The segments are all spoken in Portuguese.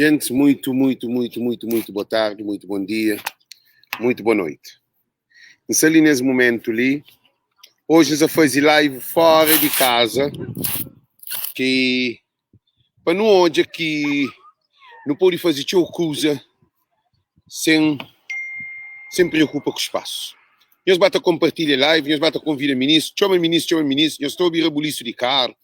Gente, muito boa tarde, muito bom dia, muito boa noite. Ali nesse momento ali, hoje eu fazer live fora de casa, que para não hoje que não pode fazer coisa sem preocupar com o espaço. Nós bata compartilhar live, nós bata convidar ministro, chama ministro, nós estou a ouvir a polícia de carro,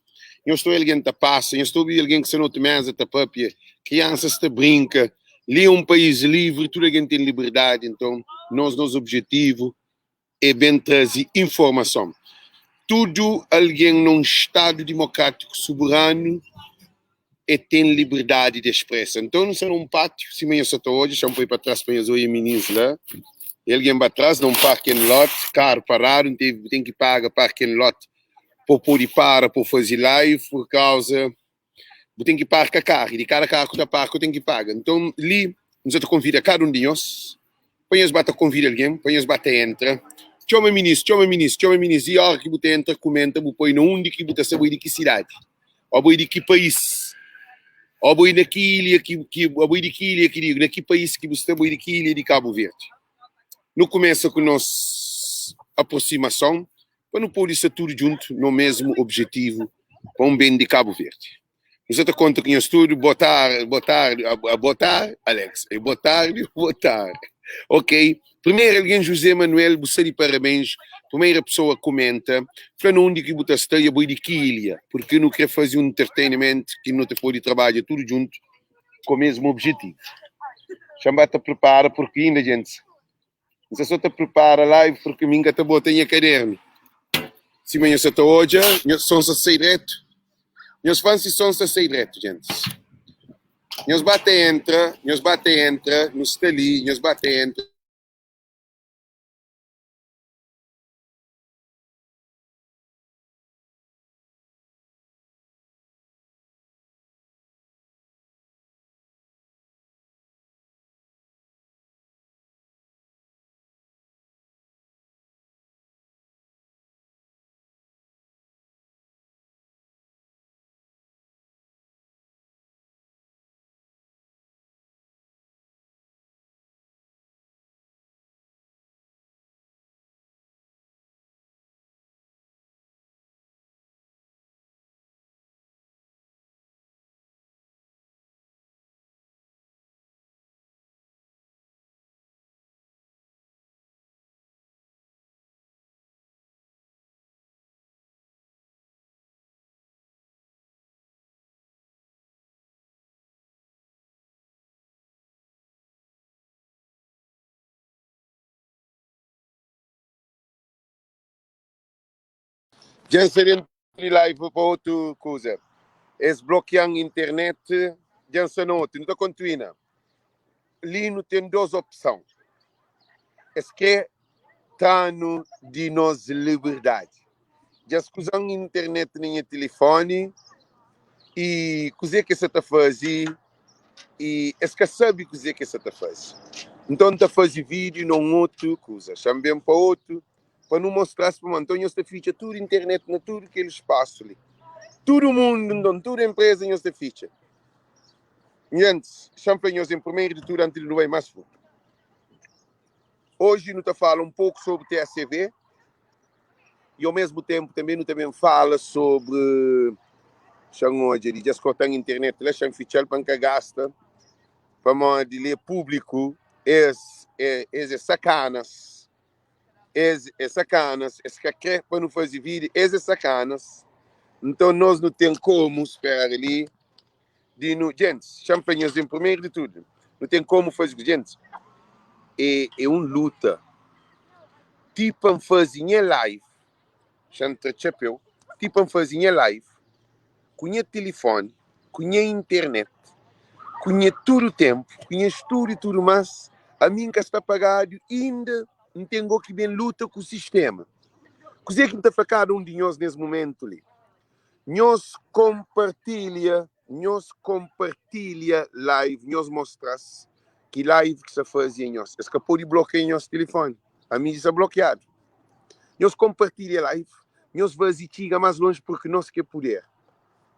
nós estou a alguém que passa, nós estou a ouvir alguém que se não te mesa, te papia, crianças te brinca, ali é um país livre, toda alguém tem liberdade, então nosso objetivo é bem trazer informação. Tudo alguém num Estado democrático soberano tem liberdade de expressão. Então, não será um pátio, se amanhã só estou hoje, já para ir para trás, para eu ir ministro lá, alguém vai atrás, não parque em lote, carro parado, tem que pagar parque em lote para poder parar, para fazer live, por causa, tem que parcar carro, e de cada carro que parque, tem que pagar. Então, ali, nós convida cada um de nós, põe as bata convida alguém, põe as bata entra, chama ministro, e a hora que você entra, comenta, põe no onde que você sabe de que cidade, ou de que país, ou de que ilha, de que país que você sabe de que ilha de Cabo Verde. Não começa com nossa aproximação, para não pôr isso tudo junto no mesmo objetivo, para um bem de Cabo Verde. Você está conta com isso tudo, botar, Alex, botar. Ok? Primeiro, alguém, José Manuel, você de parabéns. Primeira pessoa comenta, falando onde que você está, eu vou de que ilha, porque não quer fazer um entretenimento que não te pode trabalhar tudo junto com o mesmo objetivo. Chama-te prepara, porque ainda, gente, você só te prepara live, porque a minha está botando a caderno. Se amanhã você está hoje, são-se a sair direto. Meus fãs são-se a sair direto, gente. Nós bate entra, nos está ali, nós bate entra. Já seria live para outra coisa. Eles bloqueiam a internet, já não está continuando. Ali não tem duas opções. Es que está no de nossa liberdade. Já se usam a internet nem o telefone e coisa que você está fazendo e es que sabe coisa que você está fazendo. Então está fazendo vídeo não outra coisa, chamem para outro, para não mostrar para o Antônio esta ficha tudo internet, na tudo aquele espaço ali. Todo mundo, toda empresa em esta ficha. Gente, champanhos em primeiro de tudo antes de não vai mais fundo. Hoje não está falando um pouco sobre TSV e ao mesmo tempo também fala sobre de descortar a internet, lá chama fichar para que gasta para de ler público é sacanas, sacanas, que quer para não fazer vídeo, sacanas. Então nós não temos como esperar ali de no gente, champanhos em primeiro de tudo, não tem como fazer gente. É uma luta. Tipo fazer live, chanta chapéu, tipo fazer live, conhece telefone, conhece internet, conhece todo o tempo, conhece tudo e tudo mais, a mim que está pagado ainda não tem que bem luta com o sistema. Coisa que não está facado um de nós nesse momento ali. Nós compartilha live, nós mostramos que live que se faz em nós. É que pode bloquear nosso telefone. A mim está bloqueado. Nós compartilha live, nós vamos mais longe porque nós quer poder.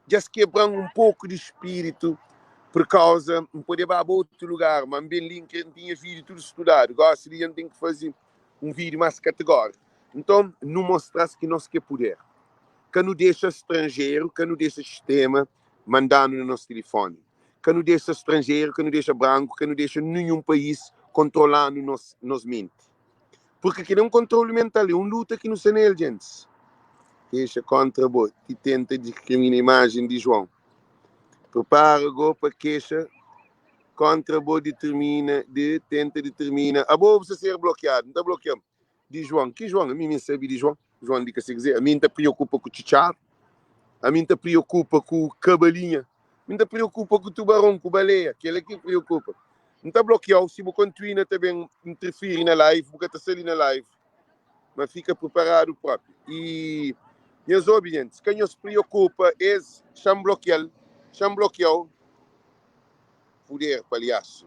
Já se quebramos um pouco de espírito por causa, não podia ir para outro lugar, mas bem link, não tinha vídeo tudo estudado, agora seria tem que fazer um vídeo mais categórico. Então, não mostrasse que nós quer poder. Que não deixa estrangeiro, que não deixa sistema mandando no nosso telefone. Que não deixa estrangeiro, que não deixa branco, que não deixa nenhum país controlando nos mente. Porque aqui é um controle mental, é uma luta que não se nele, gente. Deixa contra o que tenta discriminar a imagem de João. Prepara o para queixa contra o tenta determina. A boa você ser bloqueado, não está bloqueando. De João, que João? A mim me sabe de João. João diz que se quiser. A mim te preocupa com o tchá. A mim te preocupa com o cabalinha. A mim te preocupa com o tubarão, com a baleia. Aquele é que preocupa. Não está bloqueado. Se você continua também interferir na live, você está saindo na live. Mas fica preparado próprio. E meus obedientes, quem nos preocupa é cham bloqueado. Poder, palhaço.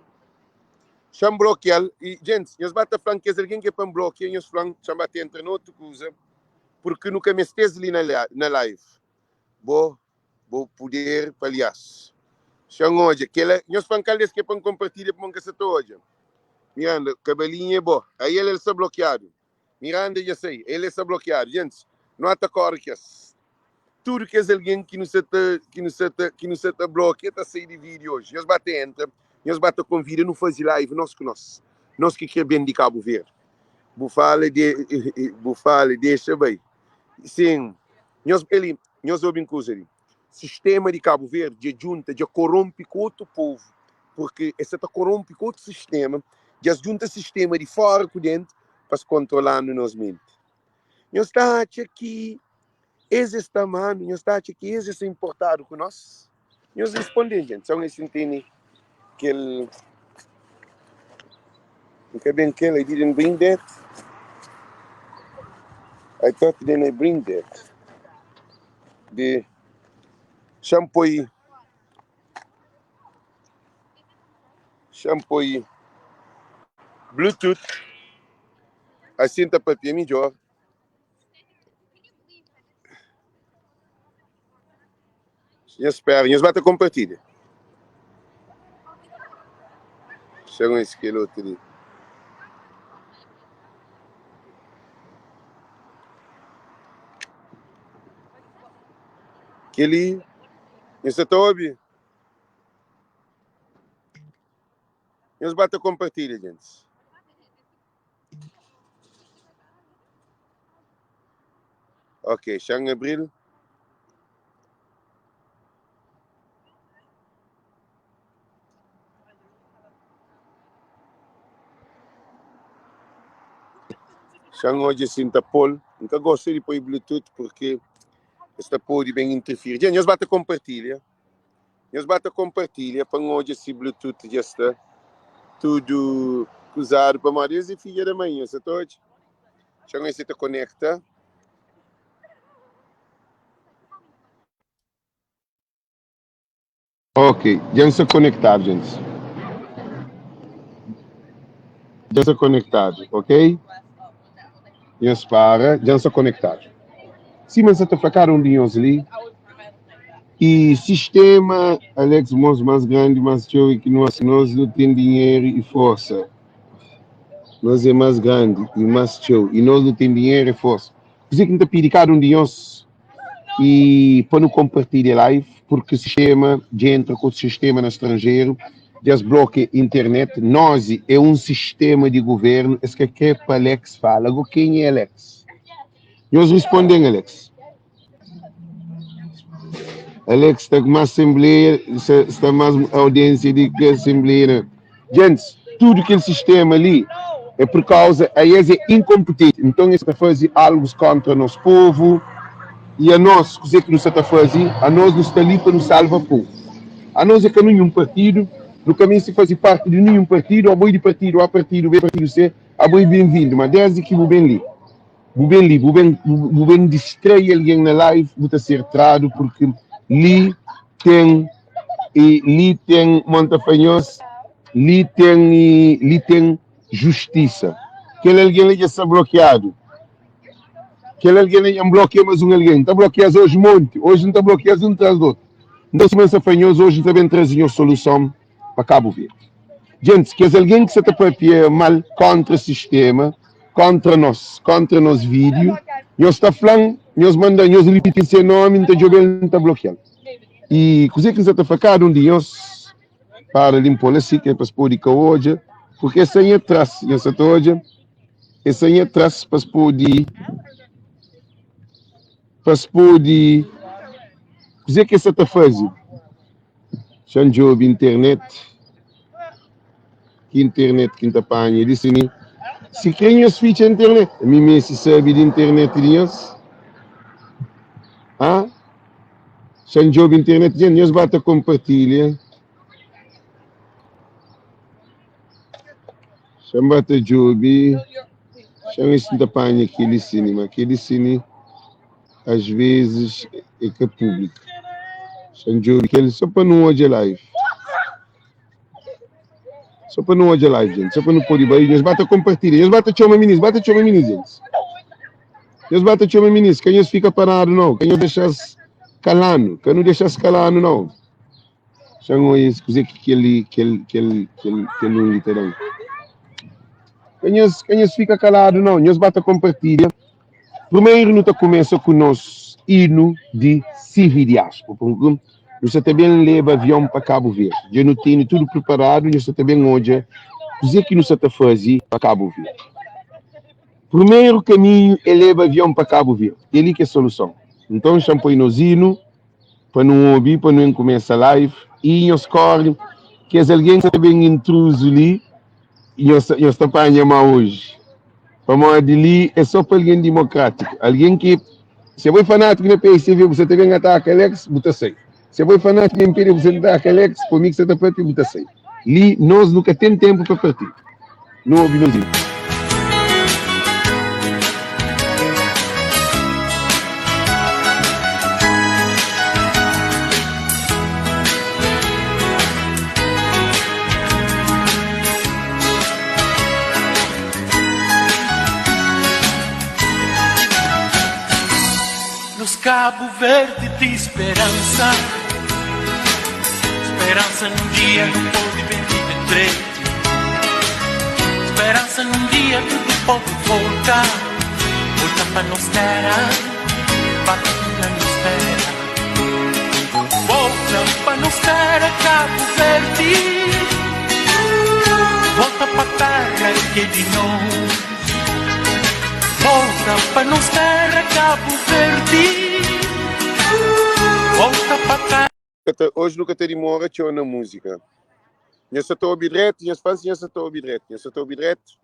Cham bloqueado. E, gente, nós bata falando que alguém que é para bloquear, nós falamos, cham bate entre outra coisa, porque nunca me estes ali na live. Vou poder, palhaço. Cham hoje, nós falamos que é para compartilhar para essa hoje. Miranda, cabelinho é bom. Aí ele está bloqueado. Miranda, já sei, ele está bloqueado. Gente, não há corques. Tudo que é alguém que não se está bloqueado, está saindo de vídeo hoje. Nós batemos, nós batemos com vídeo, não faz live, nós que nós. Nós que quer bem de Cabo Verde. Bufale, deixa bem. Sim, nós ouvimos coisa ali. Sistema de Cabo Verde, de junta, de corrompe com outro povo. Porque esse está corrompe com outro sistema, de as junta sistema de fora com dentro, para se controlar no nosso mente. Nós está aqui. Esse está mano, nós está aqui, esse está importado com nós. Nós respondemos, gente. São esses entendem que ele. Não quer bem que ele, I didn't bring that. I thought they didn't bring that. The shampoo. Bluetooth. Assim está para ter melhor. Eu espero, nós vamos compartilhar. Chegam esse que outro ali. Aquele, você está ouvindo? Nós vamos compartilhar, gente. Ok, chegam abril. Chegam hoje assim, tá Paul. Nunca gostei de pôr Bluetooth porque esta pode bem interferir. Gente, nós vamos compartilhar. Nós vamos compartilhar para hoje esse Bluetooth já está tudo usado para maridos e filha da manhã, você todos. Chegam esse te conecta. Ok, já está conectado, gente. Já está conectado, ok? Já está conectado. Sim, mas você está ficando de ali. E sistema, Alex, mais grande, mais jovem que nós não tem dinheiro e força. Nós é mais grande e mais show. E nós não temos dinheiro e força. Por isso que não está pedindo cada de nós e para não compartilhar live, porque o sistema já entra com o sistema no estrangeiro, já bloqueia a internet. Nós é um sistema de governo. É que é para Alex fala. Quem é Alex? Nós respondemos, Alex. Alex está com uma assembleia, está mais audiência de que a assembleia. Gente, tudo aquele sistema ali é por causa, aí é incompetente. Então, ele está fazendo algo contra o nosso povo e a nós, o que nos está fazendo, a nós nos está ali para nos salvar o povo. A nós é que nenhum partido, no caminho se faz parte de nenhum partido, a boi de partido, a partido, B partido C, a boi bem-vindo, mas desde que o bem ali. O bem distrai alguém na live, vou ser trado porque ali tem Montafanhos, ali tem justiça. Aquele alguém já está bloqueado. Aquele alguém já bloqueia mais alguém. Está bloqueado hoje um monte. Hoje não está bloqueado um atrás do outro. Então, se nós apanhamos hoje, também trazemos solução para Cabo Verde. Gente, que é alguém que se está mal contra o sistema, contra nós vídeos, nós está falando, nós mandamos repetir seu nome, então o está bloqueado. E coisa que você está fazendo dia para limpar assim, que é para poder hoje, porque essa aí atrás, essa aí atrás para poder coisa que você está fazendo. Chanjo internet que está apanha, ele se querem as fichas internet, a mim mesmo se sabe de internet deles, Chanjo internet, gente, nós bata compartilha, chambata jobi, chama isso da apanha aquele cine, às vezes é que é público, Chanjo aquele só para não hoje live. Só para não hoje live, gente. Só para não pôr de barulho. Nós bata compartilha. Nós bata chama meninos, gente. Nós bata chama meninos. Quem nós fica parado, não. Quem nós deixas calando. Quem não deixas calando, não. Chama isso, coisa que ele não literal. Quem nós fica calado, não. Nós bata compartilha. Primeiro, nós começa com o nosso hino de Cividiaspo. Nós também leva avião para Cabo Verde. Já não tem tudo preparado, nós também hoje, dizer que nós está fazendo para Cabo Verde. Primeiro caminho é levar avião para Cabo Verde. É ali que é a solução. Então, champanhe nos hino, para não ouvir, para não começar a live, e nós correm, que é alguém que também intruso ali, e nós está apanhando hoje. Para morar de ali, é só para alguém democrático. Alguém que, se é fanático na PSV, você também ataca Alex, bota sair. Se você fanático de Império, você está aquele Alex, comigo você está partindo, está sem. Ali, nós nunca temos tempo para partir. Não ouvimos isso. Nos Cabo Verde de esperança. Esperança num dia não pode viver direito. Esperança num dia tudo pode voltar. Volta para nos terra, partida nos terra. Volta para nos terra, Cabo Verde. Volta para terra que é de nós. Volta para nos terra, Cabo Verde. Volta para terra. Hoje nunca tem demora na música. Eu só estou a ouvir direto, eu só estou a ouvir direto. Eu só estou a ouvir direto.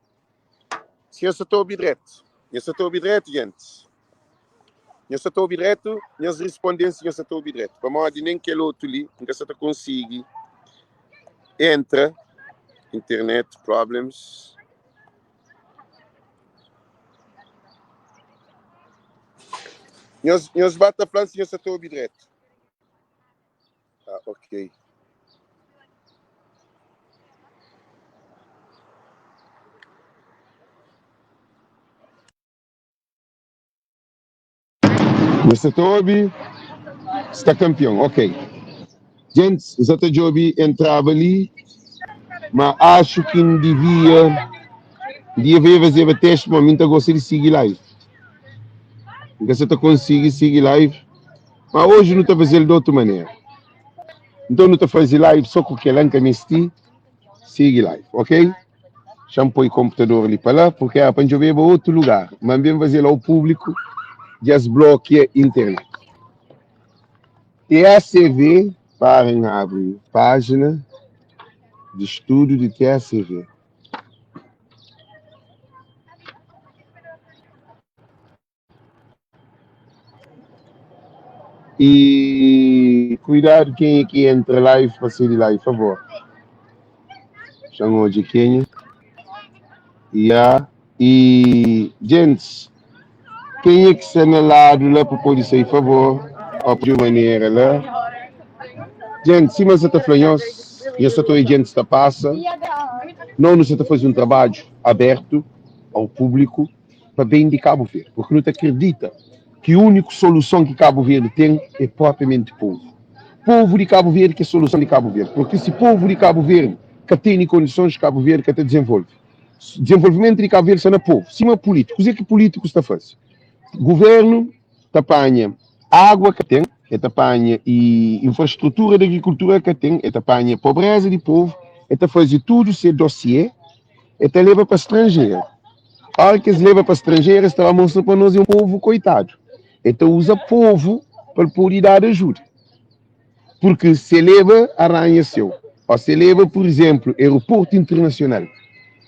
Eu só estou a ouvir direto. Eu só estou a ouvir direto, gente. Eu só estou a ouvir direto, e as respondências eu só estou a ouvir direto. Para modo nem que outro ali, que só consigo. Entra, internet problems. Nós bate a França e eu só estou a ouvir direto. Ok. Mr. Toby está campeão, ok. Gente, Mr. Toby entrava ali, mas acho que não devia fazer o teste, mas eu gosto de seguir live. Você consegue seguir live, mas hoje não está fazendo de outra maneira. Então não está fazendo live só com aquele que me esti, siga live, ok? Chama o computador ali para lá, porque a gente vai para outro lugar. Mas vem fazer lá o público, já bloqueia a internet. TACV, para abrir página de estudo de TACV. E cuidado quem é que entra live para sair live, por favor. Chamou de quem? E gente, quem é que está no lado lá para poder sair, por favor? Ó, de maneira lá. Gente, se você está falando, eu só estou aí, gente, está passa. Não, você está fazendo um trabalho aberto ao público para bem de Cabo Verde, porque não te acredita que a única solução que Cabo Verde tem é propriamente o povo. povo de Cabo Verde que é a solução de Cabo Verde. Porque se o povo de Cabo Verde que tem condições de Cabo Verde que até desenvolve. Desenvolvimento de Cabo Verde só na povo. Cima políticos. O que políticos está fazendo? Governo apanha água que tem, apanha e infraestrutura de agricultura que tem, apanha pobreza de povo, faz tudo ser dossiê, leva para estrangeiro. A hora que eles levam para estrangeiro, está mostrando para nós um povo coitado. Então usa povo para poder dar ajuda. Porque se leva aranha seu, ou se leva, por exemplo, aeroporto internacional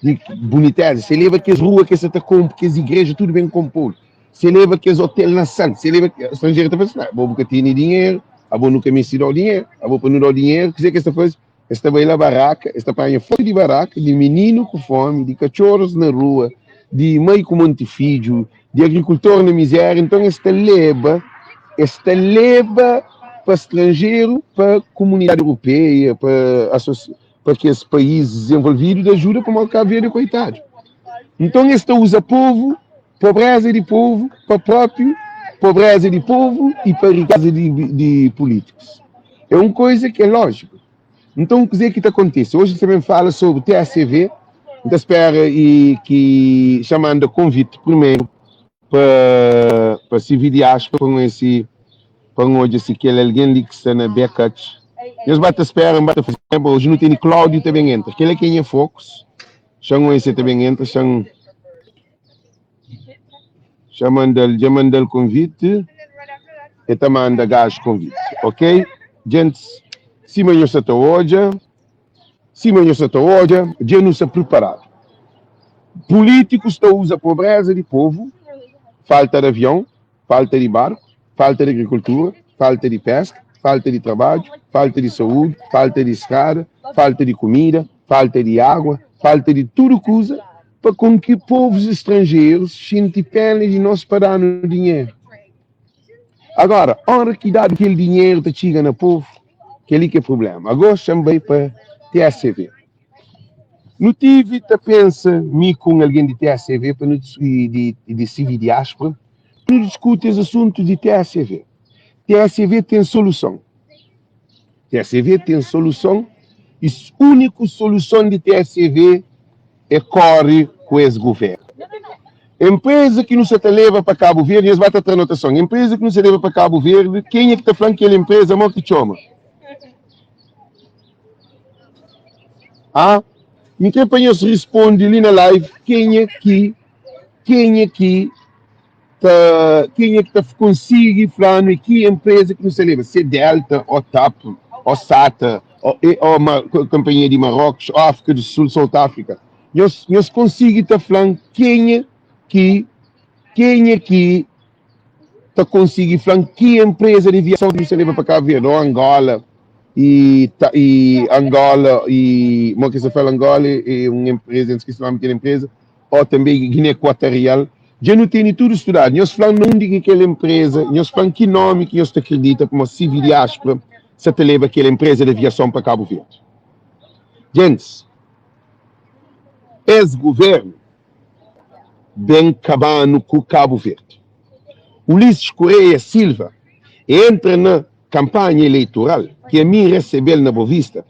de Boniteza, se leva que as ruas que você está com, que as igrejas, tudo bem composto. Se leva que os hotéis na Santa, se leva que o estrangeiro está fazendo, vou porque tem dinheiro, vou nunca me ensinar o dinheiro, vou para não dar o dinheiro, quer dizer que esta coisa, esta vai lá barraca, esta panha fome de barraca, de menino com fome, de cachorros na rua, de mãe com montifídio, de agricultor na miséria, então esta leva para estrangeiro, para a comunidade europeia, para que os países desenvolvidos ajuda para o Cabo Verde, coitado. Então esta usa povo, pobreza de povo, para próprio pobreza de povo e para riqueza de políticos. É uma coisa que é lógico. Então, o que é que acontece? Hoje também fala sobre TACV, então espera e que chamando convite primeiro para se diáspora para hoje se que alguém que está na Becat. Nós bate espera, bate fazer, hoje não tem Cláudio também entra. Aquele que é focos, chamam esse também entra, chamando o convite e também manda gás convite, ok? Gente, se amanhã você está hoje, já não está preparado. Políticos estão usando a pobreza de povo, falta de avião, falta de barco, falta de agricultura, falta de pesca, falta de trabalho, falta de saúde, falta de estrada, falta de comida, falta de água, falta de tudo que usa para com que povos estrangeiros sentem pena de nós parar no dinheiro. Agora, a hora que dá aquele dinheiro que chega no povo, que ali que é o problema. Agora também para TACV. Não tive, pensa-me com alguém de TACV para de civil diáspora, não discute esse assunto de TACV. TACV tem solução. TACV tem solução e a única solução de TACV é corre com esse governo. Empresa que não se leva para Cabo Verde, eles vão ter anotação. Empresa que não se leva para Cabo Verde, quem é que está falando que aquela empresa é que chama? Ninguém para nós responde ali na live quem é que consegue falar que empresa que não se leva, se Delta, ou TAP, ou SATA, ou uma companhia de Marrocos, ou África do Sul, South África. Nós conseguimos estar falando quem é que está conseguindo falar que empresa de aviação que não se leva para Cabo Verde, ou Angola, Angola, como que se fala Angola, é uma empresa, não esqueci o nome daquela empresa, ou também Guiné Equatorial, já não tem tudo estudado. Nós falamos não de aquela empresa, nós falamos que nome que nós acredita como civil diáspora, se te leva aquela empresa de aviação para Cabo Verde. Gente, esse governo bem acabando com Cabo Verde. Ulisses Correia Silva entra na campanha eleitoral que a mim recebeu na Boa Vista,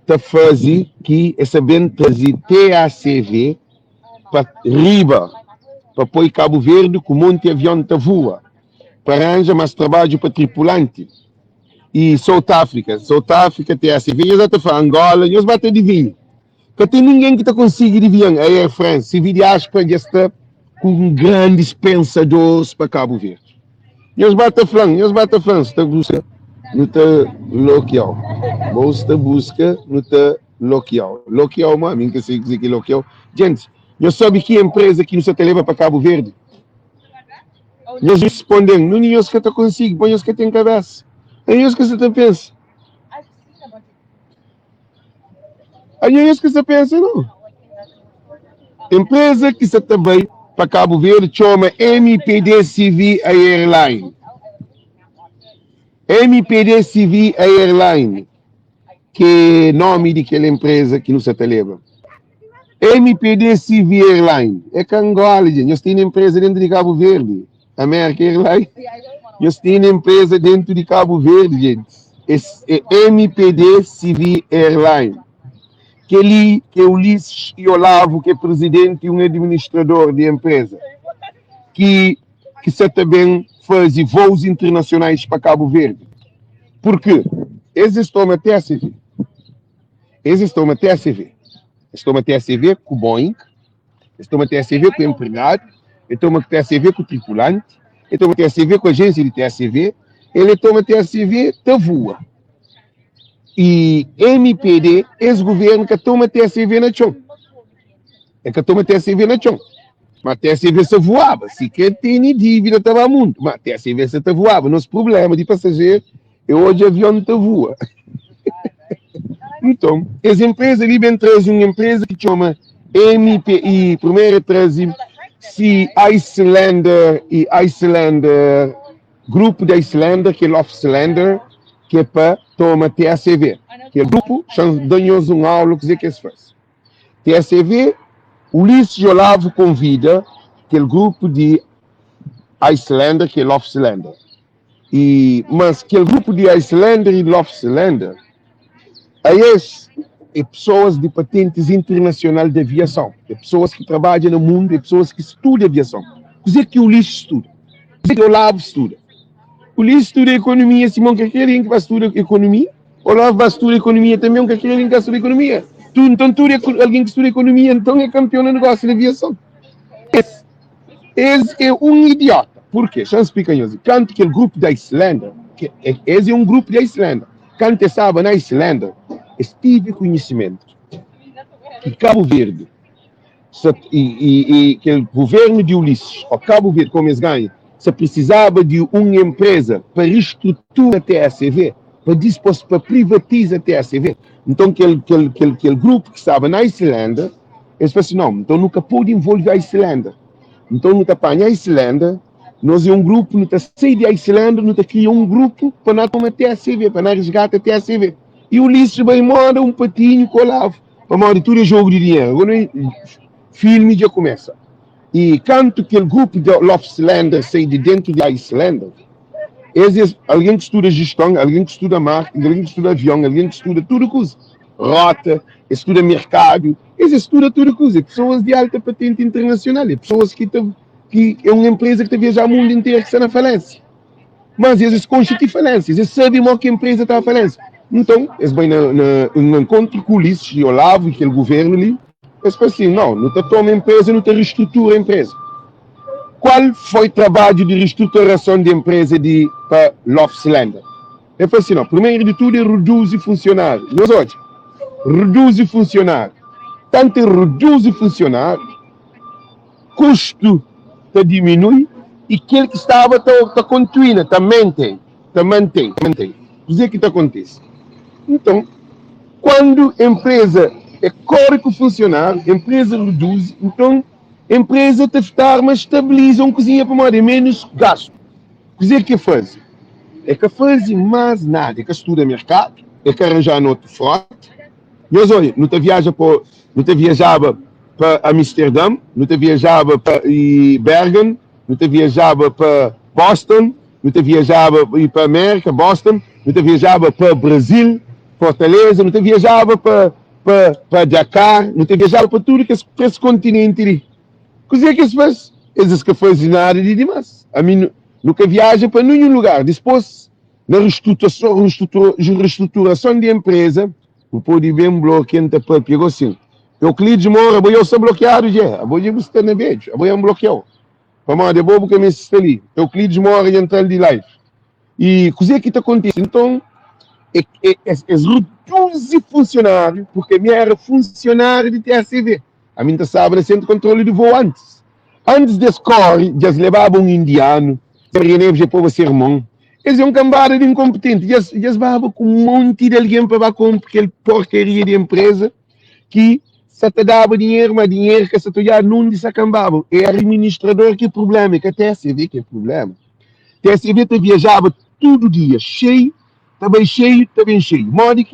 está fazer que essa bem trazer TACV para riba, para pôr Cabo Verde com um monte de avião que voa, para arranjar mais trabalho para tripulante. E South África TACV, eles estão falando Angola, eles batem de vinho. Porque tem ninguém que está conseguindo adivinhar. A Air France, se diáspora, já está com grandes pensadores para Cabo Verde. Eles batem falando, está busca no local. Você busca no local. Local, mas mim que sei dizer que local. Gente, eu sabe que empresa que não se leva para Cabo Verde? Eles respondem, não é isso que está consigo, põe isso que tem cabeça. É isso que você pensa. É isso que você pensa, não. Empresa que você também para Cabo Verde chama MPD CV Airline. MPD CV Airline, que é nome daquela empresa que não se leva. MPD CV Airline, é que Angola, gente. Nós temos empresa dentro de Cabo Verde. American Airline, nós temos empresa dentro de Cabo Verde, gente. MPD Civil Airline, que o Ulisses e Olavo, que é presidente e um administrador de empresa, que se também faz voos internacionais para Cabo Verde. Por quê? Eles estão até a CV. Eles estão até a CV. Estão até a CV com o Boeing, estão até a CV com o empregado, estão até a CV com o tripulante, estão até a CV com a agência de TACV, eles estão até a CV da voa. E MPD, esse governo que toma TACV na chão. É que toma TACV na chão. Mas TACV se voava. Se quer ter dívida, estava muito. Mas TACV se voava. Nosso problema de passageiro é hoje o avião não voa. Então, as empresas ali bem trazem uma empresa que chama MPI, primeiro trazem se Islander e Islander, grupo de Islander, que é Lofslander, que é para tomar TACV. Que é o grupo, dão-nos uma aula que que se faz. TACV, Ulisses Olavo convida aquele grupo de Islander, que é Lofslander. Mas aquele grupo de Islander e Lofslander, aí é pessoas de patentes internacionais de aviação, é pessoas que trabalham no mundo, é pessoas que estudam aviação. O que o Ulisses estuda? O que o Olavo estuda? O Ulisses estuda economia, Simão Caqueirinho que vai estudar economia, o Olavo vai estudar economia também, o Caqueirinho que vai estudar economia. Então, alguém que estuda economia, então é campeão no negócio de aviação. Esse é um idiota. Por quê? Deixa eu explicar isso. Quando aquele grupo da Islândia, esse é um grupo da Islândia, quando você sabe na Islândia, tive conhecimento que Cabo Verde e que o governo de Ulisses, o Cabo Verde, como eles ganham, se precisava de uma empresa para reestruturar a TACV, para privatizar a TACV. Então, aquele grupo que estava na Islândia, eles falaram assim, não, então nunca pode envolver a Islândia. Então, não apanha a Islândia, nós é um grupo, não está sair da Islândia, não está criar um grupo para não tomar TACV, para não resgatar a TACV. E o Ulisses vai mandar um patinho com o Olavo. Para mandar tudo é jogo de dinheiro. Agora, filme já começa. E quando aquele grupo de Lofslander sai de dentro da Islândia, alguém que estuda gestão, alguém que estuda marketing, alguém que estuda avião, alguém que estuda tudo coisa. Rota, estuda mercado, eles estudam tudo coisa. Pessoas de alta patente internacional, pessoas que é uma empresa que está a viajar o mundo inteiro que está na falência. Mas eles constituem falência, eles sabem mal que a empresa está a falência. Então, eles vão no encontro com o Ulisses e Olavo e aquele governo ali, eles falam assim, não está toma a empresa, não está reestrutura a empresa. Qual foi o trabalho de reestruturação de empresa para Lofslander? Ele falou assim, não, primeiro de tudo é reduzir funcionários. Nós hoje, reduzir funcionários. Tanto reduzir funcionários, custo diminui e aquele que estava está continuando, também tem. Dizer que está acontecendo. Então, quando a empresa é corre com o funcionário, a empresa reduz, então a empresa está a estar, mas estabiliza uma cozinha para morar menos gasto. Dizer que faz? É que faz mais nada, é que estuda mercado, é que arranjar no outro frota. Mas olha, não te viajava para Amsterdã, não te viajava para Bergen, não te viajava para Boston, não te viajava para América, Boston, não te viajava para Brasil, Fortaleza, não te viajava para Dakar, não te viajava para tudo que esse continente ali. Coisa que se faz? Eles que fazem nada de demais. A mim nunca viaja para nenhum lugar. Depois, na reestruturação de empresa, o pode bem bloquear para pegou assim. Euclides mora, eu sou bloqueado já. Vou ir buscar na beijo, vou bloquear. Para de bobo que me está ali. Euclides mora e entra de live. E coisa que está acontecendo. Então, reduzem funcionário, porque a minha era funcionário de TACV. A minha estava no centro de controle do voo antes. Antes desse corre, já se levavam um indiano, já povo sermão. Eles iam cambada de incompetente. Já se levavam com um monte de alguém para comprar aquela porcaria de empresa que se te dava dinheiro, mas dinheiro que se te já não se acambavam. É o administrador que é o problema, é que a TACV que é o problema. A TACV te viajava todo dia, cheio, está bem cheio. Modo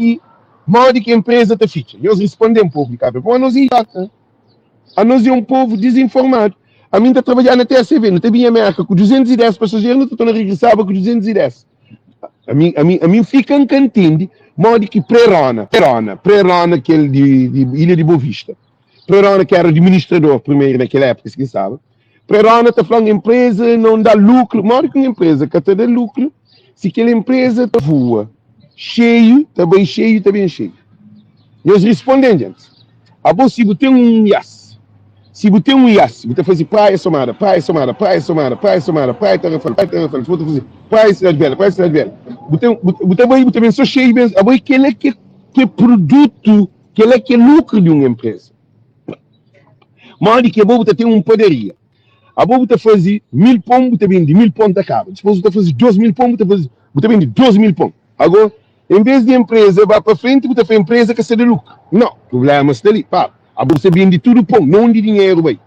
que a empresa te ficha. Nós respondemos publicamente. Bom, nós é um povo desinformado. A mim está trabalhando na TACV, não tem bem América, com 210 passageiros, não estou a regressar com 210. A mim fica encantando, modo que Prerona, que é de Ilha de Boa Vista. Prerona, que era administrador primeiro naquela época, se sabe. Prerona está falando, empresa não dá lucro, modo que uma empresa que está dando lucro, se aquela empresa está voa, cheio, está bem cheio, está bem cheio. E eles respondem, gente, se você tem um IAS, se você tem um IAS, você faz praia somada, praia tarafal, você faz praia cidade bela, você vem só cheio, aquele que é produto, aquele que é lucro de uma empresa. Mas que você tem uma poderia. Você faz 1000 pão, você vende 1000 pão da cabo. Depois você faz 2000 pão, você vende 2000 pão. Agora, em vez de empresa, vai para frente, você faz empresa que se dá lucro. Não, problema está ali, pá. Você vende tudo pão, não de dinheiro, bem.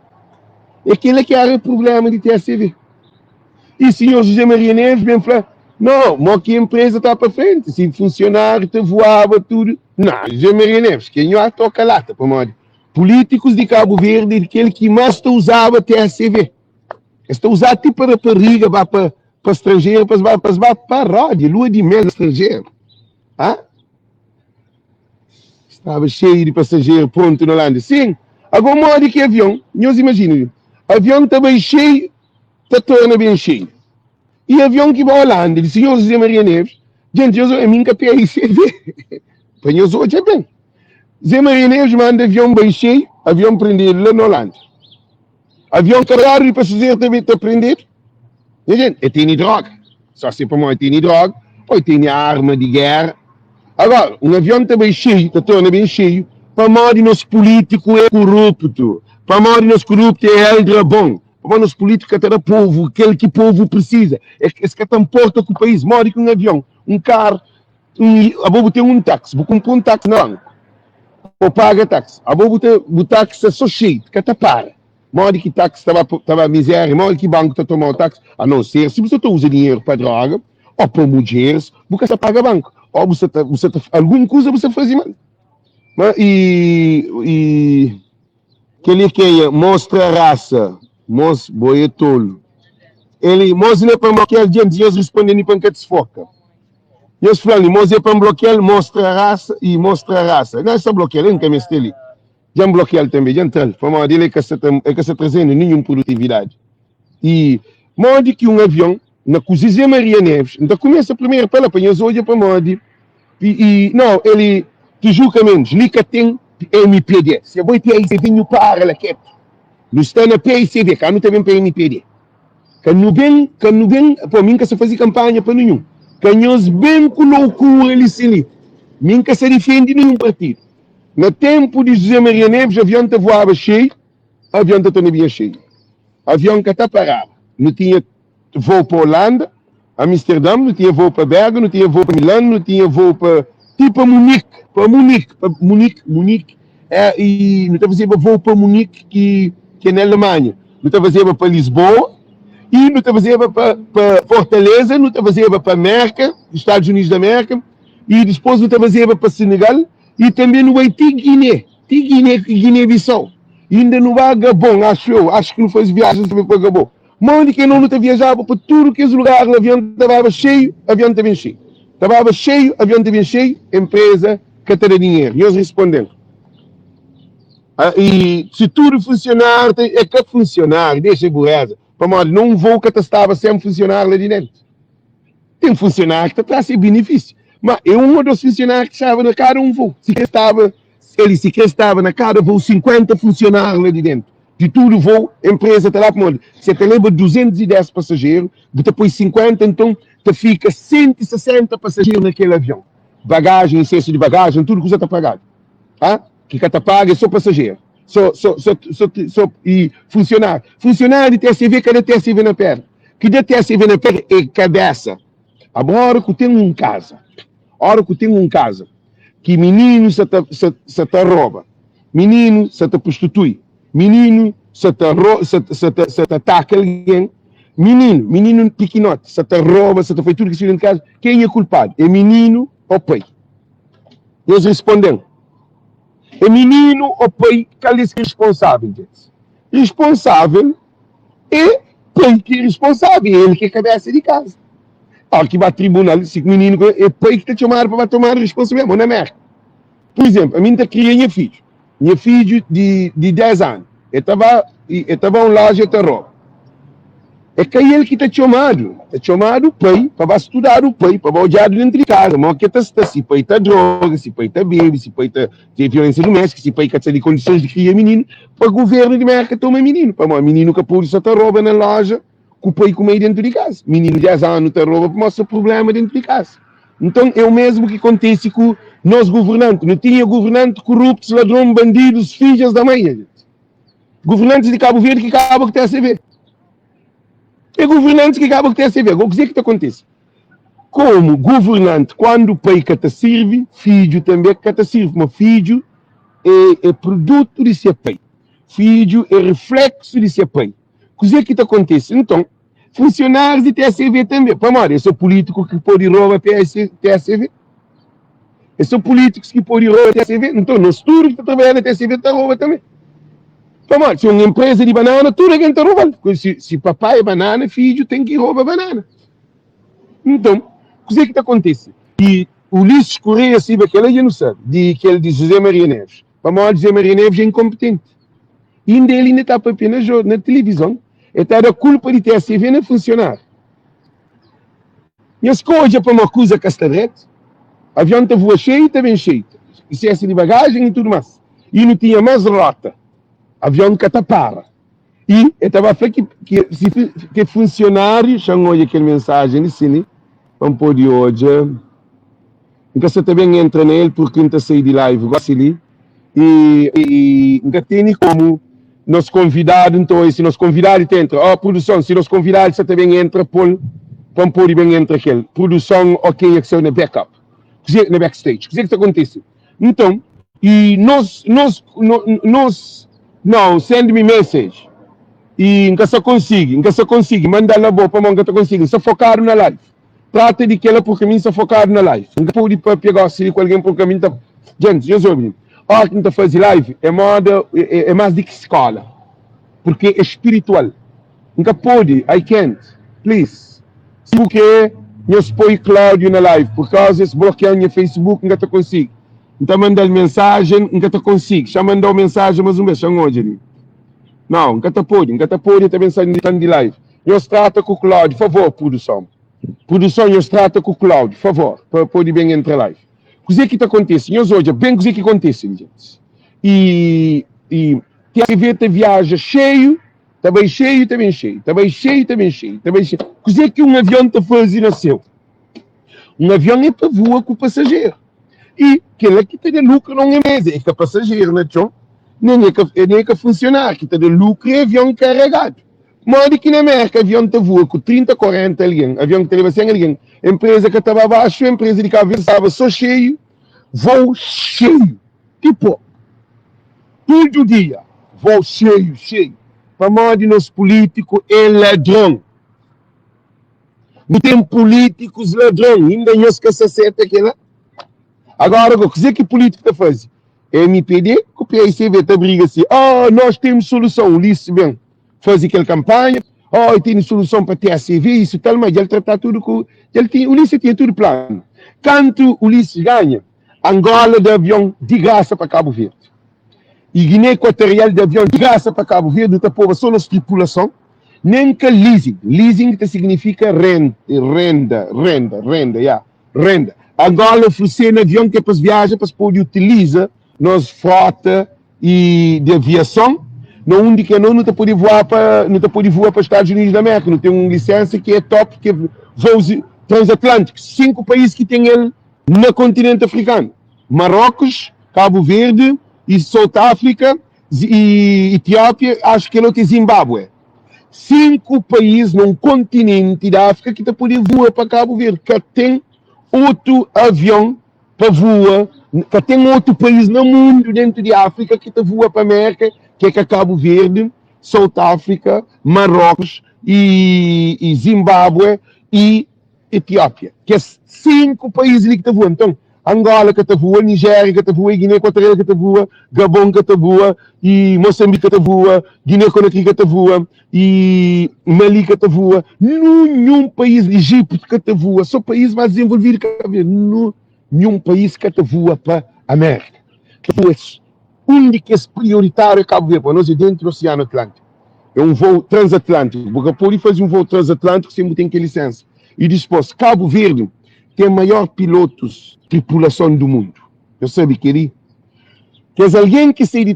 É aquele que era o problema de TSV. E o senhor José Maria Neves vem falar, não, mas que a empresa está para frente, se funcionário te voava tudo. Não, José Maria Neves, quem não toca lata, para modo. Políticos de Cabo Verde, aquele que mais está usava TSV. Está usado tipo para barriga, para estrangeiro, para rádio, lua de mel estrangeiro. Ah? Estava cheio de passageiros, pronto, na Holanda. Sim. Agora, modo que avião, nós imaginamos, avião está bem cheio, está torna bem cheio. E avião que vai à Holanda, o senhor José Maria Neves, gente, eu sou a minha PICV. Para nós hoje é bem. José Maria Neves manda avião bem cheio, avião prendido lá na Holanda. Avião carregado de passageiros também está prendido. E, gente, tem droga. Só se para nós tem droga, ou tem arma de guerra. Agora, um avião está bem cheio, está torna bem cheio, para modo nosso político é corrupto, para modo nosso corrupto é ultra bom, para modo nosso político é o povo, aquele que o povo precisa, é que está importa com o país, modo que um avião, um carro, vou ter um táxi, vou comprar um táxi no banco, vou pagar táxi, vou ter o táxi é só cheio, que está para, modo que táxi estava miséria, modo que banco está tomando o táxi, a não ser, se você usa dinheiro para droga, ou para mulheres, você paga banco. Ou você alguma coisa você faz mal. E aquele que mostra a raça, mostra boietolo. Ele mostra para bloquear gente, eles respondem para que desfoca. Eles falam, mostra para bloquear, mostra a raça e mostra a raça. Não é só bloquear, ele não quer mexer ali. Já bloquear também, já entra. Para uma dele é que está trazendo nenhuma produtividade. E mostra que um avião na cozinha Maria Neves, então começa primeiro pela panhosa hoje para Modi, não, ele te julga menos, liga tem MPD, se vai ter aí, você vem para ela quieto, não está na PICV, cá não tem para MPD, que não vem, para mim que se faz campanha para nenhum, que nós bem com loucura ele se li, mim que se defende nenhum partido, no tempo de José Maria Neves, o avião te voava cheio, o avião te torna bem cheio, o avião que está parado, não tinha voo para Holanda, Amsterdã, não tinha voo para Berga, não tinha voo para Milano, não tinha voo para tipo Munique, e não estava fazendo voo para Munique, que é na Alemanha, não estava fazendo para Lisboa, e não estava fazendo para Fortaleza, não estava fazendo para América, Estados Unidos da América, e depois não estava fazendo para Senegal, e também no Haiti, Guiné-Bissau, e ainda no Gabão, acho que não faz viagens também para Gabão. Mas que não te viajava para tudo que os lugares, o avião estava cheio, o avião estava cheio. Estava cheio, o avião estava cheio, empresa que terá dinheiro. E eles respondendo. E se tudo funcionar, é que funcionar, deixa a burreza. Para modo, não vou que estava sempre funcionar lá de dentro. Tem funcionário que está a ser benefício. Mas é um dos funcionários que estava na cada um voo. Se estava na cada voo 50 funcionários lá de dentro. De tudo voo, a empresa está lá para onde? Se te leva 210 passageiros, depois 50, então te fica 160 passageiros naquele avião. Bagagem, excesso de bagagem, tudo que você está pagado. Ah? Que está pago é só passageiro. E funcionário. Funcionário de TSV, cadê TSV na perna? Que de TSV na perna é cabeça. Agora que tem um casa. Que menino se te rouba. Menino se te prostitui. Menino, se te ataca alguém, menino pequenote, se te rouba, se te faz tudo que se vê em casa, quem é culpado? É menino ou pai? Eles respondem. É menino ou pai que é responsável, gente? Responsável é pai que é responsável, é ele que é cabeça de casa. Aqui vai tribunal, se o menino é pai que te chamaram para tomar responsabilidade, não é merda. Por exemplo, a mim está criando minha filho de 10 anos, eu estava um laje de terror. É que é ele que está chamado o pai, para estudar o pai, para olhar dentro de casa, mas que está se pai está droga, se pai está bebe, se pai está tem violência doméstica, se pai está de condições de criar menino, para o governo de merda toma menino, para o menino que pode só rouba na loja, que o pai come dentro de casa. Menino de 10 anos está rouba, mostra problema dentro de casa. Então é o mesmo que acontece com nós governantes. Não tinha governante corruptos, ladrão, bandidos, filhos da mãe. Gente. Governantes de Cabo Verde que acabam que tem a CV. É governantes que acabam que tem a CV. O que é que acontece? Como governante, quando o pai que te serve, filho também que te serve. Mas filho é produto de seu pai. Filho é reflexo de seu pai. O que é que acontece? Então, funcionários de TSV também. Para mim, eu sou político que pode roubar TSV. Eu sou políticos que podem roubar TSV. Então, nós tudo que está trabalhando na TSV está roubando também. Para mim, se uma empresa de banana, tudo é quem está roubando. Se papai é banana, filho tem que roubar banana. Então, o que é que acontece? E o Ulisses Correia, se aquele já não sabe, que ele diz José Maria Neves. Para mim, José Maria Neves é incompetente. E ele ainda está para apenas na televisão. Ele está da culpa de TSV não funcionar. E as coisas para uma coisa que está reto. O avião está voa cheio, está bem cheio. Excesso de bagagem e tudo mais. E não tinha mais rota. O avião que está para. E eu estava a falar que funcionários, chamou aquela mensagem de cine, vamos pôr de hoje. Então você também entra nele porque não está sair de live, gosta ali. E nunca tem como nos convidados, então, se nos convidados entra, produção, se nos convidados você também entra, vamos pôr bem entra aquele. Produção, ok, é que são na backup. Na backstage. O que é que acontece? Então, e nós não, send me message. E nunca se consigo, manda lá boa para mim, nunca consigo, se focar na live. Trata de que ela por caminho se focar na live. Nunca pode pegar assim com alguém por caminho. Gente, eu sou que não está fazendo live é mais do que escola. Porque é espiritual. Nunca pode, I can't. Please. Porque eu expõe Cláudio na live, por causa desse bloqueio no Facebook, nunca te consigo. Então manda mensagem, nunca te consigo. Já mandou mensagem, mas vez, já hoje. Não, nunca te pode ter mensagem de live. Eu trato com o Cláudio, por favor, produção. Produção, eu trato com o Cláudio, por favor, para poder bem entrar live. O que é que acontece? Eu hoje, bem o que é que acontece, gente. E a TV viaja cheio, está bem cheio. O que é que um avião está fazendo nasceu? Um avião é para voar com o passageiro. E aquele que tem lucro não é mesmo, é que é passageiro, não é, tchau? Nem é que funcionar, que tem lucro é avião carregado. Mas que na América, avião está voa com 30, 40 alguém, avião que leva 100 alguém, empresa que estava abaixo, empresa de Cabo Verde estava só cheio, voo cheio. Tipo, todo dia, voo cheio. Para modo de nós políticos é ladrão. Não tem políticos ladrão, ainda não se acerta aquela. Agora, o que é que político está fazendo? MPD, que o PICV está briga assim, nós temos solução, o Ulisses bem, faz aquela campanha, tem solução para ter a CV, isso tal, mas ele trata tudo com, o Ulisses tinha tudo plano. Quando o Ulisses ganha, Angola de avião de graça para Cabo Verde. E Guiné Equatorial de avião de graça para Cabo Verde, está povo só na tripulação, nem que leasing. Leasing significa renda. Angola oferecendo avião que é para as viagens, para se poder utilizar nos frota e de aviação, não onde que não está pode voar para os Estados Unidos da América, não tem uma licença que é top, que é voos transatlânticos. 5 países que tem ele no continente africano: Marrocos, Cabo Verde, e South África, e Etiópia, acho que ele tem Zimbábue. 5 países num continente da África que pode voar para Cabo Verde, que tem outro avião para voar, que tem outro país no mundo dentro de África que voa para a América, que é Cabo Verde, South África, Marrocos e Zimbábue e Etiópia, que é 5 países ali que voam. Então, Angola que te voa, Nigéria que te voa, Guiné Equatorial que te voa, Gabão que te voa, e Moçambique que te voa, Guiné-Conakry que te voa, e Mali que te voa. Nenhum país, Egito que te voa, só país mais desenvolvido que a ver. Nenhum país que te voa para a América. Depois, único que é prioritário é Cabo Verde, para nós é dentro do Oceano Atlântico. É um voo transatlântico, porque por fazer um voo transatlântico sempre tem que licença. E depois, Cabo Verde tem maior pilotos tripulação do mundo. Eu sei que ele que é alguém que sai de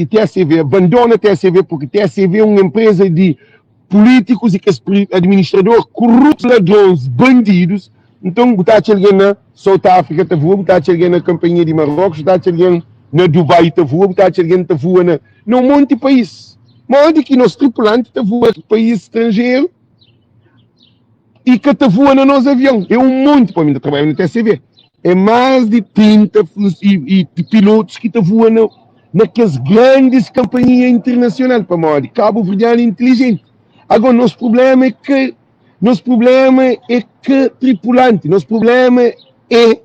TACV, abandona a TACV porque TACV é uma empresa de políticos e que é administrador corruptos, ladrões, bandidos. Então, botar alguém na South África, tá voa, botar alguém na Companhia de Marrocos, botar alguém na Dubai, tá voa, botar alguém tá voa na um monte de país. Mas onde que nós tripulantes tá voa país estrangeiro e que te voa no nosso avião. É um monte para mim de trabalho no TCV. É mais de 30 e pilotos que te voam naquelas grandes companhias internacionais para modo Cabo Verdeano inteligente. Agora, nosso problema é que tripulante, nosso problema é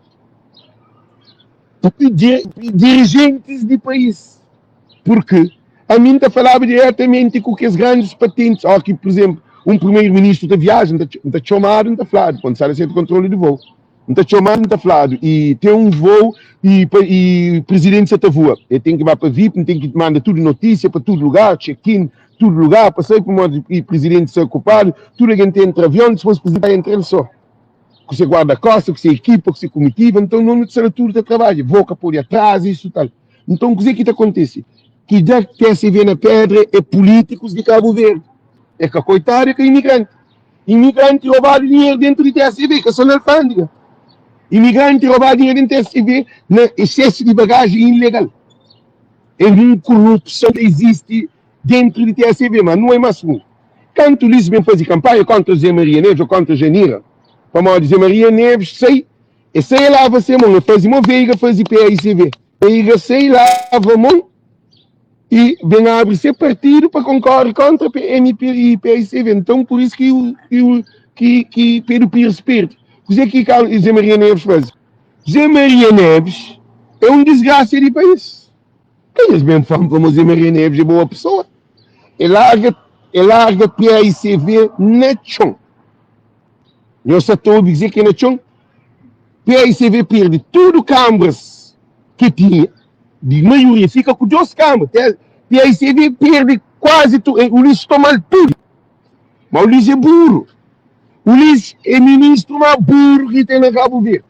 dirigentes de país. Porque a mim está falava diretamente com as grandes patentes. Aqui, por exemplo, um primeiro-ministro da viagem, não está chamado, não está falado, quando sai a ser de controle de voo. Não está chamado, não está falado. E tem um voo e o presidente está voa. Ele tem que ir para a VIP, tem que mandar tudo notícia para todo lugar, check-in, todo lugar, passei para o presidente ser ocupado, tudo a gente entra avião, se fosse o presidente entra ele só. Que você guarda-costa, que você equipa, que você comitiva, então não necessariamente tudo de trabalho. Voca por atrás, isso e tal. Então, o que acontece? Que já quer se ver na pedra é políticos de Cabo Verde. É que coitado é que é imigrante. Imigrante roubar dinheiro dentro de TACV, que é só na alfândega. Imigrante roubar dinheiro dentro de TACV, no excesso de bagagem ilegal. É uma corrupção que existe dentro de TACV, mas não é mais muito. Quando o Lisbon faz campanha contra o Zé Maria Neves ou contra o Janira, como dizer Maria Neves, sei lá, você, mano, faz uma veiga, faz PAICV. Veiga, sei lá, vamos, e vem a abrir partido para concorrer contra o MP e PAICV. Então, por isso que Pedro Pires perde. O que o Zé Maria Neves faz? Zé Maria Neves é um desgraça de país. Quem eles mesmo falam como Zé Maria Neves é boa pessoa? Ele larga PAICV na chão. Eu só estou a dizer que na chão, PAICV perde tudo câmaras que tinha, de maioria, fica com 2 câmaras. PAICV perde quase tudo. O Ulisses toma tudo. Mas o Ulisses é burro. O Ulisses é ministro mais burro que tem na Cabo Verde.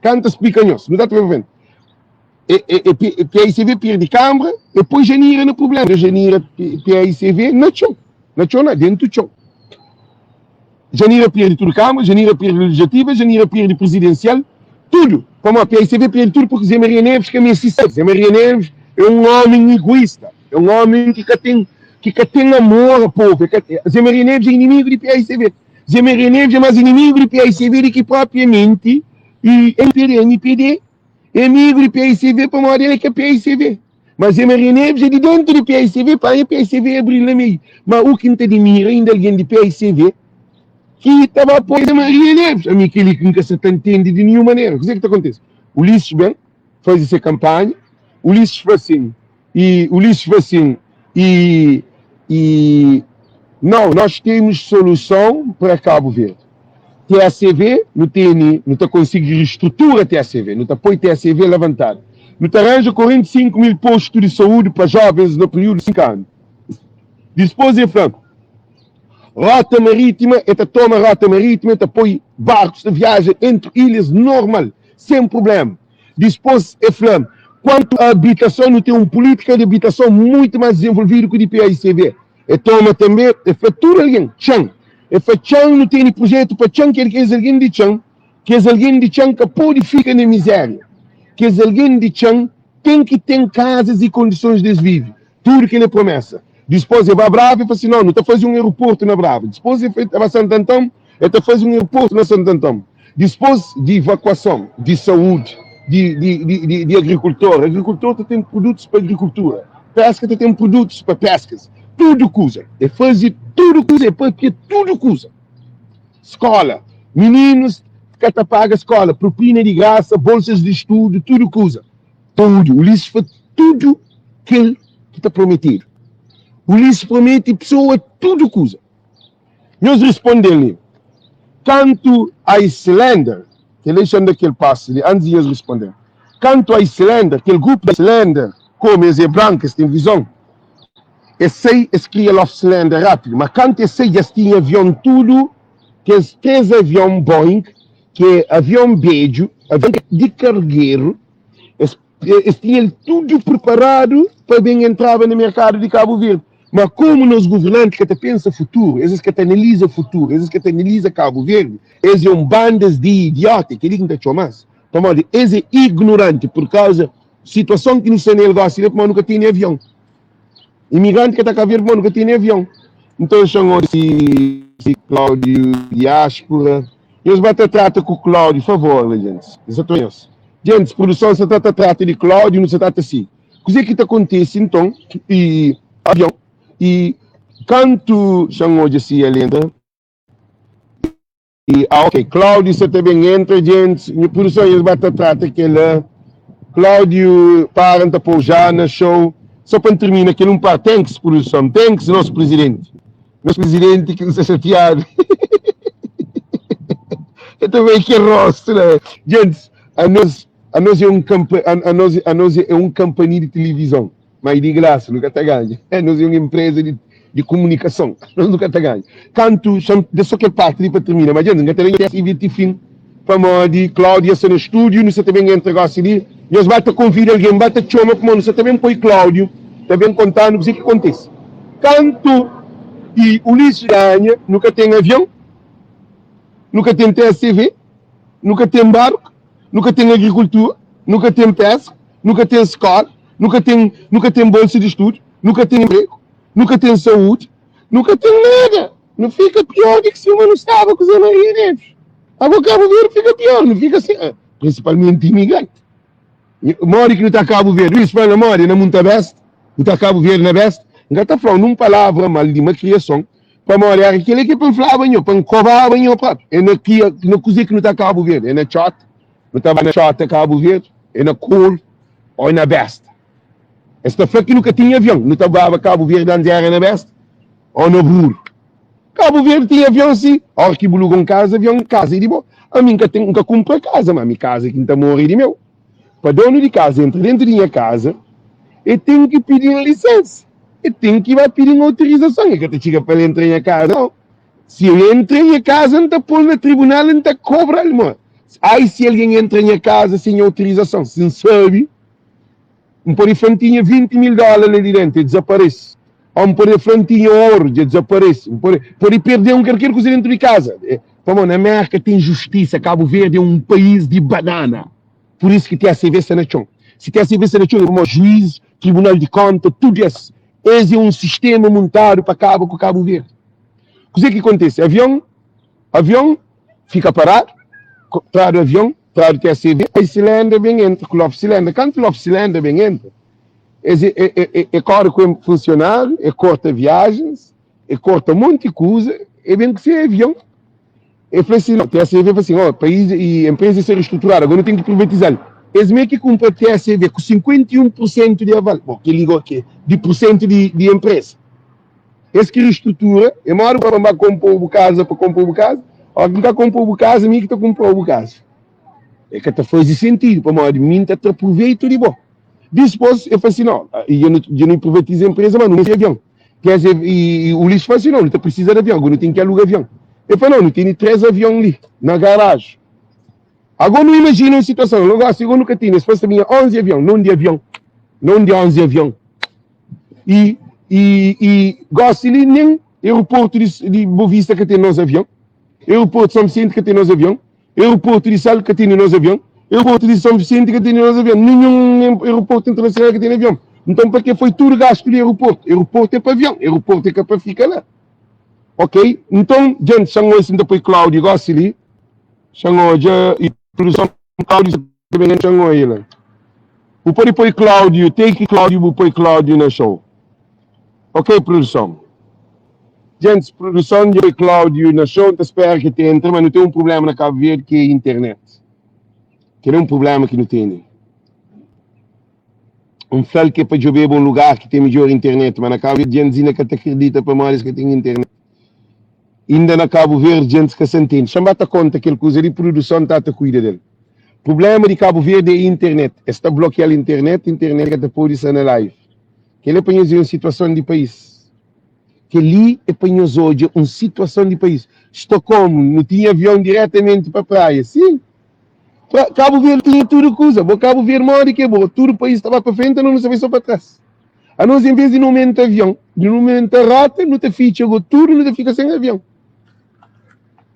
Canta picanhoso, não dá para ver. PAICV perde câmara, depois Janira no problema. Janira PAICV na chão, dentro do chão. Janira perde tudo câmara, Janira perde legislativa, Janira perde presidencial, tudo. Como a PAICV perde tudo porque Zé Maria Neves que é meio sincero. Zé Maria Neves é um homem egoísta, é um homem que tem amor ao povo. Zé Maria Neves é inimigo de PAICV. Zé Maria Neves é mais inimigo de PAICV do que propriamente e MPD é amigo de PAICV para morar ele que é PAICV. Mas Zé Maria Neves é de dentro de PAICV para a PAICV abrir na meio. Mas o que não te admira ainda alguém de PAICV que estava a apoiar a Maria Neves. A mim que ele nunca se entende de nenhuma maneira. O que é que acontece? O Ulisses bem faz essa campanha, o Ulisses faz assim, não, nós temos solução para Cabo Verde. TACV não está conseguindo estrutura TACV, não está põe TACV levantado. Não está arranja 45 mil postos de saúde para jovens no período de 5 anos. Depois ele fala, rota marítima, toma rota marítima, põe barcos de viagem entre ilhas normal, sem problema. Depois ele fala, quanto à habitação, não tem uma política de habitação muito mais desenvolvida que o de PAICV. E toma também, e faz tudo alguém, Chão. E faz Chão, não tem projeto para Chão, que é alguém de Chão, que pode ficar na miséria. Que é alguém de Chão tem que ter casas e condições de viver. Tudo que ele promessa. Depois ele vai Brava e fala assim, não está fazendo um aeroporto na Brava. Depois ele vai para Santo Antão, ele está fazendo um aeroporto na Santo Antão. Depois de evacuação, de saúde, de agricultor. Agricultor tem produtos para agricultura. Pesca tem produtos para pescas. Tudo coisa. Ele faz tudo coisa, porque tudo coisa. Escola. Meninos que te paga a escola, propina de graça, bolsas de estudo, tudo que usa. Tudo. O Ulisses faz tudo que ele te prometeu. O Ulisses promete pessoa tudo que usa. Nós respondemos, quanto a Islândia, que eleição daquele passo, antes de nós responder, quanto a Islândia, aquele grupo da Islândia, como é branco, tem visão, eu sei escrever a Islândia rápido, mas quanto eu sei, já tinha avião tudo, que é 3 aviões Boeing, que é avião beijo, avião de cargueiro, eles tinham tudo preparado para bem entrar no mercado de Cabo Verde. Mas como nos governantes que pensam futuro, esses que analisam o futuro, esses que analisam Cabo Verde, eles são bandas de idiotas, que ligam de mais. Eles são ignorantes por causa da situação que não se negócio, porque nunca tinha avião. Imigrante que está a Cabo Verde, nunca tinha avião. Então chamam esse Cláudio Diáspora. Eles vão tratar com o Cláudio, por favor, gente. Exatamente. Gente, produção se trata de Cláudio, não se trata assim. O que é que acontece, então, e avião, e quanto chamou de si a lenda, e, ok, Cláudio, você também entra, gente, minha produção, eles vão tratar que ele, Cláudio, para para já na show, só para terminar, que não para, thanks, produção, thanks, nosso presidente que não se chateado. Eu também que rosto, né? Gente, a nós é um companhia de televisão, mas de graça, nunca te ganha. Nós é uma empresa de comunicação, nós nunca te ganha. Canto, só que parte para terminar, mas gente, nunca te ganha esse fim. Para de Cláudia, se no estúdio, não se também entregar-se ali, e eles batem convida alguém, batem chama, como não se também põe Cláudio, também contando o que acontece. Canto, e o Ulisses ganha, nunca tem avião, nunca tem TSV, nunca tem barco, nunca tem agricultura, nunca tem pesca, nunca tem escola, nunca tem bolsa de estudo, nunca tem emprego, nunca tem saúde, nunca tem nada. Não fica pior do que se uma não estava cozinhando aí dentro. A Cabo Verde fica pior, não fica assim. Principalmente imigrante. Mori que não está Cabo Verde, isso vai na Mori, na Monta Beste, não está Cabo Verde na Beste, não está falando uma palavra mal de uma criação, para Mori, aquele que para falar banho, para covar banho, é na cozinha que não está Cabo Verde, é na Chota, não estava na Chota Cabo Verde, é na Cor, ou é na Beste. Esta foi que nunca tinha avião, não estava Cabo Verde antes era na Beste, ou na Bur. Cabo Verde tinha avião assim, a hora que bulugam casa, avião casa, e digo, a mim nunca comprei casa, mas a minha casa que não está morrendo de meu. Para dono de casa, entra dentro da minha casa, eu tenho que pedir uma licença. Eu tenho que ir lá pedir uma autorização. É que eu chega para entrar na casa, não. Se eu entro na casa, não está pondo no tribunal, não está cobrando, mano. Aí se alguém entra na casa sem autorização, sem sabe, um por infantinha $20 mil ali dentro, desaparece. Ou um por infantinha ouro, desaparece. Por perder qualquer coisa dentro de casa. Na América tem justiça, Cabo Verde é um país de banana. Por isso que tem a CV Senachon. Se tem a CV Senachon, como juiz, tribunal de contas, tudo isso. Esse é um sistema montado para Cabo Verde. O que acontece? Avião fica parado, traz o avião, traz o TSV, a cilindro vem entra, com o cilindro. Quando o cilindro vem entra, é corre com funcionário, corta viagens, corta um monte de coisa, e vem que ser avião. Eu falei assim, não, TSV fala assim, país e empresa ser estruturada, agora não tem que privatizar. Eles meio que compram TSV com 51% de aval, que ligou aqui, de porcento de empresa. Eles que reestrutura, é maior para comprar o casa, ou quem está comprando o casa, mim que está comprando o casa. É que faz sentido, para maior de mim, está aproveito de bom. Depois, eu falei assim, não, eu não privatizo a empresa, mas não tem avião. Quer dizer, e o Ulisses falou assim, não precisa de avião, agora não tem que alugar avião. Eu falei, não tem 3 aviões ali, na garagem. Agora não imagina uma situação, eu nunca tinha, se fosse minha 11 aviões, não de 11 aviões. E gosto de nem aeroporto de Boa Vista que tem nos aviões, aeroporto de São Vicente que tem nos aviões, aeroporto de Sal que tem nos aviões, aeroporto de São Vicente que tem nos aviões, nenhum aeroporto internacional que tem avião. Então, porque foi tudo gasto de aeroporto? Aeroporto é para avião, aeroporto é que é para ficar lá. Ok? Então, gente, chamou esse depois Cláudio, gosto ali, chamou já, e produção Cláudio também chamou ele. O põe Cláudio, take Cláudio, o põe Cláudio no show. Ok, produção? Gente, produção de Cláudio na show, espero que tenha, mas não tem um problema na Cabo Verde que é a internet. Que não é um problema que não tem. Um fel que é para jogar um lugar que tem melhor internet, mas na Cabo Verde, gente que acredita para mais que tem internet. Ainda na Cabo Verde, gente que se entende. Chama-te conta que ele coisa de produção está a cuidar dele. O problema de Cabo Verde é a internet. Está bloqueado a internet que te pode ser na live. Que ele apanhou uma situação de país. Que ali apanhou hoje uma situação de país. Estocolmo não tinha avião diretamente para a praia. Sim. Cabo Verde tinha tudo coisa. Cabo Verde mora que é bom. Todo o país estava para frente, não sabia só para trás. A nós, em vez de não aumentar avião, de não aumentar rata, não te fica tudo, não te fica sem avião.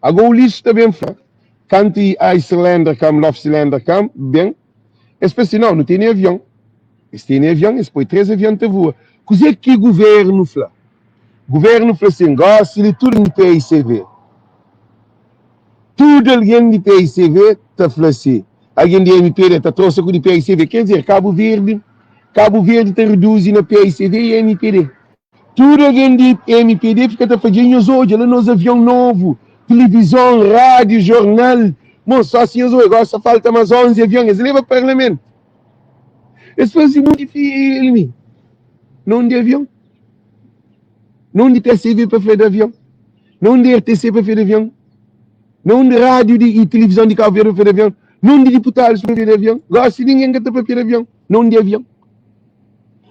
Agora o lixo está bem fraco. Canti Icelander cam, Lofslander cam, bem. Especialmente não tem nem avião. Se tem nem avião, se põe 3 aviões de voa. Coisa é que o governo fala? O governo fala assim, gosta de tudo de PICV. Tudo alguém de PICV está falando assim. Alguém de MPD está trouxe com de PICV. Quer dizer, Cabo Verde está reduzindo a PICV e MPD. Tudo alguém de MPD fica fazendo hoje, lá nos aviões novos. Televisão, rádio, jornal. Bom, só assim hoje, agora só falta mais 11 aviões. Leva para o parlamento. Isso foi muito difícil. Não de avião. Não de PCV para fazer de avião. Não de RTC para fazer de avião. Não de rádio e televisão de Cabo Verde para fazer de avião. Não de deputados para fazer de avião. Gosto de ninguém que está para fazer de avião. Não de avião.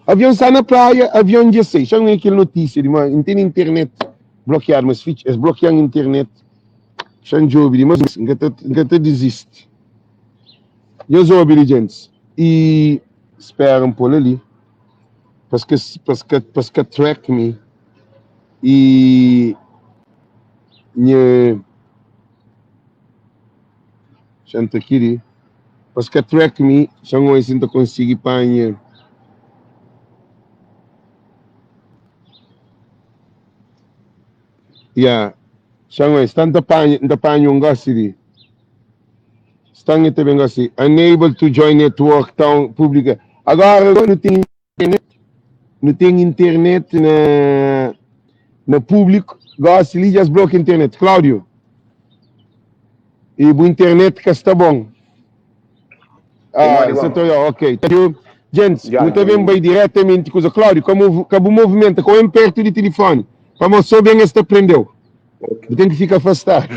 Avião está na praia, avião dia 6. Já não é aquela notícia de não tem internet bloqueado, mas eles bloqueiam a internet. Já não ouvi, mas nunca desiste. Eu sou obediente. E esperam por ali. Parce que track me. E gente aqui, parce que track me, já não sinto conseguir panha. Yeah, já não tanto panha um gosto. Estão também gosto. Unable to join network tão pública. Agora não tem internet. Não tem internet na público, gosto de já bloqueia a internet. Cláudio, e a internet que está bom. Ok. Gente, não também vai diretamente com o Cláudio, como o movimento, com o perto de telefone, como só bem este aprendeu. Tem que ficar afastado.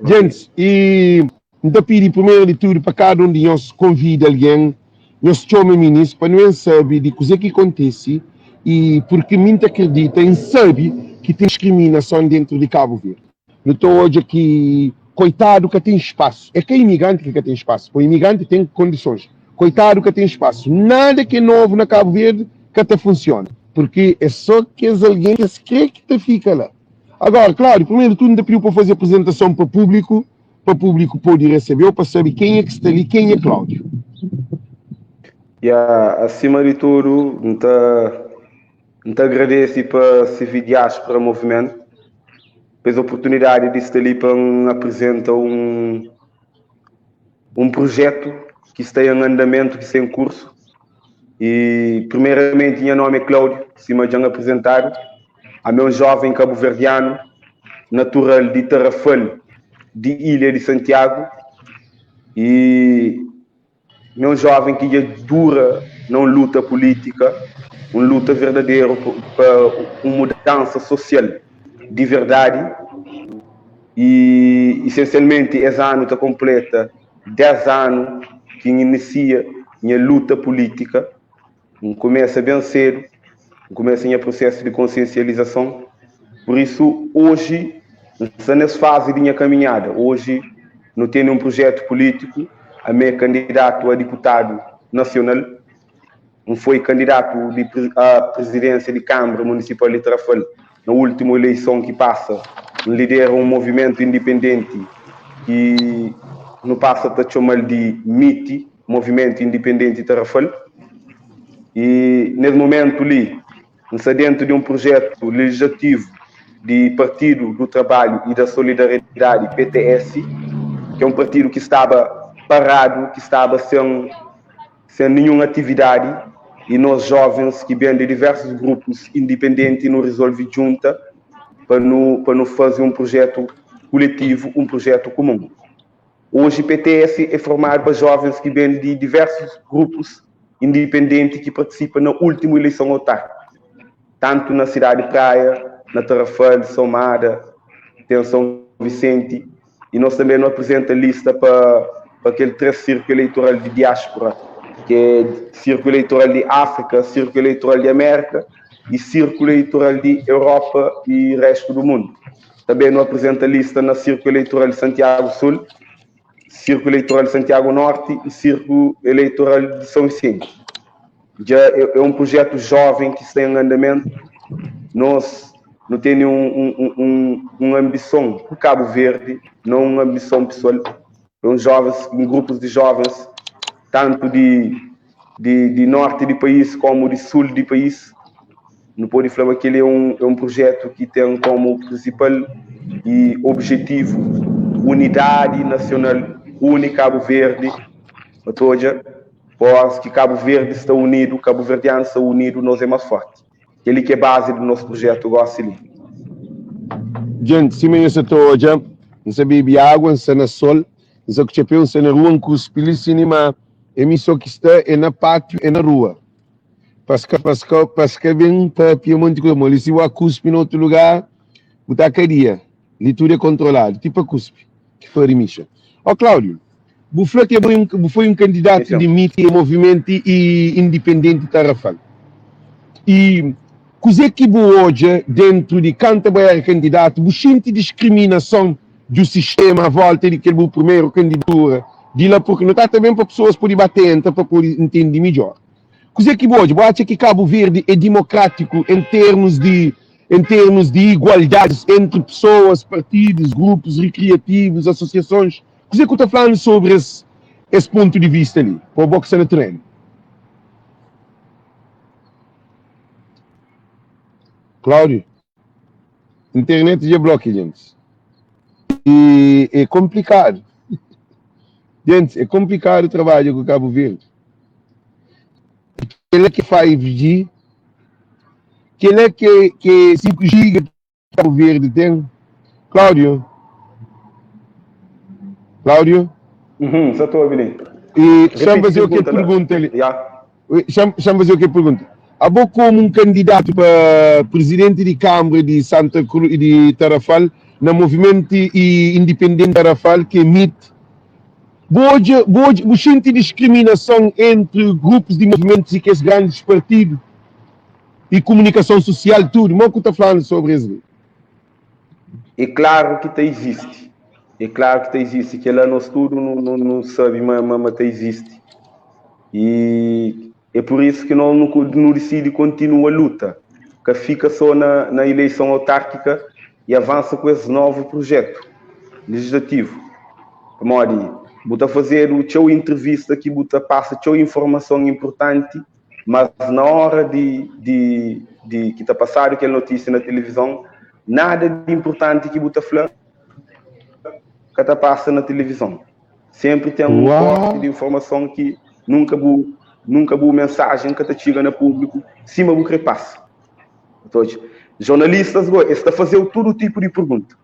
Gente, e então pedir primeiro de tudo para cada um de nós convida alguém. Nós chamamos o ministro para não saber de coisa que acontece e porque muito acredita em saber que tem discriminação dentro de Cabo Verde. Não estou hoje aqui, coitado que tem espaço. É que é imigrante que tem espaço. O imigrante tem condições. Coitado que tem espaço. Nada que é novo na Cabo Verde que até funciona. Porque é só que é alguém que se crê que te fica lá. Agora, claro, primeiro tudo ainda pediu para fazer apresentação para o público poder receber, para saber quem é que está ali, quem é Cláudio. Acima de tudo, muito agradeço para servir de para o movimento, pela oportunidade de estar ali para apresentar um projeto que está em andamento, que está em curso. E, primeiramente, meu nome é Cláudio, acima de apresentar, a meu jovem cabo-verdiano, natural de Tarrafal, de Ilha de Santiago, e meu jovem que é dura, não luta política, uma luta verdadeira para uma mudança social de verdade. E, essencialmente, esse ano está completa 10 anos que inicia minha luta política. Começa bem cedo, começa em processo de consciencialização. Por isso, hoje, está nessa fase de minha caminhada. Hoje, não tenho um projeto político. A meu candidato a deputado nacional, não foi candidato à presidência de Câmara Municipal de Tarrafal na última eleição que passa, lidera um movimento independente que não passa a chamar de MITI, Movimento Independente de Tarrafal. E nesse momento ali, está dentro de um projeto legislativo de Partido do Trabalho e da Solidariedade, PTS, que é um partido que estava parado, que estava sem nenhuma atividade, e nós jovens que vêm de diversos grupos independentes nos resolve junta para não fazer um projeto coletivo, um projeto comum. Hoje, o PTS é formado para jovens que vêm de diversos grupos independentes que participam na última eleição autárquica, tanto na cidade de Praia, na Tarrafal, São Mara, tem São Vicente, e nós também não apresentamos a lista para aquele 3 círculo eleitoral de diáspora, que é círculo eleitoral de África, círculo eleitoral de América e círculo eleitoral de Europa e resto do mundo. Também não apresenta a lista na círculo eleitoral de Santiago Sul, círculo eleitoral de Santiago Norte e círculo eleitoral de São Vicente. Já é um projeto jovem que está em andamento. Nós não temos uma ambição por Cabo Verde, não uma ambição pessoal. Um grupos de jovens, tanto de norte do país como de sul do país. Não pode falar que ele é um projeto que tem como principal objetivo unidade nacional, une Cabo Verde, pois que Cabo Verde está unido, Cabo Verdeano está unido, nós é mais forte. Ele que é base do nosso projeto Gossili. Gente, se me essa toja, não se bebe água, não se na sol, não se que não se na rua, não cuspir cinema, emissão que está é na pátio, é na rua. Porque vem para Piemonte como ele se vai cuspe em outro lugar, botar caria, ali tudo é controlado, tipo a cuspe, que foi a remissão. Ó, Cláudio, você foi um candidato de MIT, movimento e independente Tarrafal. E coisa que hoje, dentro de Cantabria candidato, você sente discriminação do sistema à volta de que o primeiro candidatura, de lá porque não está também para pessoas poderem bater, para poder entender melhor. Coisa que hoje, eu acho que Cabo Verde é democrático em termos de igualdade entre pessoas, partidos, grupos recreativos, associações. Coisa que eu estou falando sobre esse ponto de vista ali, para o boxe no treino. Cláudio, internet já bloqueia, gente. E é complicado. Gente, é complicado o trabalho com o Cabo Verde. Ele é que 5G, ele é que 5G que Cabo Verde tem. Cláudio? Só estou a ver. E chama fazer o que pergunta ali. Chama fazer o que pergunta. Há pouco como um candidato para presidente de Câmara de Santa Cruz de Tarrafal, no movimento independente Tarrafal, que é MIT. Você sente discriminação entre grupos de movimentos e que os grandes partidos e comunicação social, tudo. Mas o que está falando sobre isso? É claro que existe. É claro que existe. Que lá nós tudo não sabe, mas existe. E é por isso que nós não decidimos continuar a luta. Que fica só na eleição autárquica e avança com esse novo projeto legislativo. Mori, Buta fazer o teu entrevista que Buta passa teu informação importante, mas na hora de que está passando aquela notícia na televisão, nada de importante que Buta fala que está passando na televisão. Sempre tem um corte de informação que nunca boa mensagem que está chegando no público, cima do que passa. Então, jornalistas, está fazendo todo tipo de pergunta.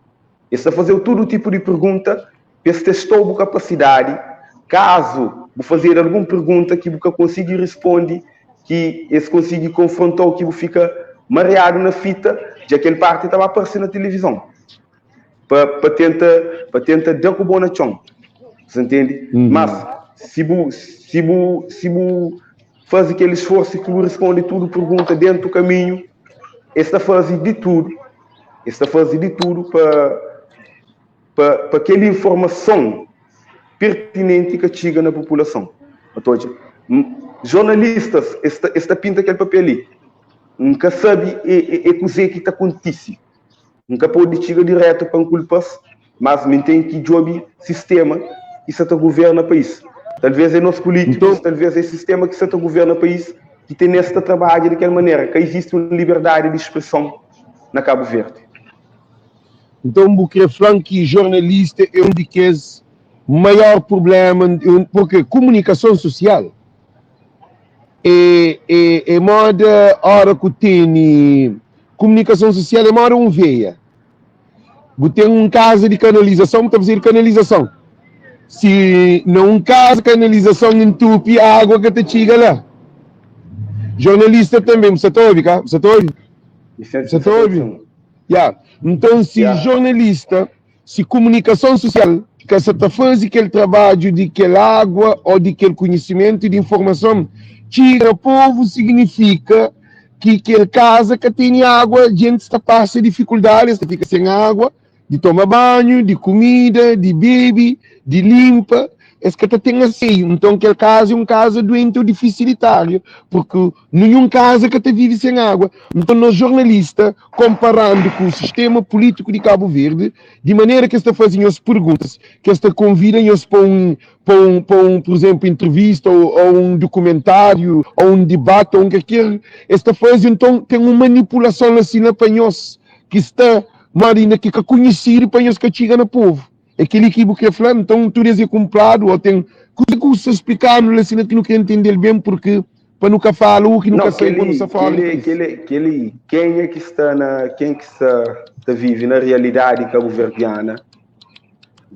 Está fazendo todo tipo de pergunta. Esse testou a capacidade, caso vou fazer alguma pergunta que você consiga responder, que esse consiga confrontar, que você fica mareado na fita, já que aquele parte estava aparecendo na televisão, para tentar derrubar na chão, você entende? Mas se você faz aquele esforço que você responde tudo, pergunta dentro do caminho, está fazendo de tudo para aquela informação pertinente que chega na população. Jornalistas, esta pinta aquele papel ali, nunca sabe coisa que está acontecendo. Nunca pode chegar direto para um culpas, mas tem que jogar sistema que se governa o país. Talvez é nosso políticos, talvez é o sistema que se governa o país, que tem nesta trabalho daquela maneira, que existe uma liberdade de expressão na Cabo Verde. Então, porque que jornalista é um dos maior problema, porque comunicação social é moda hora que tem comunicação social, é moda veia. Tem um caso de canalização, está a fazer canalização. Se não caso canalização entupe a água que te chega lá. Jornalista também, você está ouvindo, cara? Você está ouvindo? Você está ouvindo? Yeah. Então, se jornalista, se comunicação social, que você está fazendo aquele trabalho de aquela água ou de aquele conhecimento de informação, chega ao povo, significa que aquela casa que tem água, a gente está passando dificuldades, fica sem água, de tomar banho, de comida, de beber, de limpa, é que tem assim. Então, aquele caso é um caso doente ou deficitário, porque nenhum caso que vive sem água. Então, nós jornalistas, comparando com o sistema político de Cabo Verde, de maneira que está fazendo as perguntas, que está convidando-os por exemplo, entrevista ou um documentário, ou um debate, ou um que quer, está fazendo, então, tem uma manipulação assim para nós, que está marina que conhecido para nós que chega no povo. Aquele equipe que é falando, então tudo é comprado, ou tem coisa que explicar no assim que não quer entender bem, porque para nunca falar o que nunca sei quando se fala. Quem é que está vive na realidade cabo-verdiana,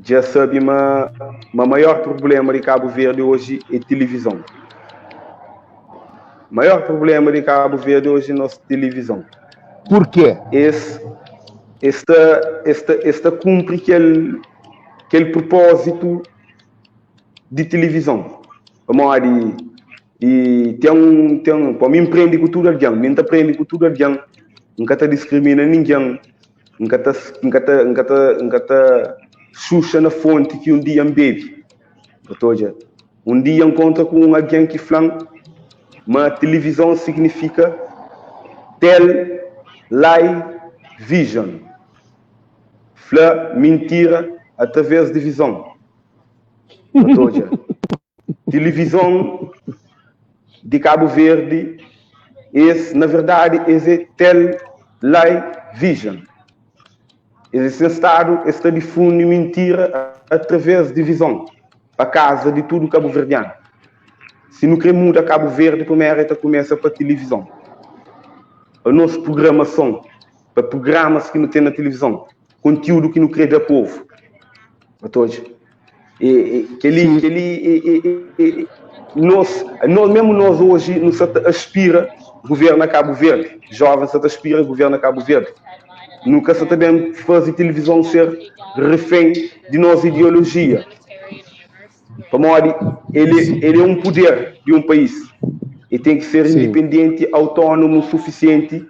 já sabe, o maior problema de Cabo Verde hoje é televisão. O maior problema de Cabo Verde hoje é nossa televisão. Por quê? Esta cumpre aquele propósito de televisão. E tem para mim aprende cultura de alguém, não aprende cultura de alguém, nunca discrimina ninguém, nunca xuxa na fonte que um dia bebe. Um dia encontra com alguém que fala, mas televisão significa television. Fla mentira através de visão. Televisão de Cabo Verde, na verdade, é television. Esse estado está difundindo mentira através de visão, para casa de tudo cabo-verdiano. Se não quer mudar Cabo Verde, primeiro começa para a televisão. A nossa programação, para programas que não tem na televisão, conteúdo que não quer dar povo. Nós hoje nos aspira governo a Cabo Verde, jovens aspira governo a Cabo Verde. Nunca se também fazer televisão ser refém de nossa ideologia. Ele é um poder de um país e tem que ser independente, autônomo, suficiente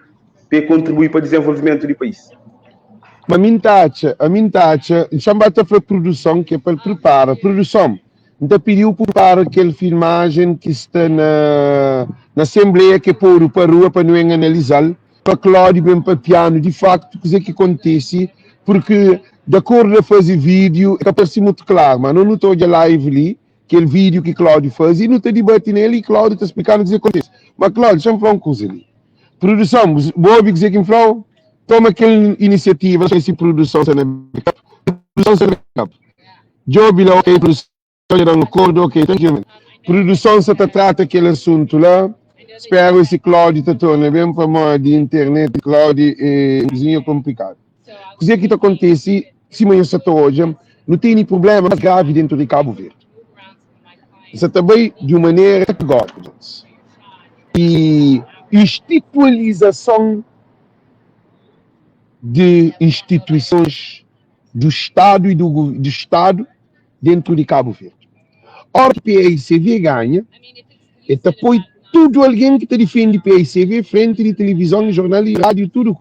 para contribuir para o desenvolvimento do país. A minha taxa, chama para produção, que é para preparar. Produção, então pediu para aquela filmagem que está na Assembleia, que é para a rua, para não analisar, para Cláudio, bem para piano, de facto, o que acontece, porque de acordo a fazer vídeo, é parece muito claro, mas não estou de live ali, aquele vídeo que Cláudio faz, e não está debate nele, e Cláudio está explicando o que acontece. Mas Cláudio, deixa eu falar uma coisa ali. Produção, vou dizer que falou, toma aquela iniciativa, não sei se produção será backup. Produção será backup. Job lá, ok, produção era um acordo, ok, tranquilo. Produção se trata aquele assunto lá. Espero esse Cláudio te torne bem para nós de internet, Cláudio, é um coisinha complicado. O que está acontecendo, se amanhã se hoje, não tem nenhum problema mais grave dentro de Cabo Verde. Isso também de uma maneira categórica. E institucionalização de instituições do Estado e do Estado dentro de Cabo Verde. Ora que a PICV ganha, e depois tudo alguém que te defende PICV frente de televisão, jornal e rádio, tudo.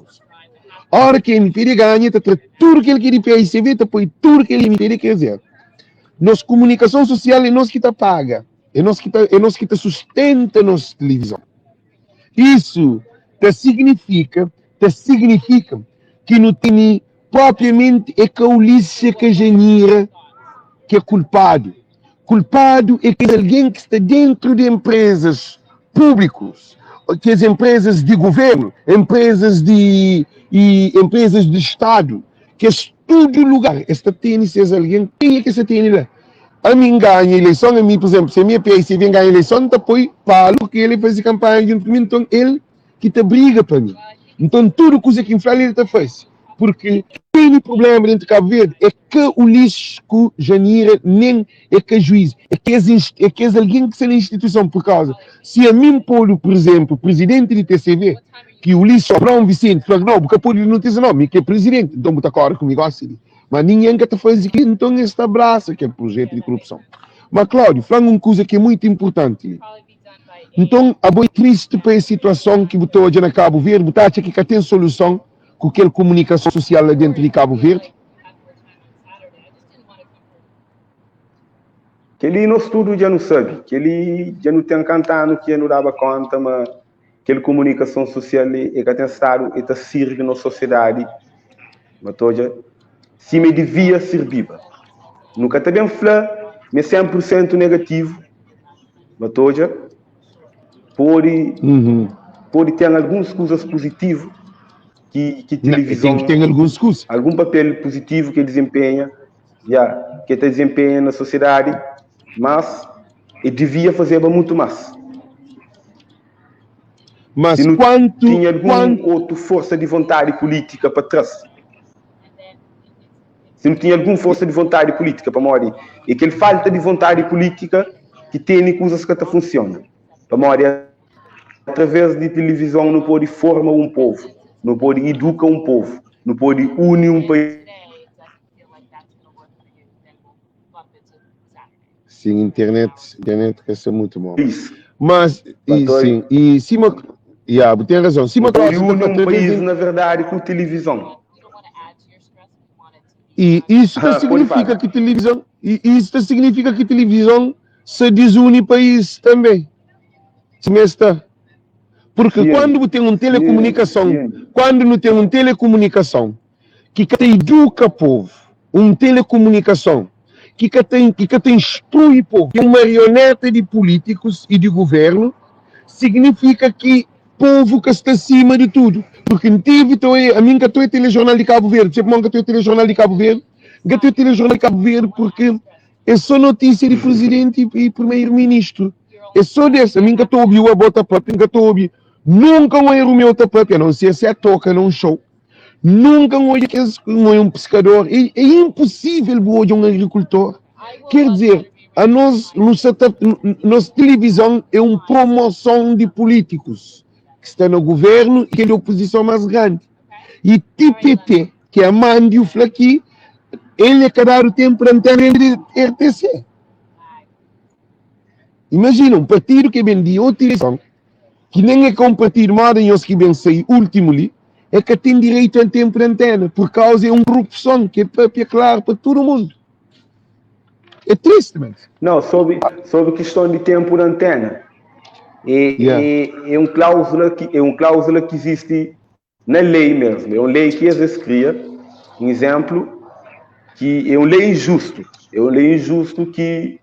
Ora que a MPD ganha, tudo que ele quer de PICV, depois tudo que ele MPD quer dizer. Nossa comunicação social é nós que te paga, é nós que te sustenta nossa televisão. Isso significa que não tem propriamente a caulícia que genera que é culpado. Culpado é que é alguém que está dentro de empresas públicas, que as empresas de governo, empresas de Estado, que é todo lugar. Esta tênis é alguém, quem é que essa tênis lá? a mim ganha a eleição, a mim, por exemplo, se a minha PIC vem ganhar a eleição, depois Paulo, que ele faz campanha junto comigo, então ele que te briga para mim. Então tudo coisa que inflar ele te faz. Porque o problema dentro de Cabo Verde é que o lixo que Janira nem é que é juiz, é que é alguém que está na instituição por causa. Se a mim pôr, por exemplo, presidente de TCV, que o lixo Abrão Vicente, fala, não, porque pôr não tem nome, que é presidente, então está claro comigo assim. Mas ninguém que te faz aqui, então este abraço que é projeto de corrupção. Mas Cláudio, falando uma coisa que é muito importante. Então, é muito triste para a situação que botou hoje na Cabo Verde, botar aqui que tem solução com aquela comunicação social lá dentro de Cabo Verde? Que ele no estudo já não sabe, que ele já não tem cantando, que não dava conta, mas aquela comunicação social é que tem estado e está servindo na sociedade, mas hoje, se me devia servir. Nunca está bem falar, mas 100% negativo, mas hoje, pode ter algumas coisas positivas que televisão tem alguns cursos. Algum papel positivo que desempenha, que está desempenha na sociedade, mas ele devia fazer muito mais. Mas se não quanto tinha alguma outra força de vontade política para trás, se não tinha alguma força de vontade política para morrer, e que ele falta de vontade política que tem coisas que não funcionam. Para morrer, através de televisão não pode formar um povo, não pode educar um povo, não pode unir um país. Sim, internet quer ser muito bom. Isso. Mas, sim, e cima, tem razão. Cima pode unir um país, na verdade, com televisão. E isso significa que televisão, significa que televisão se desune país também. Porque quando tem uma telecomunicação, quando não tem uma telecomunicação que educa o povo, uma telecomunicação que instrui o povo, que é uma marioneta de políticos e de governo, significa que o povo que está acima de tudo. Porque não teve, a mim que estou em telejornal de Cabo Verde, sempre que estou em telejornal de Cabo Verde, estou em telejornal de Cabo Verde porque é só notícia de presidente e primeiro-ministro. É só dessa, a mim que estou ouvindo a bota própria, que estou ouvindo. Nunca um erro meu está próprio, a não ser se é toca num show. Nunca um pescador. É impossível hoje um agricultor. Quer dizer, nossa televisão é uma promoção de políticos que estão no governo e que é a oposição mais grande. E TPP, que é a mãe aqui, ele é cada o tempo para antena de RTC. Imagina, um partido que vendia outra televisão, que nem é com um partido mais que vem sair último ali, é que tem direito a tempo de antena, por causa de uma corrupção que é claro para todo mundo. É triste, mas... Não, sobre questão de tempo de antena, é uma cláusula que existe na lei mesmo, é uma lei que às vezes cria, um exemplo, que é uma lei injusto, que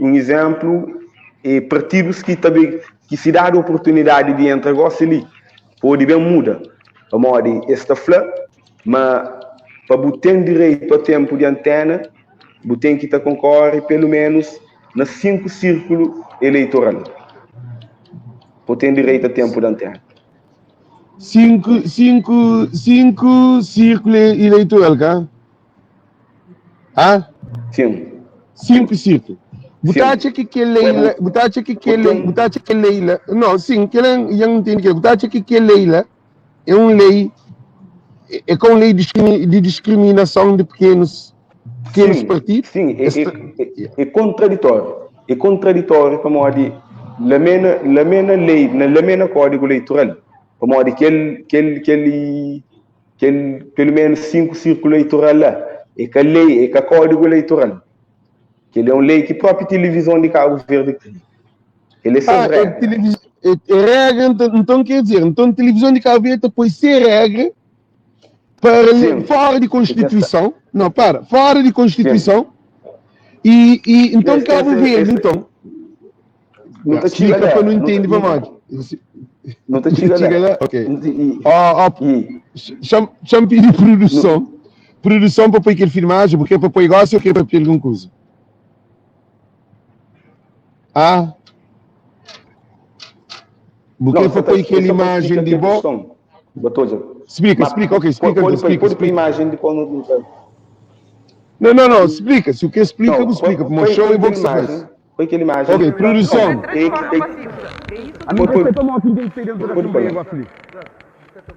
um exemplo, é partidos que se dá a oportunidade de entrar agora ali, pode bem muda, a moda esta flor, mas para ter direito a tempo de antena, tem que concorrer pelo menos nos 5 círculos eleitorais, para ter direito a tempo de antena. 5 círculos eleitorais, cara? Sim. 5 círculos. Botache que Leila, não, sim, que ele já entende que botache que Leila é uma lei, é com lei de discriminação de pequenos partidos. Sim, é contraditório. É contraditório para modo la mena lei, la mena código eleitoral, para modo que ele pelo menos 5 círculos eleitorais lá, é que a lei, é que a código eleitoral. Que ele é uma lei que a própria televisão de Cabo Verde tem. Ele é regra, então quer dizer, então a televisão de Cabo Verde pode ser regra para fora de Constituição, fora de Constituição, e então Cabo Verde, então, não explica para não entender, vamos. Não te chega lá. Ok. Chama de produção para pôr aquele filmagem, porque é para pôr igual se eu quero para pedir alguma coisa. Ah? Porque foi com aquela imagem de bo... Explica, ok, explica. Põe a imagem de quando... Não, explica. Se o que explica, me explica. Como show e box faz. Põe aquela imagem. Ok, produção. A minha pergunta é uma que tem que ser dentro da Assembleia, Felipe.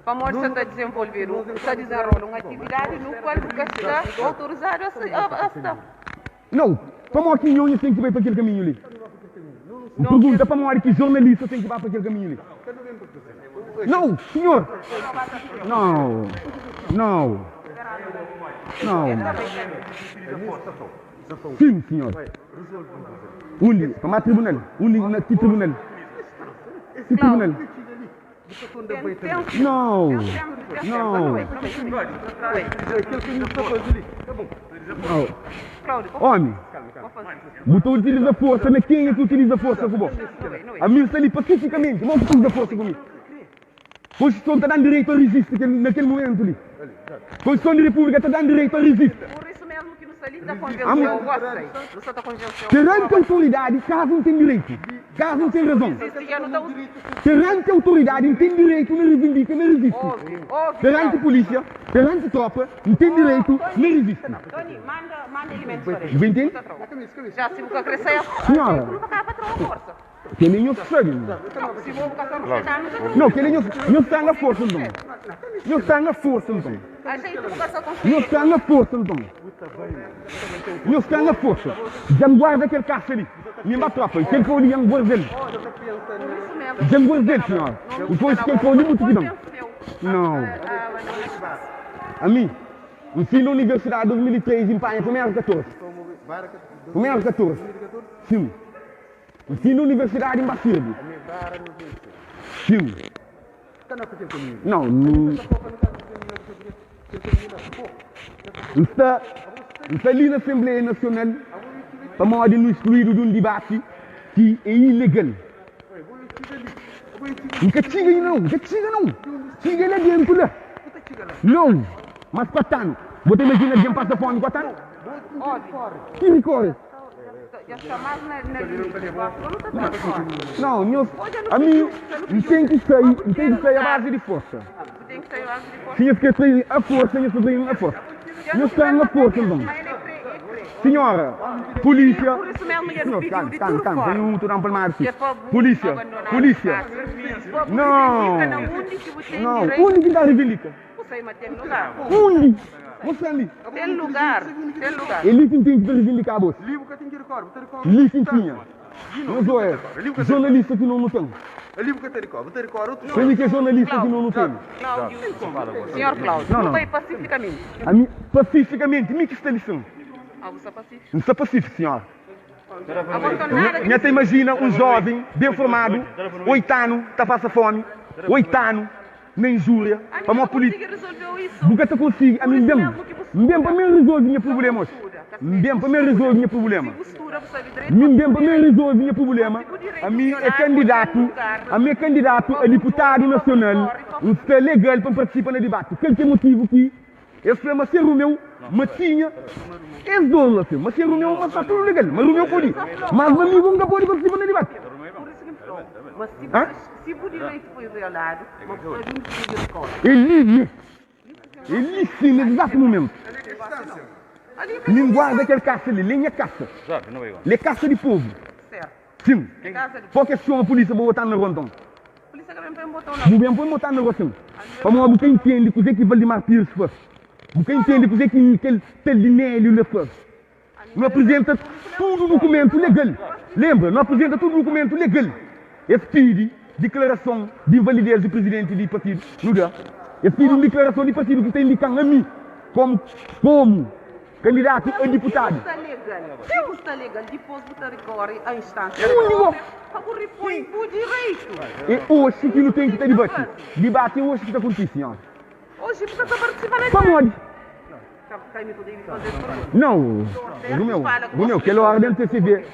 Para mostrar está a desenvolver, está a desenrolar uma atividade no qual está autorizado a estar. Não, para uma que não tem que ir para aquele caminho ali. Pergunta para uma que jornalista tem que ir para aquele caminho ali. Não, senhor. Não. Sim, senhor. Onde? Para o tribunal. Onde? Que tribunal? Que tribunal? Não. Homem, tu utiliza força, mas quem é que utiliza força comigo? A minha está ali pacificamente, não utiliza força comigo. A Constituição está dando direito a resistir naquele momento ali. A Constituição da República está dando direito a resistir. Por isso mesmo que no salinho da convenção, gostei. Da convenção. Perante a autoridade, caso não tem direito, caso não tem razão. Perante a autoridade, não tem direito, não reivindica, não resiste. Perante a polícia, perante a tropa, não tem direito, não resiste. Tony, manda elementos para ele. Entende? Já se você crescer, senhora, não vai para trocar força. que nem eu sei. Se vou buscar não não, que nem eu está na força, então. Eu está na força, então. Eu está na força, então. Eu está na força. Já me guarda aquele caixa ali. Minha tropa, quem foi ali, já me guarda ele. Já me guarda ele, senhora. Depois quem foi ali, muito não. Não. A mim, eu fui na Universidade de 2003 em Panha, como era 14. Como era 14? Sim. Eu fui na Universidade em Bacirbe. Sim. Não. Está ali na Assembleia Nacional para modo de excluir de um debate que é ilegal. Nunca chega não. Chega lá dentro lá. Não. Mas para tanto. Você imagina que passa fome para tanto? Que recorre? Não, a mim tem que sair a base de força. Tinha que sair a força, tinha que sair a força. Não está na força, então. Senhora, polícia. Calma, tem um turão para o mar. Polícia. Não, onde que está a reivindica? Onde? Você ali. Tem lugar. Ele tem que reivindicar a bolsa. Ele tinha. Não sou eu. Jornalista que não tem. Ele que é jornalista que não tem. Senhor Cláudio, não vai pacificamente. Pacificamente, me que está lição. Não está pacífico, senhora. Você imagina um jovem bem formado, 8 anos, está passando fome, 8 anos, na injúria, para uma política. Porque você consegue, a mim bem para mim resolver minha problema. Bem para mim resolver minha problema. Bem para mim resolver minha problema. A mim é candidato a deputado nacional, um está legal para participar no debate. Qual é o motivo que esse problema ser o meu, mas tinha esse dono assim, mas ser o meu, mas está tudo legal, mas o meu pode. Mas o amigo não pode participar no debate. Mas se o direito foi violado, uma pessoa não precisa de escola. Ele sim, no exato momento. Linguagem daquele caça ali, linha caça. Le caça de povo. Sim. Por que a polícia vai botar no rondão? Não vem para botar no rondão. Para modo que entende que o que vale martir se fosse. Porque entende que aquele dinheiro lhe faz. Não apresenta tudo documento legal. Lembra, não apresenta tudo documento legal. Esse pede declaração de invalidez do presidente do partido. Não dá. Esse pede uma declaração de partido que tem indicado a mim como candidato a deputado. Se está legal, depois você recorre à instância. Para repor o direito. E hoje que não tem que ter debate. Debate é hoje que está acontecendo, senhor. Hoje você está participando. Vamos. Não, Romeu, que ela ordem de CV,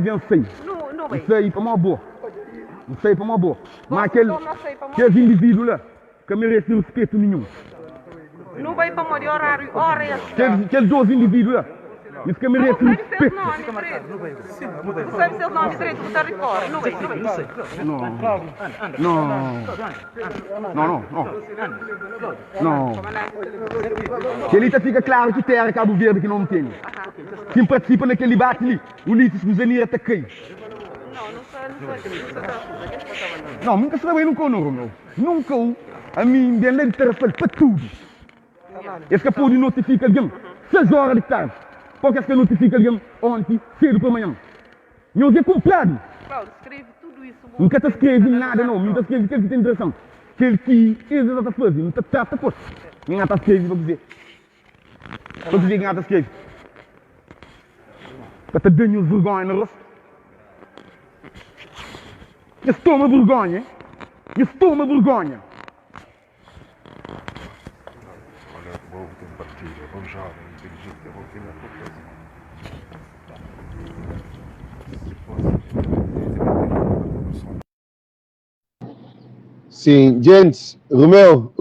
não sei. Não sei, para uma boa. Não sei, para uma boa. Mas aquele indivíduo lá, que merece respeito nenhum. Não vai para morrer horário. Aqueles 12 indivíduos lá, Isso que me rete Não sei seus nomes, preto. Não sabe seus nomes, preto, você recorre. Não sei. Não. Que ali fica claro que terra Cabo Verde que não tem. Quem participa naquele debate ali, o Ulisses Busanir até quem? Não, nunca se trabalhei nunca no meu. Nunca a mim bem de terceiro para tudo. Esse que pode notificar alguém 6 horas de tarde. Porque esse que notifica alguém ontem, cedo para amanhã. Não é comprado. Cláudio, escreve tudo isso. Nunca te escreve nada não, nunca escreve aquilo que tem direção. Aquele que eles estão fazendo, não te trata por. Ninguém está escreve, vou dizer. Vou dizer que ninguém está escreve. Para te dar vergonha no rosto. Isso toma vergonha, hein? Isso toma vergonha. Olha, o povo tem partido, é bom jovem, inteligente, é bom que não é Sim, gente, Romeu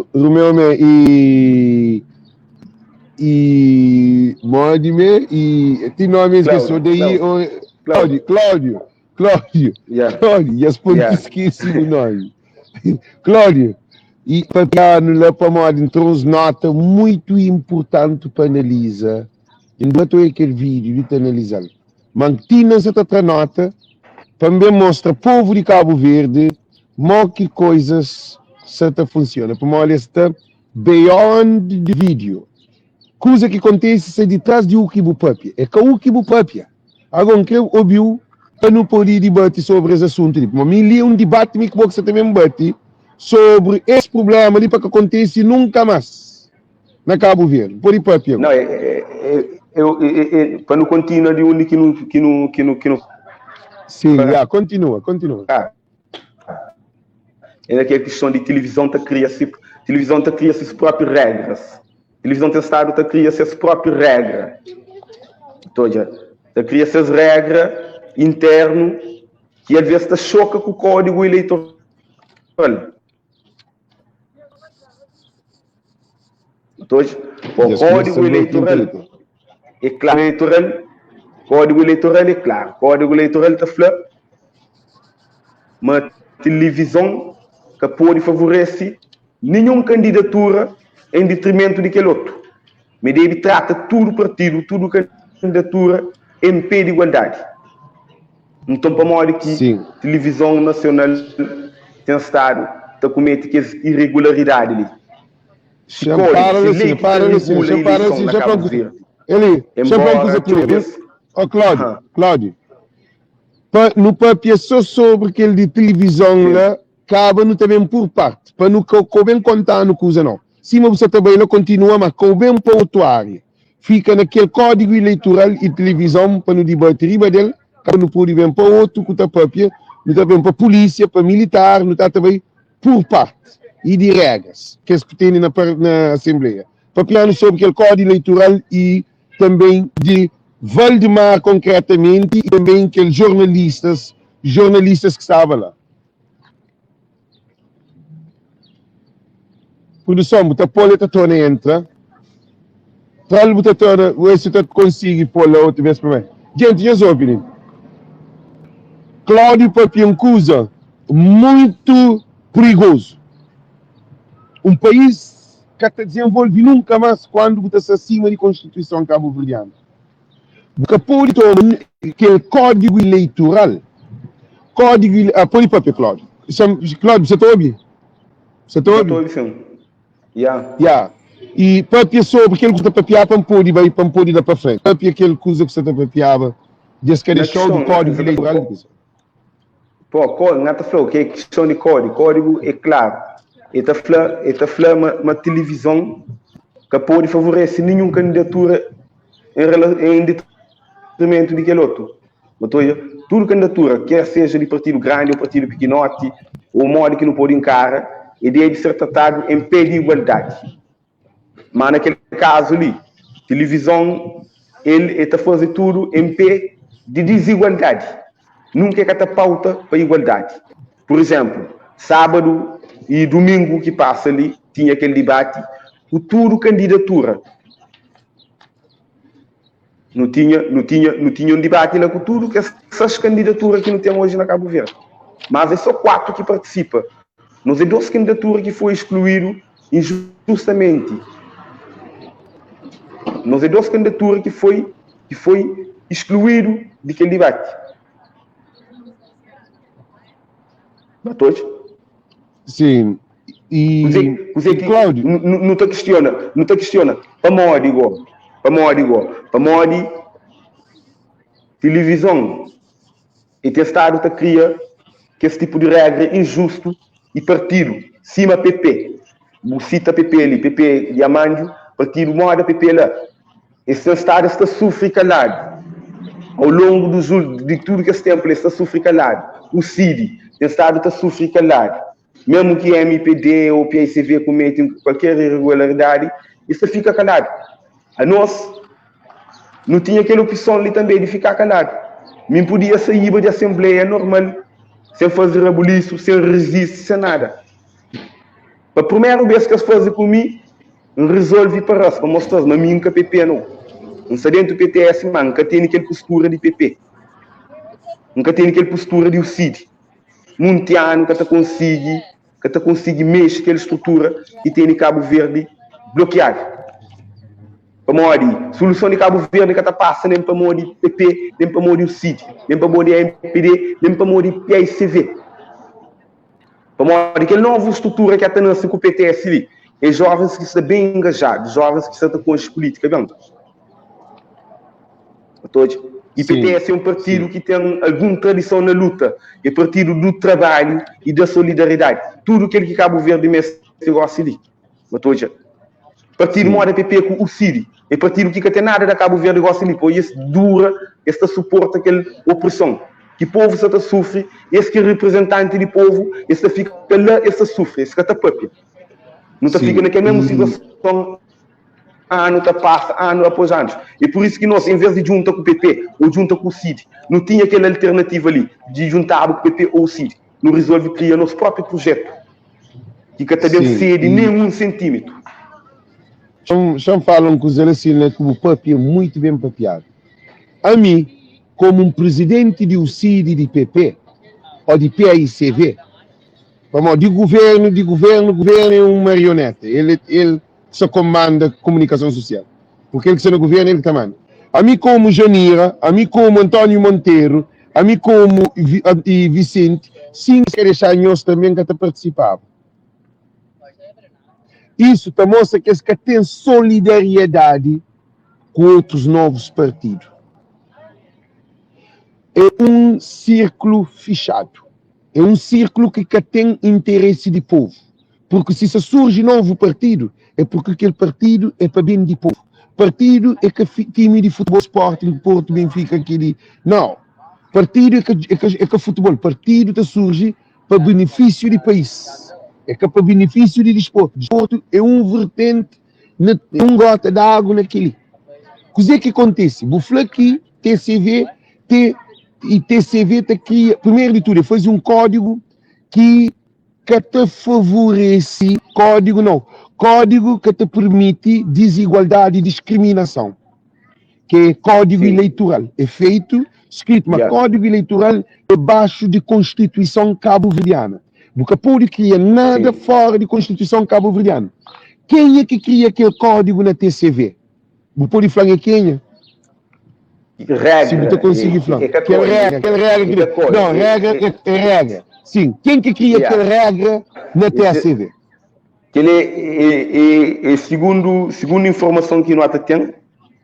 e Modime e tem nomes que são daí, Cláudio, e as pontes esqueci o nome. Cláudio, e para lá para Modime trouxe nota muito importante para analisar. Enquanto aquele vídeo de analisar, mantina essa outra nota para me mostrar povo de Cabo Verde, que coisas certa funciona. Para olhar está beyond the video. Coisa que acontece de trás de Ukibu Papia. É que o Ukibu Papia. Agora, que eu ouvi para não poder debater sobre esse assunto. Mas me li um debate que você também debate sobre esse problema ali para que acontece nunca mais na Cabo Verde. Por aí, Papia. Não, para não continuar de onde que não. Sim, continua. É que a questão de televisão cria-se as próprias regras. A televisão tem estado cria-se as próprias regras. Cria-se as regras internas que às vezes choca com o código eleitoral. O código eleitoral é claro. Código eleitoral é claro. Código eleitoral está falando uma televisão que pode favorecer nenhuma candidatura em detrimento daquele outro. Mas deve tratar todo partido, toda candidatura em pé de igualdade. Então, para modo que a televisão nacional tem estado a cometer irregularidade ali. Cláudio, no papel só sobre aquele de televisão lá, acaba no também por parte, para não bem contar no coisa não. Se você também não continua, mas bem para outra área. Fica naquele código eleitoral e televisão para não debater dele, acaba não pode bem para outro, que está papel, não está bem para polícia, para militar, não está também por parte. E de regras, que se tem na Assembleia. Papel sobre aquele código eleitoral e também de Valdemar concretamente e também aqueles jornalistas que estavam lá. Produção, a poleta toda entra. Tral buta toda, você consegue pôr lá outra vez para mim. Gente, já sou opinião. Cláudio Papiancusa, muito perigoso. Um país que está desenvolvido nunca mais quando está acima da Constituição cabo-verdiana. Porque pode tomar aquele código eleitoral. Põe papel, Cláudio. Cláudio, você está ouvindo? Você está ouvindo? Estou ouvindo, sim. E papel sobre aquele que está papiar para pôr dar para frente. Papel aquele coisa que você está papiava. Diz que é deixar o código eleitoral. Pô, não está falando que é questão de código. Código é claro. Está falando uma televisão que pode favorecer nenhuma candidatura em detrimento daquele outro. Tudo candidatura, quer seja de partido grande ou partido pequenote, ou modo que não pode encarar, e deve ser tratado em pé de igualdade. Mas naquele caso ali, televisão, ele está fazendo tudo em pé de desigualdade. Nunca é que está pauta para igualdade. Por exemplo, sábado e domingo que passa ali, tinha aquele debate, o tudo candidatura. Não tinha um debate lá com tudo que essas candidaturas que não tem hoje na Cabo Verde. Mas é só 4 que participam. Nós é 12 candidaturas que foi excluído injustamente. Nós é 12 candidaturas que foi excluído daquele debate. Todos? Sim. E Cláudio, não te questiona. Para Modi, televisão e ter Estado te cria que esse tipo de regra injusto e partido, cima PP. O cita PP ali, PP de Amandio, partido moda PP lá. Esse Estado está sofrendo calado. Ao longo de tudo que esse tempo ele está sofrendo calado. O CID, o Estado está sofrendo calado. Mesmo que a MPD ou o PICV cometem qualquer irregularidade, isso fica calado. A nós não tinha aquela opção ali também de ficar calado. Nem podia sair de assembleia normal, sem fazer rebuliço, sem resistir, sem nada. A primeira vez que eles fazem comigo, resolve para mostrar, mas mim nunca PP não. Não sei dentro do PTS, mas nunca tem aquela postura de PP. Nunca tem aquela postura de o CID. Muito ano que tu consegue mexer aquela estrutura e tem Cabo Verde bloqueado. Para Modi, solução de Cabo Verde que passa nem para Modi PP, nem para Modi o CID, nem para Modi MPD, nem para Modi PICV. Para Modi aquela nova estrutura que está nascendo com o PTS ali, é jovens que estão bem engajados, jovens que estão com as políticas bem. E PTS é um partido que tem alguma tradição na luta, é partido do trabalho e da solidariedade. Tudo aquilo que Cabo Verde mexe negócio ali. Partido mora PP com o CID, é partido que não tem nada da Cabo Verde negócio ali, pois esse dura, esse suporta aquela opressão. Que o povo está sofre, esse que é representante do povo, esse fica lá, esse sofre, esse que está papia. Não está fica naquela mesma situação. Ano passa, ano após anos. E por isso que nós, em vez de juntar com o PP ou juntar com o CID, não tinha aquela alternativa ali de juntar com o PP ou o CID. Não resolve criar nosso próprio projeto. Que também cede nem 1 centímetro. Já falam que os eleições que o papi é muito bem papiado. A mim, como um presidente do CID e do PP, ou de PICV, de governo é um marionete. Ele só comanda comunicação social. Porque ele que está no governo, ele que manda. A mim como Janira, a mim como António Monteiro, a mim como Vicente, 5 anos também que participavam. Isso mostra que eles têm solidariedade com outros novos partidos. É um círculo fechado. É um círculo que tem interesse de povo. Porque se surge novo partido, é porque aquele partido é para bem de povo. Partido é que time de futebol, Sporting, Porto, Benfica, aquele. Não. Partido é que futebol. Partido surge para benefício do país. É que para benefício do desporto. Desporto é um vertente, um gota de água naquele. O que é que acontece? Bufla aqui, TCV, te cria, primeiro de tudo, faz um código que te favorece, código que te permite desigualdade e discriminação, que é código eleitoral, é feito, escrito, mas código eleitoral debaixo de Constituição cabo-verdiana, nunca pode criar nada fora de Constituição cabo-verdiana. Quem é que cria aquele código na TCV? Não pode falar quem é? Regra. Se você conseguir falar. Aquela regra. Não, regra é regra. Sim. Quem que cria aquela regra na TCV? Ele segundo informação que nós temos,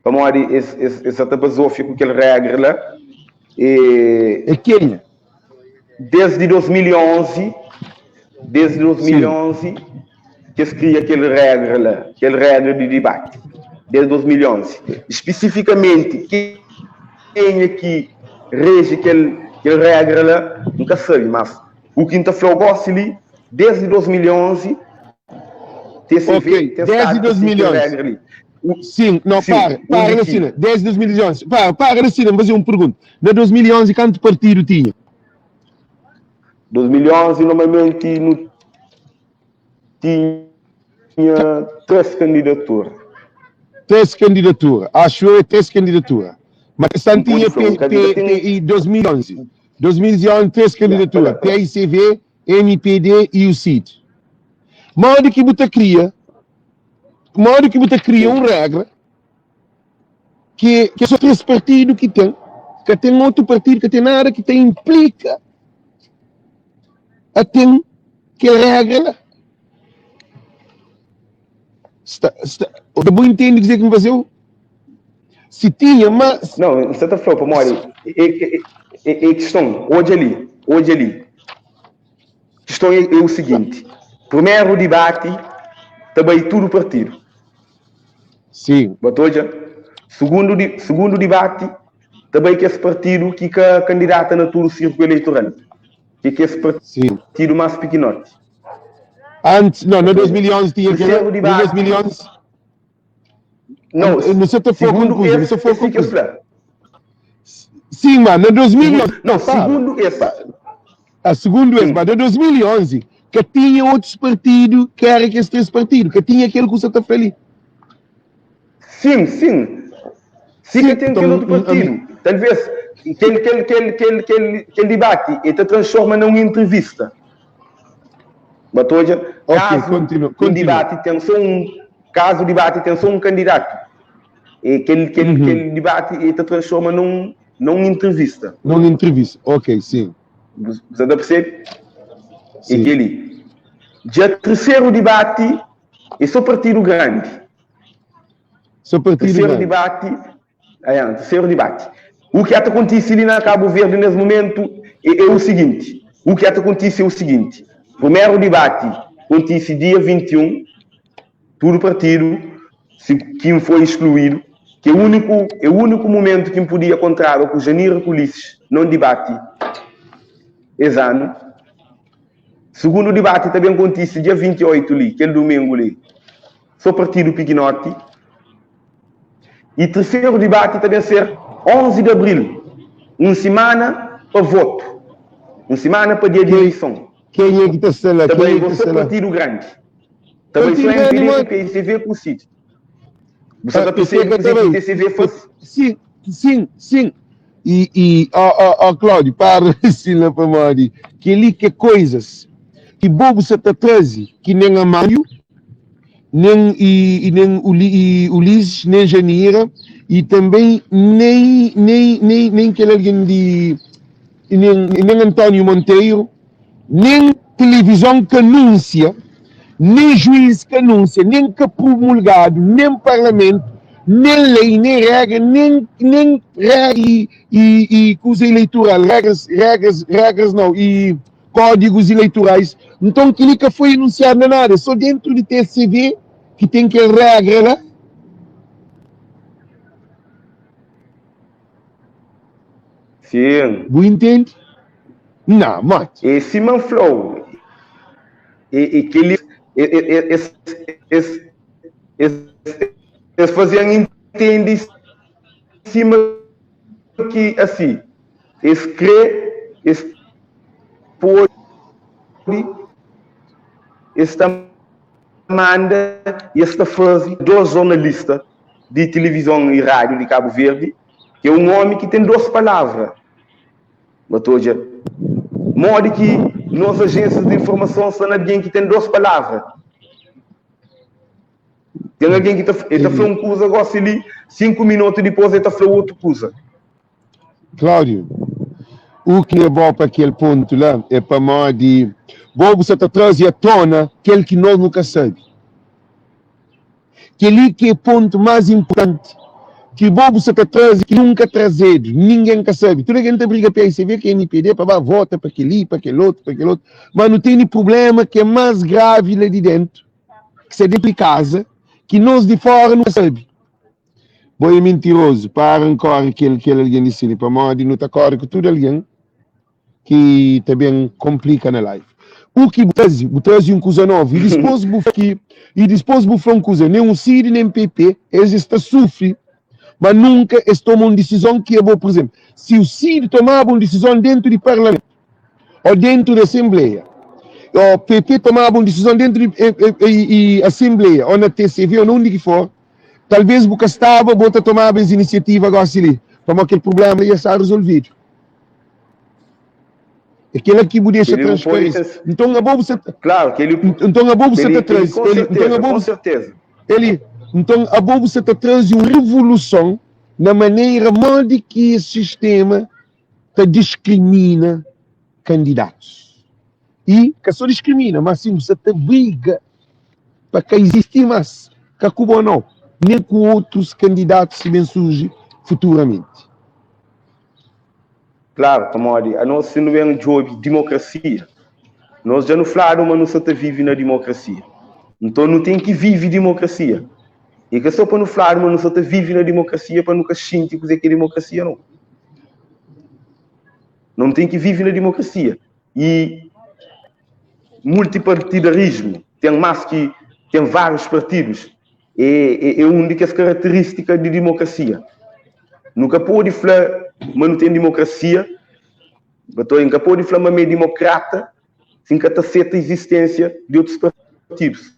vamos lá, essa basófia com aquela regra lá. É quem? Desde 2011, que se cria aquela regra lá, aquela regra de debate. Desde 2011. Especificamente, quem é que rege aquela regra lá, nunca sei, mas o quinta flogócio ali, desde 2011, TCV, desde 2011. Sim, não, para, Alessina, desde 2011. Para, Alessina, vou fazer uma pergunta. Na 2011, quanto partido tinha? 2011, normalmente, não tinha 3 candidaturas. 3 candidaturas. Acho eu 3 candidaturas. Mas Santinha em 2011. 2011, 3 candidaturas. PICV, MPD e o CID. Modo que você cria uma regra que são 3 partidos que tem outro partido que tem nada que tem implica a tem que regra lá. Eu não entendo dizer que me fazeu. Se tinha, mas... Não, você está falando, Mori, é questão, hoje ali, questão é o seguinte, primeiro debate, também tudo partido. Sim. Batoja? Segundo debate, também que esse partido que candidata na todo o círculo eleitoral. Que esse partido mais pequenote. Antes, não, no 2011 tinha que ir. No 2011... Não, você está segundo esse que eu falei. Sim, mano, no 2011... Não, segundo esse. Segundo esse, mas no 2011, que tinha outros partidos, que era que esses 3 partidos, que tinha aquele que você está feliz. Sim, que tem aquele outro partido. Talvez, aquele debate, ele transforma numa entrevista. Batoja, caso o debate tem só caso o debate tem só um candidato, aquele debate ele transforma numa entrevista. Numa entrevista, ok, sim. Você está a perceber? Sim. Aquele. Já terceiro debate é só partido grande. Só partido terceiro grande. Terceiro debate. O que está acontecendo na Cabo Verde nesse momento é o seguinte. Primeiro debate acontece dia 21, todo partido, quem foi excluído, que é o único momento que podia encontrar com o Janir Ulisses não debate esse ano. Segundo debate também acontece dia 28 ali, aquele domingo ali, só partido pequenote. E terceiro debate também ser 11 de abril, uma semana para voto, uma semana para dia de eleição. Quem é que está lá? Também você partido grande. Também só MPD e PICV com o CID. Você está pensando que o PICV fosse... Sim. E Cláudio, para assim para Mari, que ali que coisas que bobo você está trazendo, que nem a Mário, nem Ulisses, nem Janira, e também nem aquele alguém de... nem Antônio Monteiro, nem televisão que anuncia, nem juiz que anuncia, nem que promulgado, nem parlamento, nem lei, nem regra, nem e coisa eleitoral, regras não, e códigos eleitorais. Então, aquilo que foi anunciado nada, só dentro de TCV que tem que regra lá. Sim. Você entende? Não, mas... Esse Manflow, eles faziam entender em cima que, assim, eles crê, eles pode, esta manda e esta fase dos jornalistas de televisão e rádio de Cabo Verde, que é um homem que tem 2 palavras. Batoja, modo que nas agências de informação são alguém que tem 2 palavras. Tem alguém que está falando uma coisa, gosta ali, 5 minutos depois ele está falando outra coisa. Cláudio, o que é bom para aquele ponto lá é para modo de... Bobo você está trazendo à tona aquele que nós nunca sabemos. Aquele que é o ponto mais importante. Que bobo você está trazendo, que nunca trazido, ninguém quer saber. Toda a gente briga para você vê que é NPD, para votar para aquele outro, mas não tem problema que é mais grave lá de dentro, que é dentro de casa, que nós de fora não sabemos. Boi é mentiroso, para encore aquele alguém disse, para modo de não estar com tudo alguém que também complica na live. O que traz uma coisa nova, e depois bufa uma coisa, nem um CID, nem um PP, eles estão sofrendo. Mas nunca eles tomam uma decisão que é boa. Por exemplo, se o CID tomava uma decisão dentro do parlamento, ou dentro da Assembleia, ou o PP tomava uma decisão dentro da Assembleia, ou na TCV, ou onde que for, talvez você estava, você tomava as iniciativas agora ali, para aquele problema ia ser resolvido. Aquele aqui podia ser transparência. Então, a boa você... Claro, que ele... Então, a boa você está traz... Com certeza. Então, a boa você está traz uma revolução na maneira modo que esse sistema discrimina candidatos. E que só discrimina, mas sim, você briga para que exista mais, que Cuba não, nem com outros candidatos se bem surge futuramente. Claro, Tomori, a nós não é um jogo de democracia. Nós já não falamos, mas não vive na democracia. Então não tem que viver democracia. E que só para não falar, mas não vive na democracia para nunca sentir que é democracia, não. Não tem que viver na democracia. E multipartidarismo tem vários partidos. É uma das características de democracia. Nunca pode falar, mas não tem democracia. Nunca pode falar, mas é democrata, sem que aceita a existência de outros partidos.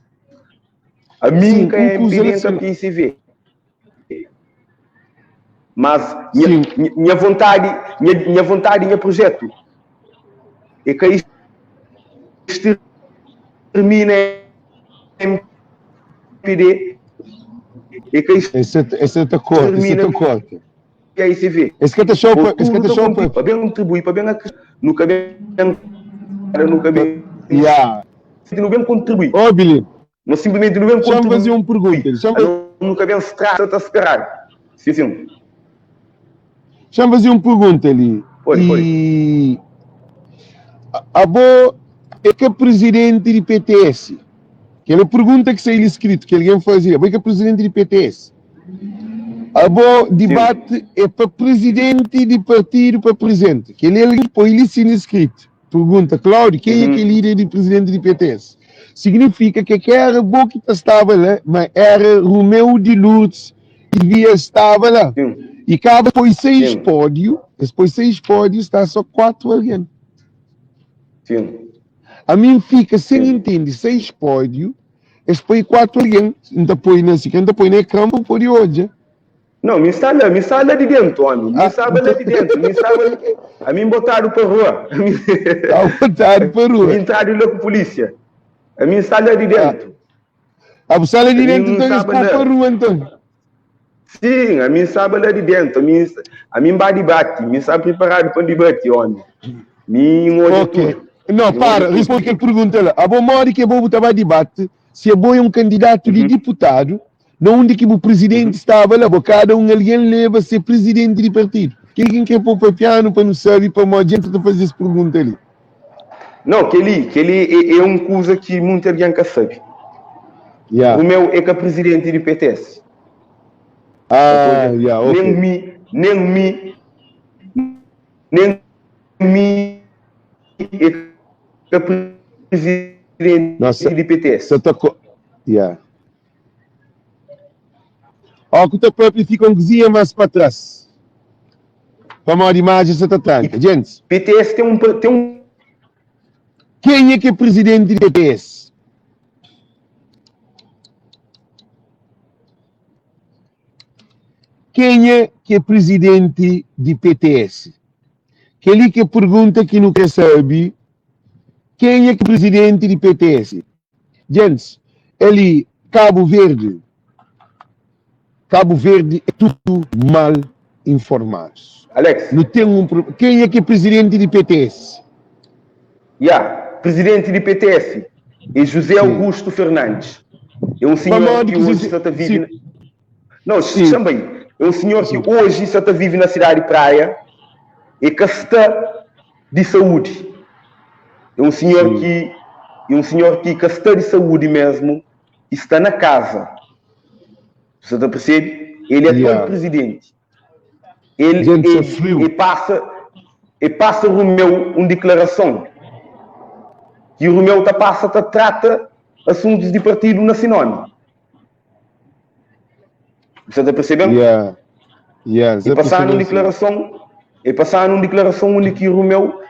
A mim que é evidente que isso vê. Mas minha vontade, meu projeto é que isto termine em MPD e que isto termine e aí se vê. Esse que está show para bem contribuir, para bem nunca bem não bem contribuir. Ó, Billy. Não simplesmente não bem contribuir. Chama fazer uma pergunta. Nunca bem se trata a separar. Sim. Deixa-me fazer uma pergunta ali. Pode. A boa é que é presidente do PTS. Aquela pergunta que saiu escrito, que alguém fazia. A boa é que é presidente do PTS. A boa debate é para presidente de partido para presidente. Que ele põe ele sim escrito. Pergunta, Cláudio, quem é que é líder de presidente do PTS? Significa que era boa que estava lá, mas era Romeu de Lourdes que estava lá. E cada depois 6 pódios, depois 6 pódios, está só 4 alguém. Sim. A mim fica sem entender 6 pódios, depois 4 alguém, depois na campo por hoje. Não, me instala de dentro, homem. Me instala de dentro. A mim botaram para a rua. Botaram para a rua. Me entraram lá com a polícia. A mim instala de dentro. A sala de dentro então para a rua, então. Sim, a mim sabe lá de dentro, a mim vai debate, me sabe preparado para debate, homem. Ok. Não, para, responde aquela pergunta lá. A bom modo que é bom botar debate, se é bom um candidato de deputado, não onde que o presidente estava lá, cada alguém leva a ser presidente de partido. Quem quer pôr para piano, para não saber, para a gente fazer essa pergunta ali? Não, que ele é uma coisa que muita gente sabe. O meu é que é presidente do PTS. Ok. Nem me é que é presidente do PTS. Ó, que o teu próprio fica um cozinha mais para trás. Para uma imagem você está tranca. Gente. PTS tem um... Quem é que é presidente do PTS? Quem é que é presidente do PTS? Aquele que pergunta que não quer saber. Quem é que é presidente do PTS? Gente, ele, Cabo Verde é tudo mal informado. Alex. Não tem quem é que é presidente do PTS? Presidente do PTS é José Augusto Fernandes. É um senhor que hoje está vive... Não, chama aí. É um senhor que hoje está vive na cidade de Praia e que está de saúde. É um senhor que está de saúde mesmo e está na casa. Você está percebendo? Ele é todo presidente. Ele passa o Romeu uma declaração. E o Romeu trata assuntos de partido nacional. Você está percebendo? E passaram uma declaração onde o Romeu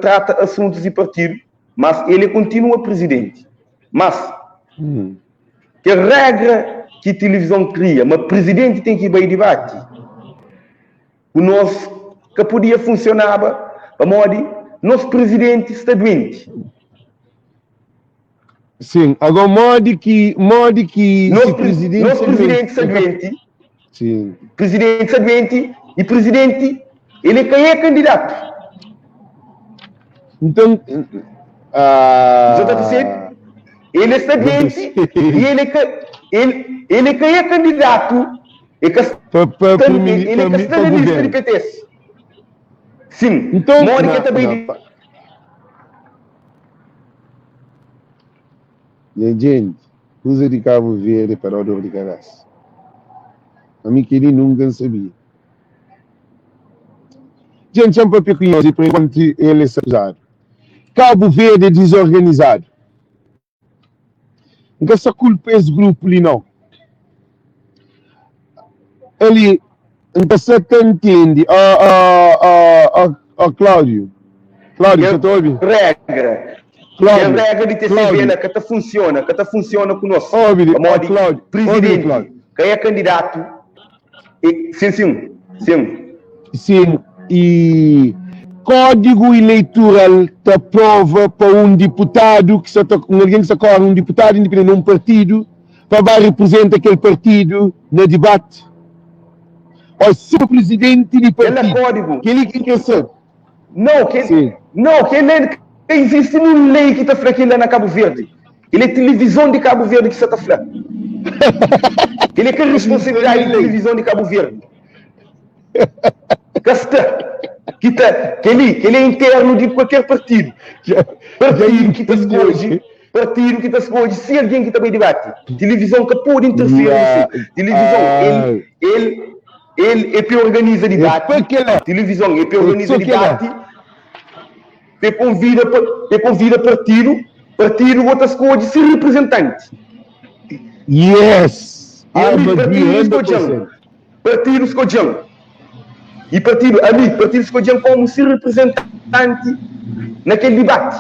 trata assuntos de partido, mas ele continua presidente. Mas que que a televisão cria, mas o presidente tem que ir bem debate. O nosso que podia funcionar, a Modi, nosso presidente está doente. Sim, agora Modi que nosso presidente está doente. Sim. Presidente está doente e presidente, ele é candidato. Então, ele está doente e ele é candidato. E que está na lista de PTS. Sim, então, Modi também. Gente, usa de Cabo Verde para o dor de cabeça. A mim que ele nunca sabia. Gente, é um pouco curioso para enquanto ele é usado. Cabo Verde é desorganizado. Não é só culpa esse grupo ali, não. Ele, não se entende. Cláudio, você está ouvindo? Regra. Cláudio, a regra de TCV que funciona conosco. Cláudio, presidente, que é candidato. Sim, e código eleitoral da prova para um deputado que alguém que corre um deputado independente de um partido para representar aquele partido no debate. Ou se o presidente de partido. Ele é código. Que ele quer ser. Não, que ele existe uma lei que está fraquinha na Cabo Verde. Ele é televisão de Cabo Verde que está fraca. Ele é que é responsabilidade da televisão de Cabo Verde. Que ele é interno de qualquer partido. Partido que está se hoje, se alguém que também debate. Televisão que pode interferir. Televisão, ele é que organiza debate. Televisão, ele que organiza debate. Ele convida partido outras coisas, ser representante. Yes! Partido escolheu. E partido escolheu como ser representante naquele debate.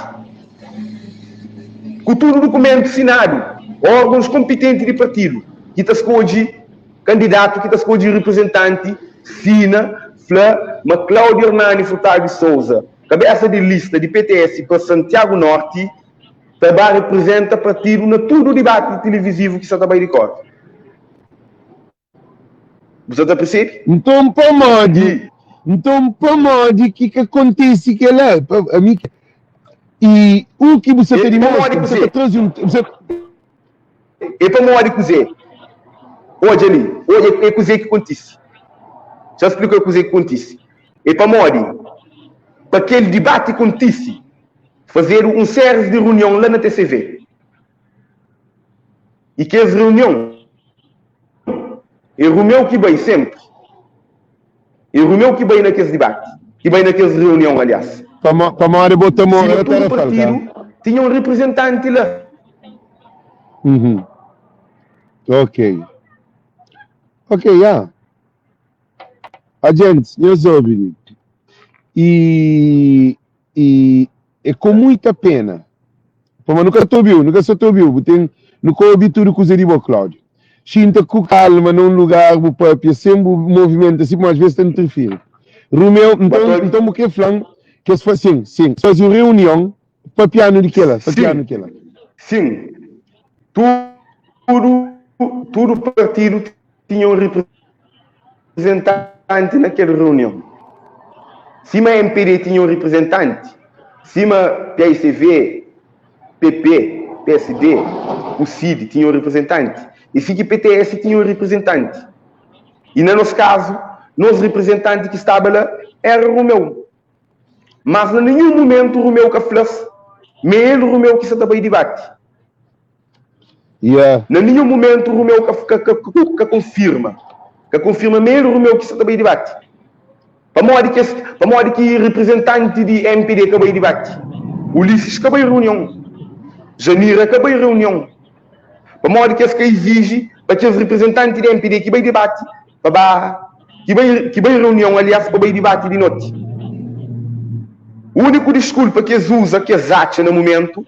Com todo o documento assinado, órgãos competentes de partido, que está escolhe candidato, que está escolhe representante, Sina, Flá, Cláudio Hernani Furtado de Souza, cabeça de lista de PTS para Santiago Norte, também representa partido na todo o debate televisivo que está também de cor. Você está percebendo? Então, para Modi, que acontece que lá? E o que você tem de você traz E para Modi cozer. Hoje é cozer que acontece. Já explico o que acontece. E para Modi, para aquele debate acontece, fazer um série de reunião lá na TCV. E que as reuniões e Romeu que vai sempre. E Romeu que vai naqueles debates. Que vai naquelas reuniões, aliás. Para Mário Botamor, todo partido tinha um representante lá. Ok, yeah. A gente, eu soube. E é com muita pena. Mas nunca só ouviu. Nunca ouvi tudo que você disse, Cláudio. Sinta com calma num lugar, é sempre um movimento assim, mas às vezes tem interfere. Romeu, então o que é flan? Que se faz sim. Faz uma reunião para piano de aquela. Sim. Todo partido tinha um representante naquela reunião. Cima a MPD tinha um representante. Cima PICV, PP, PSD, o CID tinha um representante. E se que PTS tinha um representante. E no nosso caso, nosso representante que estava lá era o Romeu. Mas em nenhum momento o Romeu que falasse, mesmo o Romeu que estava em debate. Yeah. Em nenhum momento o Romeu que confirma. Que confirma mesmo o Romeu que estava em debate. Para modo que representante de MPD acabou em debate. Ulisses acabou em reunião. Janira acabou em reunião. Para modo que exige para que os representantes de MPD que vai debate, que vai reunião, aliás, para vai debate de noite. O único desculpa que eles usam, que eles acham no momento,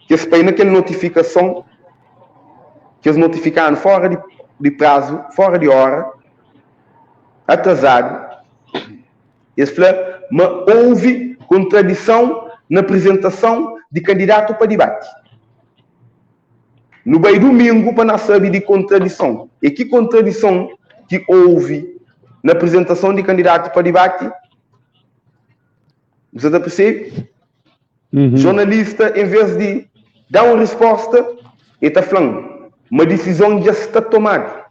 que eles põem naquela notificação, que eles notificaram fora de prazo, fora de hora, atrasado. Esse fala, mas houve contradição na apresentação de candidato para debate. No meio domingo, para não saber de contradição. E que contradição que houve na apresentação de candidato para debate? Você está percebendo? Jornalista, em vez de dar uma resposta, ele está falando, uma decisão já está tomada.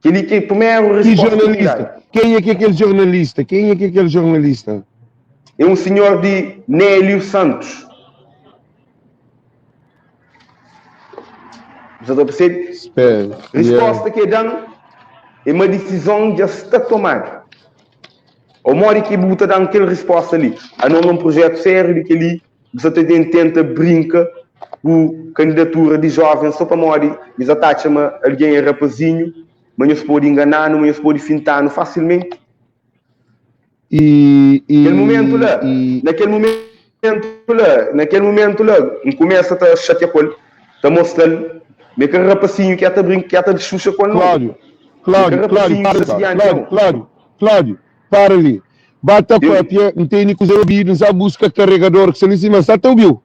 Ele que primeiro resposta. Que jornalista? Quem é que é aquele jornalista? Quem é que é aquele jornalista? É um senhor de Nélio Santos. Você está percebendo? Espera. Resposta que dão é uma decisão já está tomada. O modo que buta dá aquela resposta ali. A não um projeto sério de que ali você tenta brinca com candidatura de jovens só para morrer. Eles atacham alguém a rapazinho, mas não se pode enganar, não se pode fintar facilmente. Naquele momento lá, começa a chatear com ele, a mostrar-lhe, mas que rapazinho que está brincando, que está de xuxa com ele. Cláudio, para ali. Bata a cópia, não tem nem coisa ouvir, não sabe busca carregador, que você não se mas está ouviu.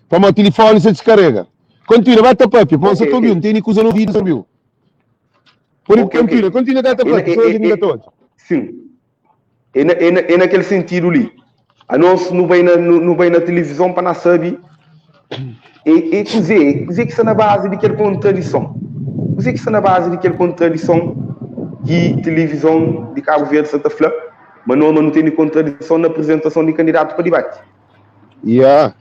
Para o meu telefone você descarrega. Continua, bata a cópia, para você está ouviu, não tem nem coisa ouvir, não sabe ouviu. Continua, bata a cópia, só hoje ninguém todos. Sim. É naquele sentido ali. A nós não vem na televisão para não saber. E dizer que está na base de aquela contradição. Dizer que está na base de aquela contradição que televisão de Cabo Verde Santa Flá, mas não tem contradição na apresentação de candidato para debate.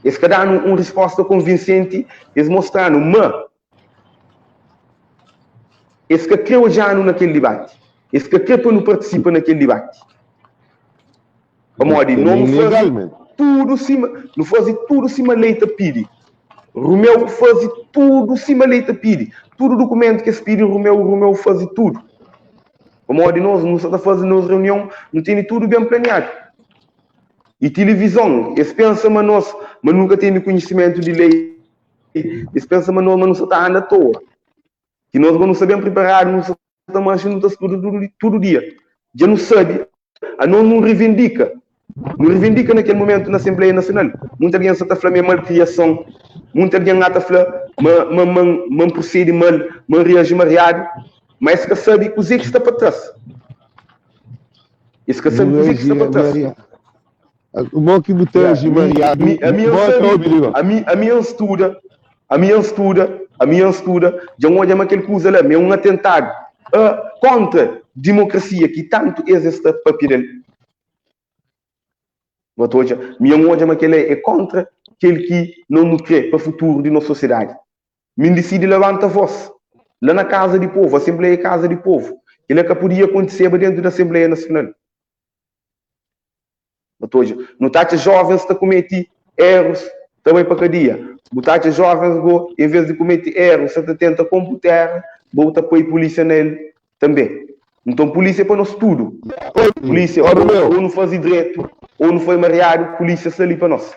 Esse que dá uma resposta convincente, eles mostrando, mas esse que creu já naquele debate, esse que creu não participa naquele debate. Não faz tudo cima, não faz tudo cima leita pide. Romeu faz tudo cima leita pide. Todo documento que se pede Romeu faz tudo. Como nós não está fazendo nas reuniões, não tem tudo bem planeado. E televisão, eles pensam mas nós, mas nunca tem conhecimento de lei. Eles pensam mas nós não está andando à toa. Que nós não sabemos preparar, não estamos todo dia. Já não sabe, a nós não reivindica. Não reivindica naquele momento na Assembleia Nacional. Muita gente está falando malcriação, muita gente está falando man procede mal, man reage mariado, mas que sabe que o Zé que está para trás. Isso que sabe que o Zé que está para trás. O bom que botege mariado. A minha estuda, já não é aquele coisa lá, é um atentado contra a democracia que tanto existe para papel. Minha moja é contra aquele que não nos quer para o futuro de nossa sociedade. Me decide levanta a voz. Lá na Casa de Povo, a Assembleia é Casa de Povo. Ele é que podia acontecer dentro da Assembleia Nacional. Não está jovens que cometem erros também para cadeia. Não está jovens que, em vez de cometer erros, se tenta computar, volta para a polícia nele também. Então, polícia é para nós tudo. Polícia, ou não faz direito, ou não foi mareado, polícia está ali para nós.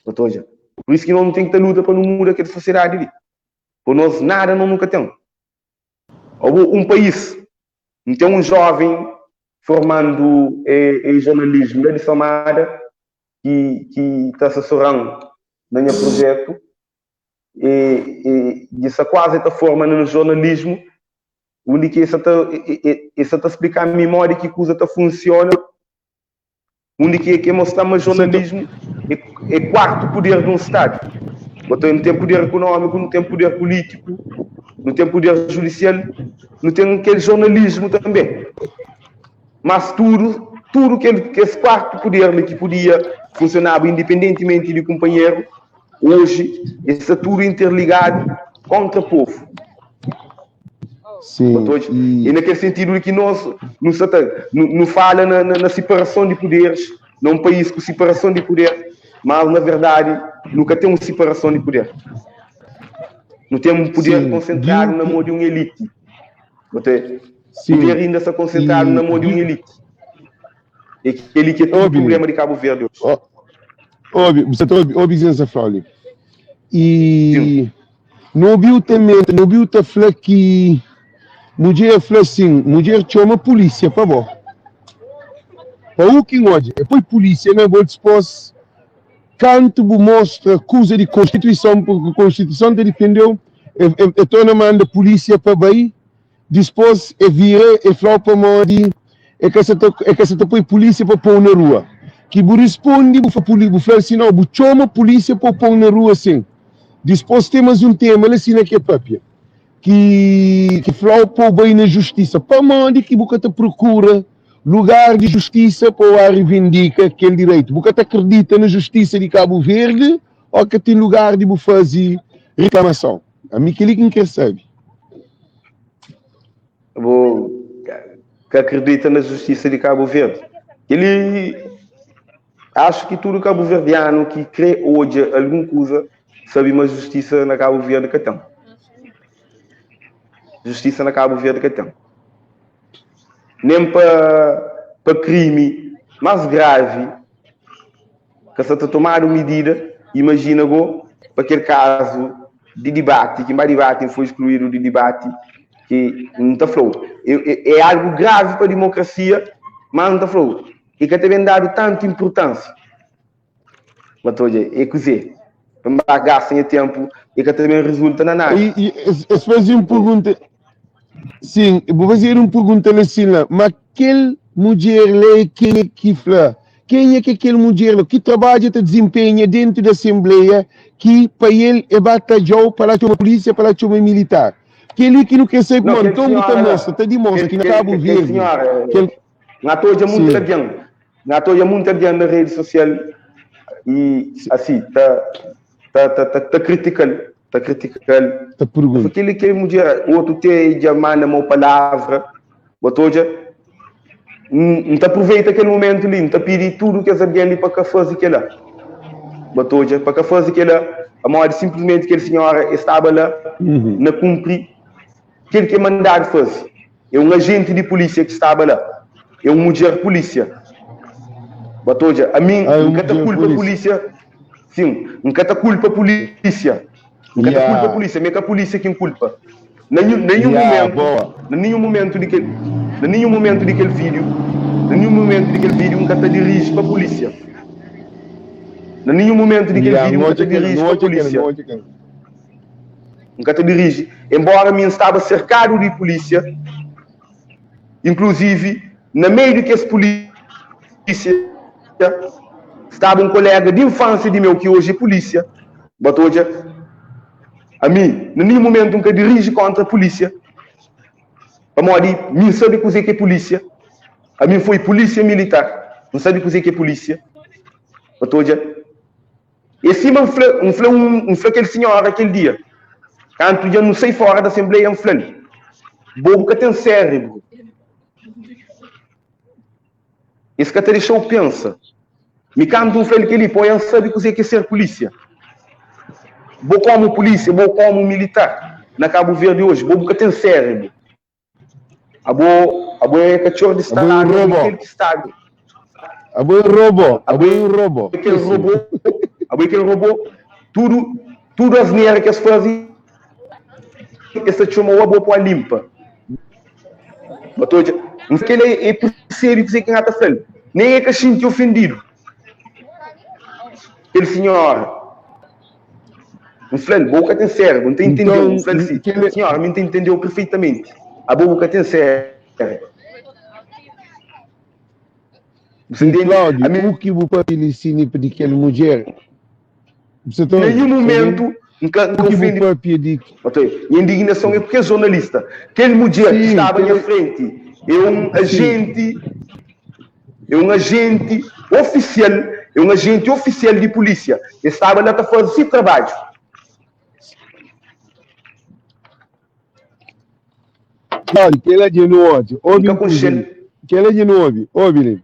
Por isso que nós não temos que ter luta para não mudar aquela sociedade ali. Por nós, nada, nós nunca temos. Um país, não tem um jovem formando em jornalismo da Samara, que está assessorando no meu projeto, e isso quase está formando no jornalismo, onde que isso está explicando a memória que coisa está funciona, onde que mostrar mais jornalismo é quarto poder de um Estado. Não tem poder econômico, não tem poder político, não tem poder judicial, não tem aquele jornalismo também. Mas tudo que esse quarto poder que podia funcionar independentemente do companheiro, hoje está tudo interligado contra o povo. Sim, e naquele sentido que nós não fala na separação de poderes, num país com separação de poder, mas na verdade nunca tem uma separação de poder. Não tem um poder concentrado na mão de uma elite. O poder ainda está concentrado na mão de uma elite. E aquele que é todo o problema de Cabo Verde hoje. Você está ouvindo essa fala? E não viu também, não viu a falar que mulher falou assim, mulher chama a polícia, por favor. Para o que hoje, depois polícia, não vou dispor, canto mostra coisa de Constituição, porque a Constituição te defendeu, então não manda a polícia para baixo, depois vira e fala para mim, é que você põe polícia para pôr na rua. Que responde, vou falar assim, não, vou chamar a polícia para pôr na rua assim. Depois temos um tema, assim, que é próprio. Que fala para bem na justiça. Para mim, que você procura lugar de justiça para reivindicar aquele direito. Você acredita na justiça de Cabo Verde ou que tem lugar de fazer reclamação? A mim que ele quer saber. Que acredita na justiça de Cabo Verde. Ele acho que todo cabo-verdiano que crê hoje alguma coisa sabe uma justiça na Cabo Verde que tem. Justiça na Cabo Verde que tem. Nem para crime mais grave que se tomar medida, imagina para aquele caso de debate, que mais debate foi excluído de debate, que não está falando. É algo grave para a democracia, mas não está falando. E que também dado tanta importância. Mas hoje, é cozer. Para gastar tempo e que também resulta na nada. E fazer uma pergunta. Sim, vou fazer uma pergunta assim lá. Mas aquele mulher lá, quem é que aquele mulher que trabalha, que desempenha dentro da Assembleia, que para ele é batalhão para a polícia, para a militar? Aquele que não quer ser não, então está demonstra que não Cabo Verde. Na toja muito bem. Na toja muito bem na rede social e assim tá criticando. Tá perguntando. Aquele que mulher, outro te chamando uma palavra, botoja, não aproveita aquele momento ali, não pede tudo que sabia ali para fazer aquilo. Botoja, para fazer aquilo, a maior simplesmente que a senhora estava lá, não cumpre aquilo que é mandado fazer. É um agente de polícia que estava lá. É uma mulher polícia. Botoja, a mim, nunca te culpa a polícia. Sim, nunca te culpa a polícia. Nunca te culpa a polícia, mas é a polícia quem culpa. Nenhum momento daquele vídeo, nunca te dirige para a polícia. Nenhum momento daquele vídeo, nunca te dirige para a polícia. Nunca te dirige. Embora mim estava cercado de polícia, inclusive, no meio de que as polícia estava um colega de infância de meu que hoje é polícia. Mas hoje, a mim, em nenhum momento nunca dirige contra a polícia. A mim, não sabe o que é polícia. A mim foi polícia militar. Não sabe o que é polícia. Mas hoje, e assim, aquele senhor aquele dia. Quando eu não sei fora da Assembleia, bobo que tem cérebro. Esse que te deixou pensa. Me canto que ele põe, não sabe o que é ser polícia. Vou como polícia, vou como militar. Na Cabo Verde hoje, bobo que tem cérebro. A boa é cachorro de Estado. A boa é robô. Aquele robô, tudo as neiras que as fazem, essa chama o boa para limpa. Mas ele é por sério que você quem está falando. Nem é que a gente ofendido. Aquele senhor. Um flano, boca tem cérebro, não tem entendeu. Um flano assim. Senhora, me entendeu perfeitamente. A boca tem cérebro. Você entende? Cláudio, o que você pode ensinar para aquela mulher? Nenhum momento nunca ofendi. A indignação é porque é jornalista. Aquele mulher que estava à frente é um agente oficial de polícia. Estava lá para fazer esse trabalho. Claro, que ela é de novo. Que ela é de novo. Ouve,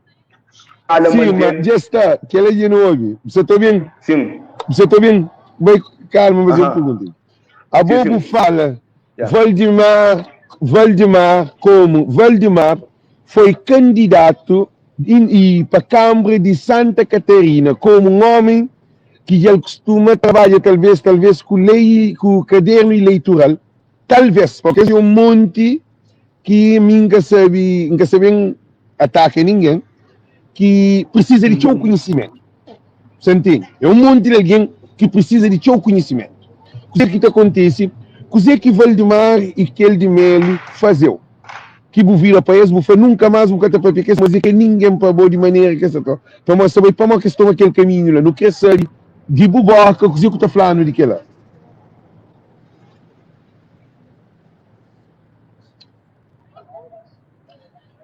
sim, mas já está. Que ela é de novo. Você está bem? Sim. Você está bem? Calma, mas eu pergunto. A Bobo fala, Valdemar foi candidato para a Câmara de Santa Catarina como um homem que já costuma trabalhar talvez com lei, com o caderno eleitoral, talvez, porque é um monte que nunca sabe atacar ninguém, que precisa de seu conhecimento. Você entende? É um monte de alguém que precisa de seu conhecimento. O que acontece? O que Valdemar e aquele de Melo fazeu? Que vira para eles, nunca mais vou catar para porque mas é que ninguém pagou de maneira que essa tá. Para mostrar para uma questão aquele caminho lá, não quer ser de buboca, o que está falando de que lá.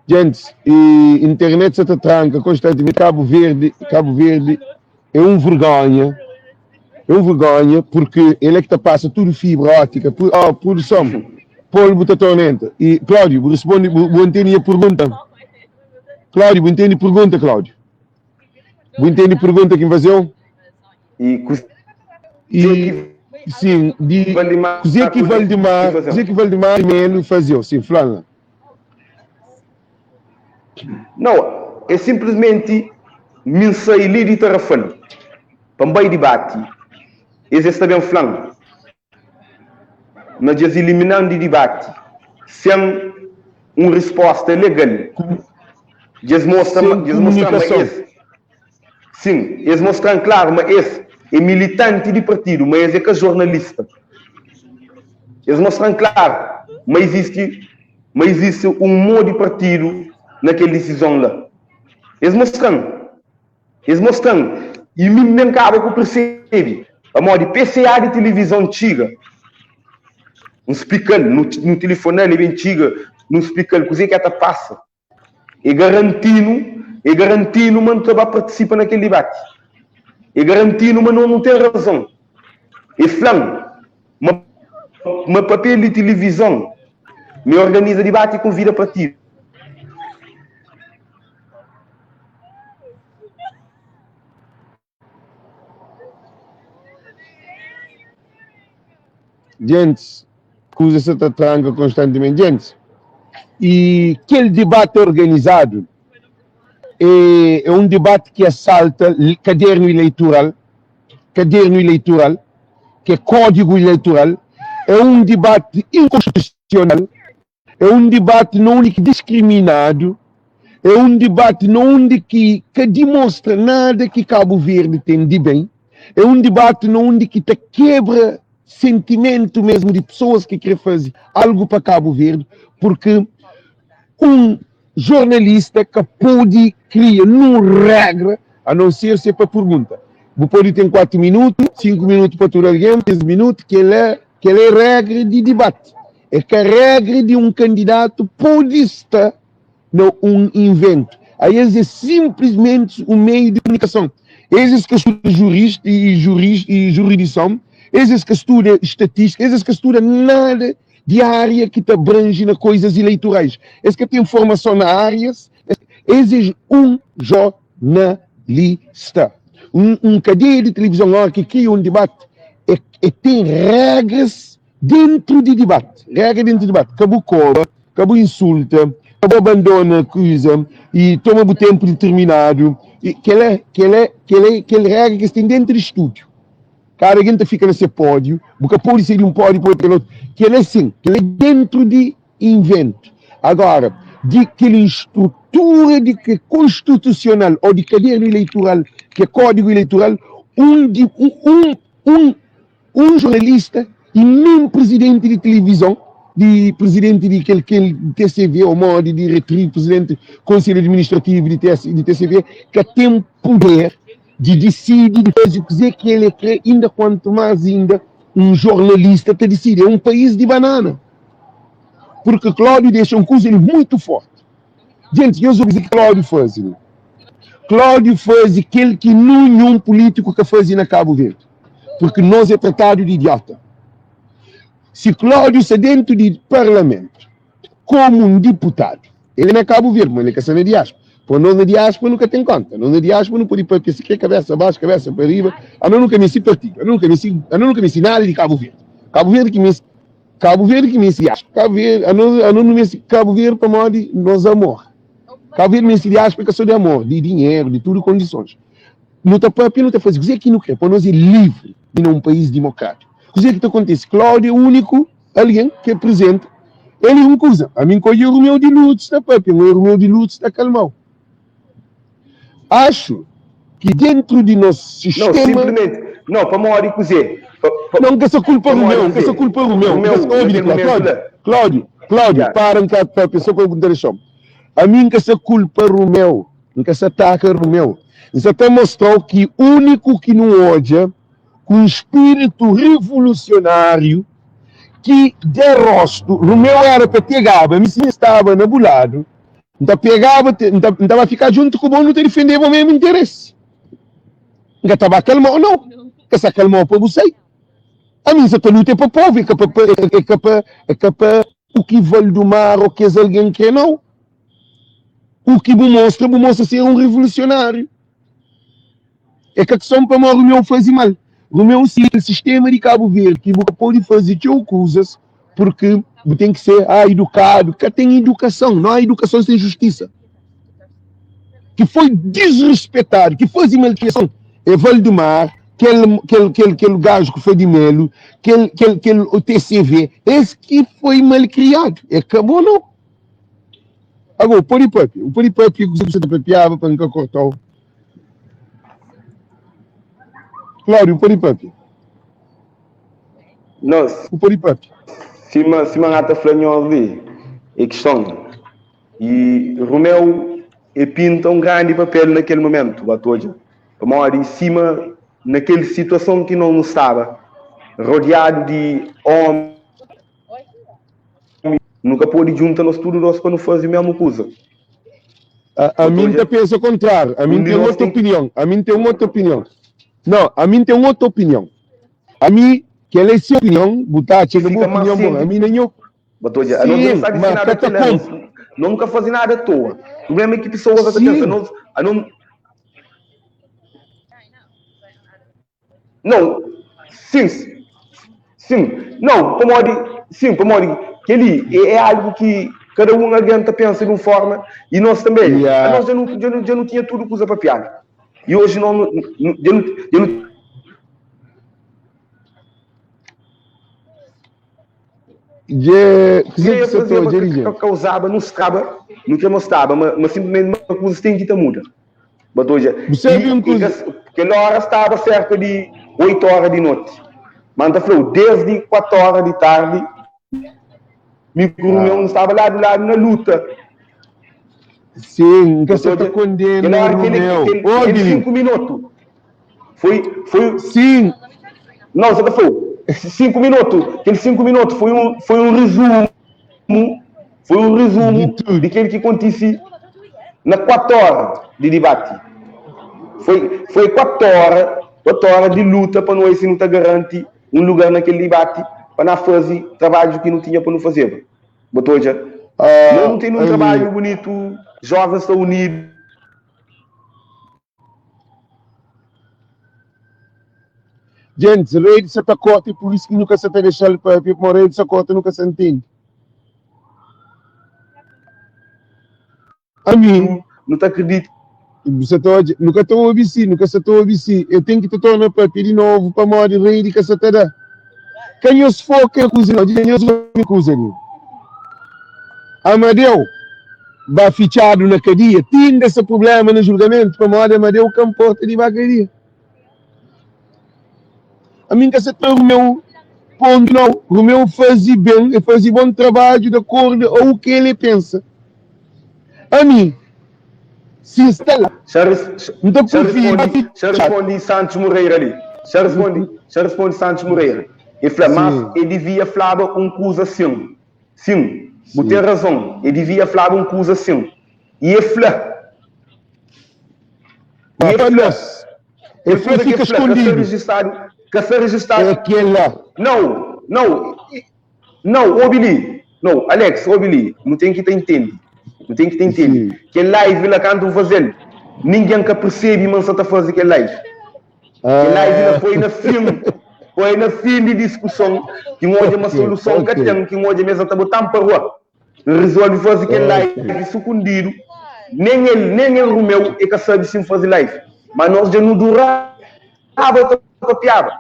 Gente, a internet se tranca constantemente. Cabo Verde é um vergonha. É um vergonha porque ele é que passa tudo fibra óptica, produção, polvo da tormenta. E Cláudio, responde, vou entender a pergunta. Cláudio, vou entender a pergunta, Cláudio. Vou entender a pergunta que fazeu? Sim, de cozer que Valdemar e Melo fazeu, sim, Flávio. Não, é simplesmente mensagem de tarafano. Também debate. Esse também um flanco. Nós já eliminando o debate sem uma resposta legal. Eles mostram esse. Sim, eles mostram claro, mas esse é militante de partido, mas esse é que é jornalista. Eles mostram claro, mas existe um modo de partido naquela decisão lá. Eles mostram. E mesmo acaba que percebe. A modo de PCA de televisão antiga. Um speaker no telefone ele antiga, no speaker, coisa que até passa. E garantindo, mas não participa naquele debate. E garantindo, mas não tem razão. E flan, uma papel de televisão, me organiza debate e convida para ti. Gente, coisa se tranca constantemente, gente. E aquele debate organizado é um debate que assalta o caderno eleitoral, que é código eleitoral, é um debate inconstitucional, é um debate não único discriminado, é um debate não único que demonstra nada que Cabo Verde tem de bem, é um debate não único que quebra sentimento mesmo de pessoas que querem fazer algo para Cabo Verde, porque um jornalista que pode criar uma regra, a não ser se é para pergunta. Você pode ter 4 minutos, 5 minutos para todo alguém, 15 minutos, que é regra de debate. É que a regra de um candidato pode estar num invento. Aí é simplesmente um meio de comunicação. Esses que estudam jurista e jurisdição, esses que estudam estatística, esses que estudam nada de área que te abrange nas coisas eleitorais. Esses que têm formação na áreas, esses um jornalista. Um cadeia de televisão que cria um debate e tem regras dentro do debate. Cabo cobra, cabo insulta, cabo abandona coisa e toma o tempo determinado. Aquela regra que tem dentro do estúdio. Cara, a gente fica nesse pódio, porque pode ser um pódio para outro, que ele é assim, que ele é dentro de invento. Agora, de aquela estrutura de que constitucional ou de caderno eleitoral, que é código eleitoral, um jornalista e nem presidente de televisão, presidente de aquele TCV, ou modo de diretriz, presidente do Conselho Administrativo de TCV, que tem poder de decidir, de fazer que ele quer, ainda quanto mais ainda um jornalista te decide. É um país de banana. Porque Cláudio deixa um coisa muito forte. Gente, eu sou o que Cláudio faz. Cláudio faz aquilo que nenhum político que faz na Cabo Verde. Porque nós é tratado de idiota. Se Cláudio está dentro do parlamento como um deputado, ele não é Cabo Verde, mas ele quer ser na diáspora. Por nós na diáspora nunca tem conta. Nós na diáspora não pode ir para a cabeça abaixo, cabeça para arriba. Eu nunca me ensino partido. Eu nunca me ensino nada de Cabo Verde. Cabo Verde que me ensina Cabo Verde não me ensina Cabo Verde para modo de nós amor. Cabo Verde me ensina diáspora de amor, de dinheiro, de tudo condições. Não está próprio, não está fazendo. O que é que não quer? Para nós é livre e não um país democrático. O que é que acontece? Cláudio é o único alguém que apresenta Ele é uma coisa. A mim colhe o Romeu de Lutz, tá, papi? O Romeu de Lutz está calmado. Acho que dentro de nosso sistema... Não, simplesmente... Não, para morrer cozer. Não, que essa culpa é Romeu, que essa culpa é Romeu. Cláudio, para cá, papi, só para perguntar isso. A mim que essa culpa é Romeu, que essa ataca é Romeu. Isso até mostrou que o único que não odia, com espírito revolucionário, que de rosto, Romeu era para pegava, me estava nabulado, então pegava, então vai ficar junto com o bom, não te defendeva o mesmo interesse. Não estava calmado, não. Que se acalmou para você. A mim, se tu luta para o povo, é para o que vale do mar, ou que é alguém que não. O que mostra ser um revolucionário. É que a questão para o Romeu faz mal. Romeu, se o sistema de Cabo Verde, que pode fazer coisas, porque tem que ser educado, que tem educação, não há educação sem justiça. Que foi desrespeitado, que foi malcriação. É Vale do Mar, aquele gajo que foi de Melo, o TCV, esse que foi malcriado. Acabou, não. Agora, o Poripapi que você papiava para nunca cortar. Claro, o Poripapi. Nossa. O Poripapi. Se mangata flanhou ali, é questão. E Romeu pinta um grande papel naquele momento, Batoja. Mora em cima, naquela situação que não estava, rodeado de homens. Nunca pôde juntar-nos tudo para não fazer a mesma coisa. A mim pensa o contrário. A mim tem outra opinião. A mim tem outra opinião. Não, a mim tem outra opinião. A mim, que ela é sua opinião, botar chega uma opinião boa. A mim nem eu. Batoja, não sabe nada de nada. Nunca fazer nada à toa. O problema é que pessoas pensam, não, sim, não, como que ele é algo que cada um adianta pensa de uma forma e nós também. Nós já não tinha tudo coisa para piar. E hoje não que causava, não estava, não que mostrava, mas simplesmente uma coisa tem que muda. Aquela hora estava cerca de 8 horas de noite. Manda falou, desde 4 horas de tarde, meu estava lá do lado na luta. Sim, que você está condenando o meu. Aquele 5 minutos. Foi. Sim. Não, você falou. 5 minutos. Aqueles 5 minutos foi um resumo. Foi um resumo de aquilo que aconteceu na 4 horas de debate. Foi 4 horas de luta para nós não garantir um lugar naquele debate para não fazer trabalho que não tinha para não fazer. Botoja, não tem um trabalho bonito, jovens estão unidos. Gente, rei de Santa Cota e por isso que nunca se tem deixado para o rei de Santa Cota nunca se entende. A mim, não te acredito. Nunca estou a ouvir. Eu tenho que te tornar para de novo para morrer rei de Caçatada. Quem eu se for, quem eu cozinho, eu cozinho. Amadeu vai fichado na cadeia. Tinha esse problema no julgamento para morrer Amadeu Camporta de vacaria. A mim que esse é o meu ponto não. O meu fazia bem, fazia bom trabalho de acordo com o que ele pensa. A mim, se instala. Já respondi Santos Moreira ali. Já respondi Santos Moreira. Ele devia falar uma coisa assim. Sim, você tem razão. Ele devia falar uma coisa assim. E ele fala. Ele fica escondido. Que ser registrado. É aquele lá. Não, Obili. Não, Alex, Obili. Não tem que te entender. Não tem que te entender. Que live lá quando eu fazer, ninguém que percebe, mas só está fazendo aquele live. Que live lá foi na fim de discussão, que hoje é uma solução que tem, que hoje mesmo está botando para a rua. Resolve fazer aquele live escondido. Nem ele Romeu é que sabe sim fazer live. Mas nós já não durava a piada.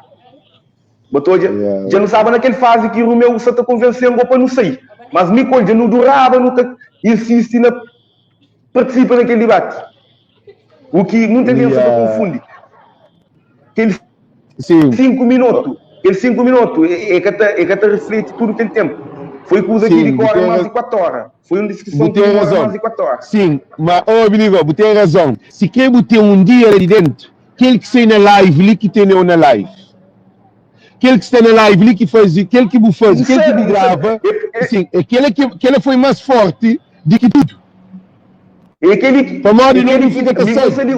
Já não sabe naquele fase que o Romeu só está convencendo para não sair. Mas me colhe não durava, nunca insiste na participa naquele debate. O que muita gente se confunde. Aqueles 5 minutos, é que te reflete tudo aquele tempo. Foi coisa que ele corre mais de 4 horas. Foi uma discussão que demora mais de 4 horas. Sim, mas, Biligo, tem razão. Se quer botar um dia ali dentro, aquele que está na live, ali que tem na live. Aquele que está na live, ali que faz, aquele que me faz, aquele que me grava, sim, aquele foi mais forte do que tudo. E aquele que você ali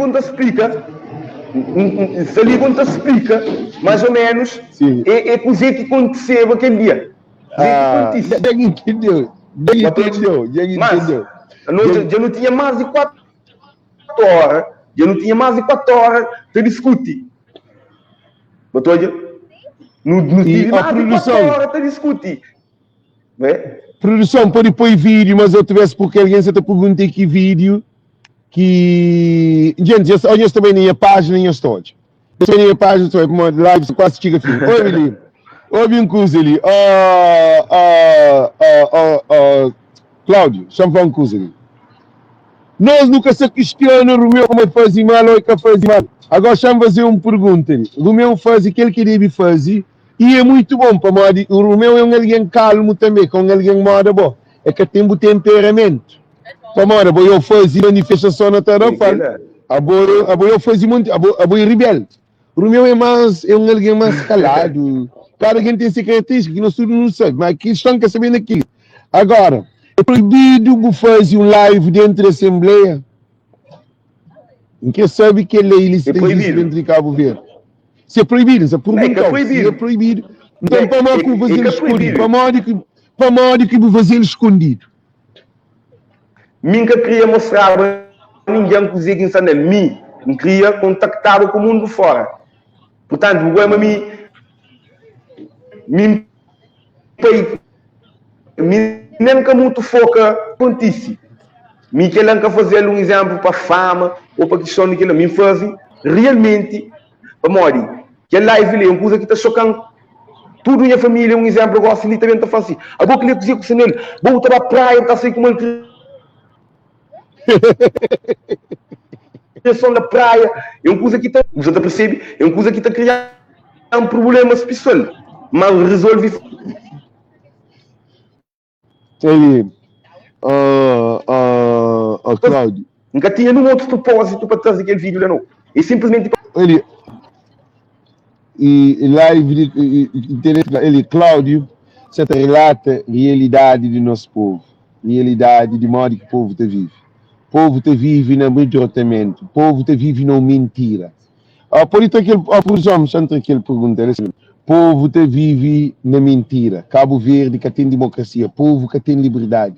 quando explica, mais ou menos, é coisa que aconteceu aquele dia. Já entendeu. Mas já não tinha mais de 4 horas, para discutir. Não tive mais de 4 horas para discutir. Produção, pode pôr vídeo, mas eu tivesse porque alguém se te pergunta que vídeo que... Gente, olha também na minha página e todos. Eu na minha página, estou uma live, quase chega a fim. Oi, Billy. Oi, bem coisa ali. Cláudio, chama para um coisa ali. Nós nunca se questiona o Romeu como faz mal ou que faz mal. Agora chama fazer uma pergunta ali. O Romeu faz aquilo que deve fazer. E é muito bom para mim. O Romeu é alguém calmo também, com alguém moda bom. É que tem um temperamento. Para mim, eu faço manifestação na tarefa. Eu faço muito, eu rebelde. O Romeu é alguém mais calado. Cada quem tem essa característica que nós tudo não sabemos, mas aqui estão que sabendo aquilo. Agora, é proibido fazer um live dentro da Assembleia. Quem sabe que a lei existe dentro de Cabo Verde. Se é proibido, se é proibido. Então, para modo que fazer escondido. Para modo que fazer escondido. Nunca queria mostrar ninguém que dizia que isso é mim. Não queria contactar com o mundo fora. Portanto, o Guema nem que muito foca pontice. Me que ele fazer um exemplo para fama ou para questão de que ele me faz realmente para morrer. Que live ali é uma coisa que está chocando. Tudo minha família, um exemplo, eu gosto de também está assim. A boca ele cozinha com o senhor, vou para a praia, está assim como ele questão da praia, é uma coisa que está, você percebe? É uma coisa que está criando um problema pessoal, mas resolve isso. Ele, Cláudio. Nunca tinha nenhum outro propósito para trazer aquele vídeo, não. E simplesmente. Ele, ele, Cláudio, você relata a realidade do nosso povo, realidade de modo que o povo te vive. O povo te vive no amedrontamento, o povo te vive na mentira. Por isso, aquele pergunta, o povo te vive na mentira. Cabo Verde que tem democracia, povo que tem liberdade.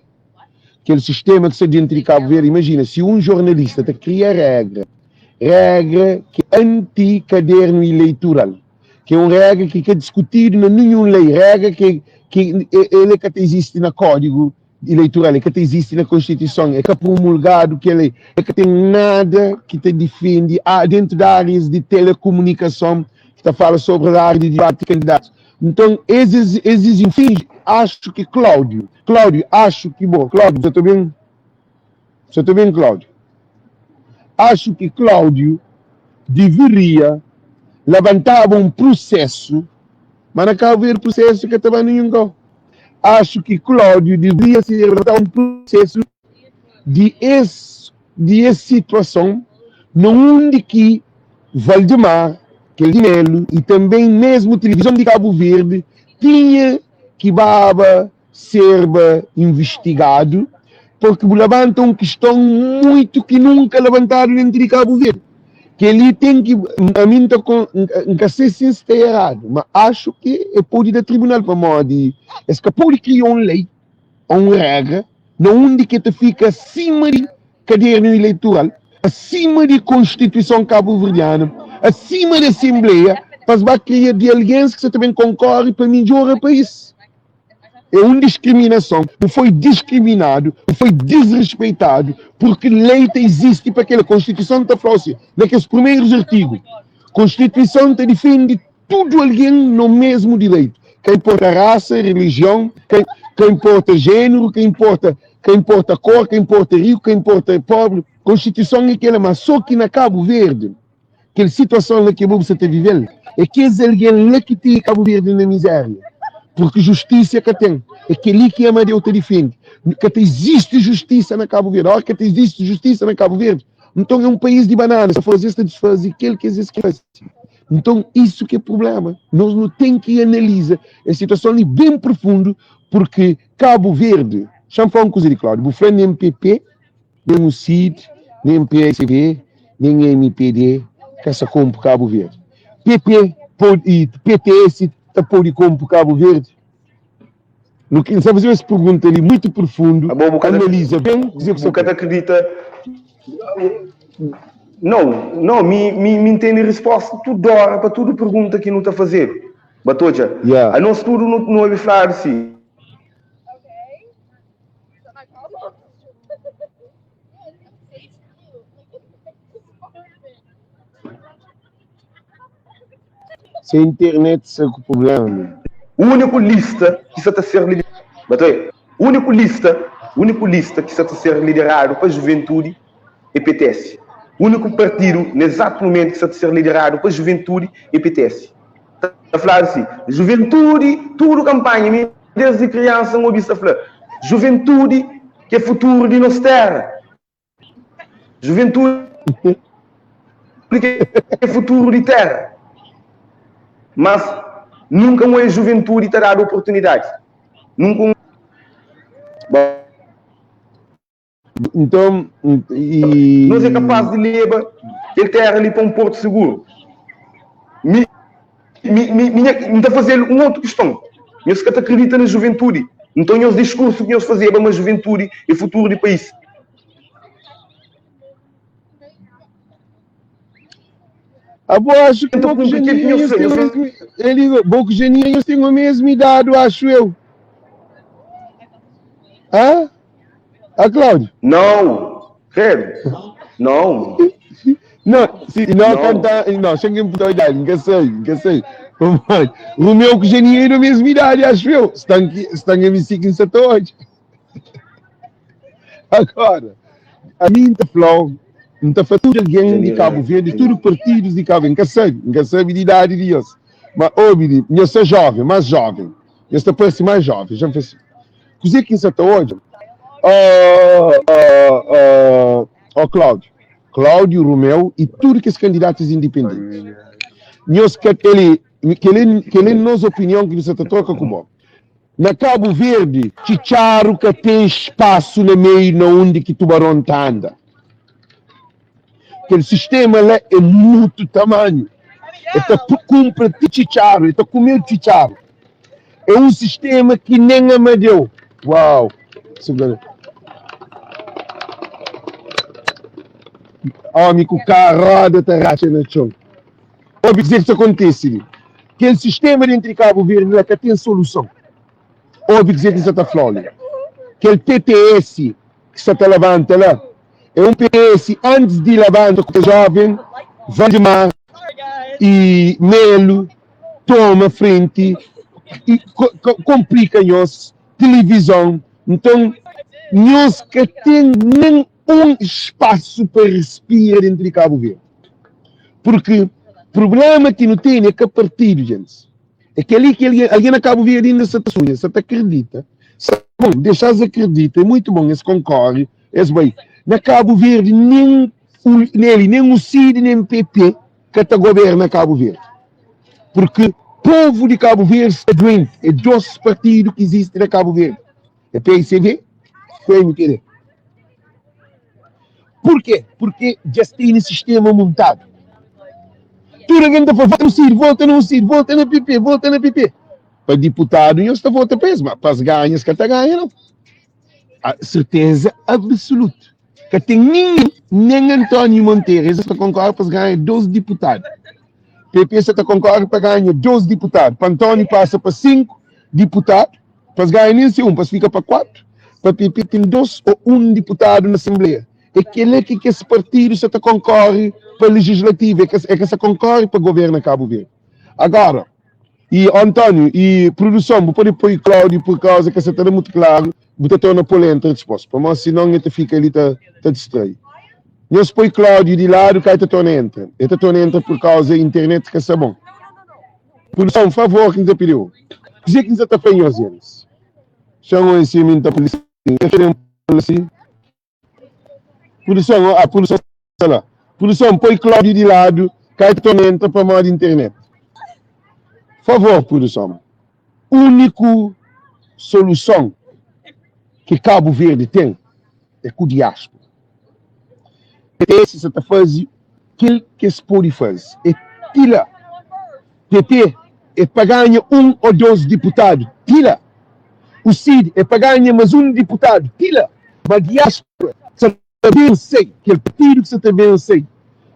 Aquele sistema que se dentro de Cabo Verde, imagina, se um jornalista te cria regra que é anti-caderno eleitoral, que é uma regra que é discutida em nenhuma lei, regra que ele que existe no código eleitoral, que existe na Constituição, é que é promulgado, que ele é que tem nada que te defende dentro das áreas de telecomunicação, que te fala sobre a área de debate de candidatos. Então, enfim, acho que Cláudio, acho que, bom, Cláudio, você está bem, Cláudio? Acho que Cláudio deveria levantar um processo, mas não acaba de ver processo que estava nenhum gol. Acho que Cláudio deveria se levantar um processo de essa situação, onde que Valdemar, Melo e também mesmo a televisão de Cabo Verde tinha que ser investigado, porque levantam uma questão muito que nunca levantaram dentro de Cabo Verde. Que ele tem que, a mim não sei se está errado, mas acho que é pode ir ao tribunal para modo é que pode criar uma lei, uma regra, onde que fica acima de caderno eleitoral, acima de Constituição cabo-verdiana, acima da Assembleia, para criar de alguém que você também concorre para melhorar o país. É uma discriminação, não foi discriminado, não foi desrespeitado, porque lei existe para aquela Constituição está falando assim, naqueles primeiros artigos. Constituição te defende tudo alguém no mesmo direito. que importa raça, religião, que importa gênero, que importa cor, que importa rico, que importa pobre. Constituição é aquela, mas só que na Cabo Verde, aquela situação que você está vivendo, é que é alguém lá que tem Cabo Verde na miséria. Porque justiça que tem, é aquele que ama Deus te defende. Que existe justiça na Cabo Verde. A hora que existe justiça na Cabo Verde, então é um país de bananas. Se for isso, desfazer aquilo que existe. Então, isso que é problema. Nós não temos que analisar a situação ali bem profundo, porque Cabo Verde, já falar uma coisa de claro, o nem MPP, nem o CID, nem PSV, nem MPD, que essa compra Cabo Verde. PP e PTS está por comprar Cabo Verde. No que sabe fazer essa pergunta ali muito profundo, analisa bem, dizer que você acredita. Não, me entende resposta tudo hora para tudo pergunta que não está a fazer. Batoja, a nós tudo não é falar assim. Sem internet, isso é o problema. O único lista que está a ser liderado, o único lista que está a ser liderado para a juventude é PTS. O único partido, no exato momento, que está a ser liderado para a juventude é PTS. Está a falar assim, juventude, tudo campanha, desde criança, não ouvi a falar. Juventude, que é futuro de nossa terra. Juventude, que é futuro de terra. Mas nunca uma juventude terá dado oportunidade. Nunca. Então, nós é capaz de levar ele terra ali para um porto seguro. Me está fazendo uma outra questão. Eu se acredita na juventude. Então, os discursos que eles faziam para uma juventude e futuro do país. Acho que poucos geninhos têm a mesma idade, acho eu. Cláudio? Não, Pedro. Não. Não, chega em puta idade, nunca sei. O meu que geninho é da mesma idade, acho eu. Estão a me seguir até hoje. Agora, a minha flow. Não está tudo alguém de Cabo Verde, tudo partidos de Cabo Verde, nunca sabe de idade de Deus. Mas, eu sou jovem, mais jovem. Eu estou parece mais jovem, já me fez. Coisa que isso até hoje. Cláudio Romeu e tudo que os candidatos independentes. Nós que ele nossa opinião que você troca com o na Cabo Verde, Chicharo que tem espaço no meio na onde que tubarão anda. Aquele sistema lá é muito tamanho. Ele cumpre chicharo, ele comeu chicharo. É um sistema que nem amadeu. Uau! Homem com carrada terraça no chão. Óbvio que isso acontece. Aquele sistema de entre Cabo Verde lá que tem solução. Óbvio que isso está falando. Aquele PTS que está levanta lá. É um PS, antes de levantar com o jovem, Valdemar e Melo toma frente e complica-nos televisão. Então, nós que tem nem um espaço para respirar dentro de Cabo Verde. Porque o problema que não tem é que a partir, gente, é que ali que alguém na Cabo Verde ainda se acredita. Bom, deixar-se acredita, é muito bom, esse concorre, esse bem. Na Cabo Verde, nem o CID, nem o PP que governa Cabo Verde. Porque o povo de Cabo Verde é doente. É dois partidos que existem na Cabo Verde. É PSV e MPD. Por quê? Porque já tem esse sistema montado. Tudo alguém está falando, vota no CID, vota no CID, vota no PP, vota no PP. Para deputado, não está votando para isso, mas para as ganhas que está ganhando, a certeza absoluta. Que tem nem António Monteiro, ele está concorrendo para ganhar 12 deputados. PP está concorrendo para ganhar 12 deputados. Para António passa para 5 deputados, para ganhar nem ser para ficar para 4. Para PP tem 2 ou 1 deputado na Assembleia. É que esse partido está concorre para a legislativa, é que se concorre para o governo de Cabo Verde. Agora, E Antônio, e produção, vou pôr Cláudio por causa que você está muito claro, você torna polenta disposto, mas senão ele fica ali, tá distraído. Nós põe Cláudio de lado, que ele torna entra. Ele torna entra por causa da internet, que é bom. Produção, por favor, que nos pediu. Dizer que nos está fazendo os eles. Chamam esse menino da polícia. Produção, a produção está lá. Produção, põe Cláudio de lado, que ele torna entra para a moda internet. Por favor, produção. Única solução que Cabo Verde tem é com o diáspora. Esse você está fazendo aquilo que se pode fazer. É tira. PT é para ganhar 1 ou 2 deputados. Tira. O CID é para ganhar mais 1 deputado. Tira. Mas a diáspora, você também sei, que é o partido que você também sei,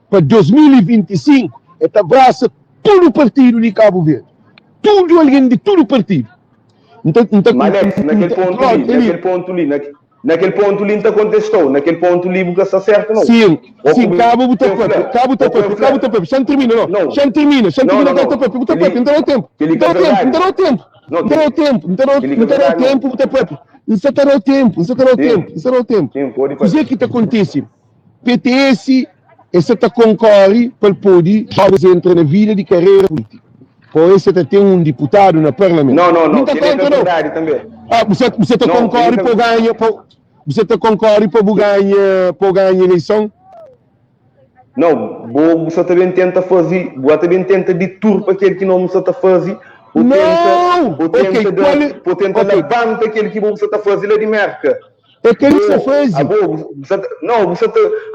para 2025, é que abraça todo o partido de Cabo Verde. Tudo alguém de todo o partido. Então, naquele ponto ali não contestou, naquele ponto ali nunca está certo, não. Sim, Cabo botar Pepe, já não termina, não. Já não termina, botar Pepe, não terá tempo. Não terá tempo. O que está acontecendo? PTS, esse está concorre para poder entrar na vida de carreira política. Por isso você tem um deputado no parlamento. Não, que é verdade também. Você está concorre para ganhar, você está concorre para ganhar a eleição? Não, você também tenta fazer, também tenta de tudo para aquele que não você está fazendo. Tenta levantar aquele que você está fazendo de merda. É que ele se faz. Você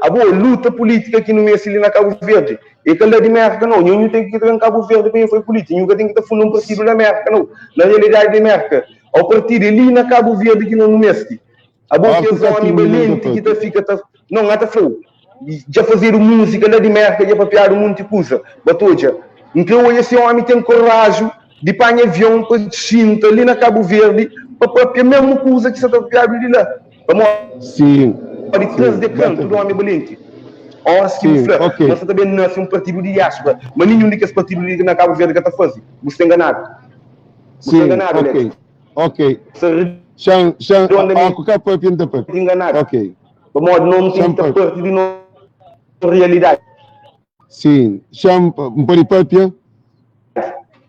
a boa luta política aqui no meio ali na Cabo Verde. E que ele é de merda, não. Nenhum tem que ir em Cabo Verde para foi político. Nunca tem que estar fundando um partido na merda, não. Na realidade, de merda. Ao partido ali na Cabo Verde que não no Mestre. A boa que é um valente que fica. Não, até foi. Já fazer música lá de merda, já papiar um monte de coisa. Batoja. Então, esse homem tem coragem de ir avião para descinta ali na Cabo Verde para papiar a mesma coisa que você está papiando ali lá. Sim. Para de canto do homem valente. Você também nasce um partido de diáspora, mas nenhum desses partidos na Cabo Verde que está fazendo. Você está enganado. Você está enganado, ok. Enganado. Ok. De modo não tem partido de não realidade. Sim. Um paripapia.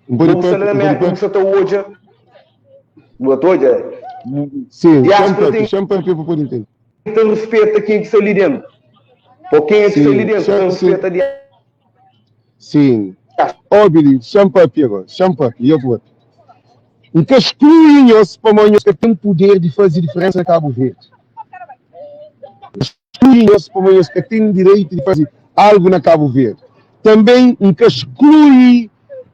Você está hoje. Sim. Chama para poder entender. Tem respeito a quem que está ali dentro. Ou quem é que está ali dentro? Tem respeito a Deus. Sim. Óbvio, chama para eu vou. Então, excluem-nos para nós que tem poder de fazer diferença na Cabo Verde. Excluem-nos para nós que tem direito de fazer algo na Cabo Verde. Também, exclui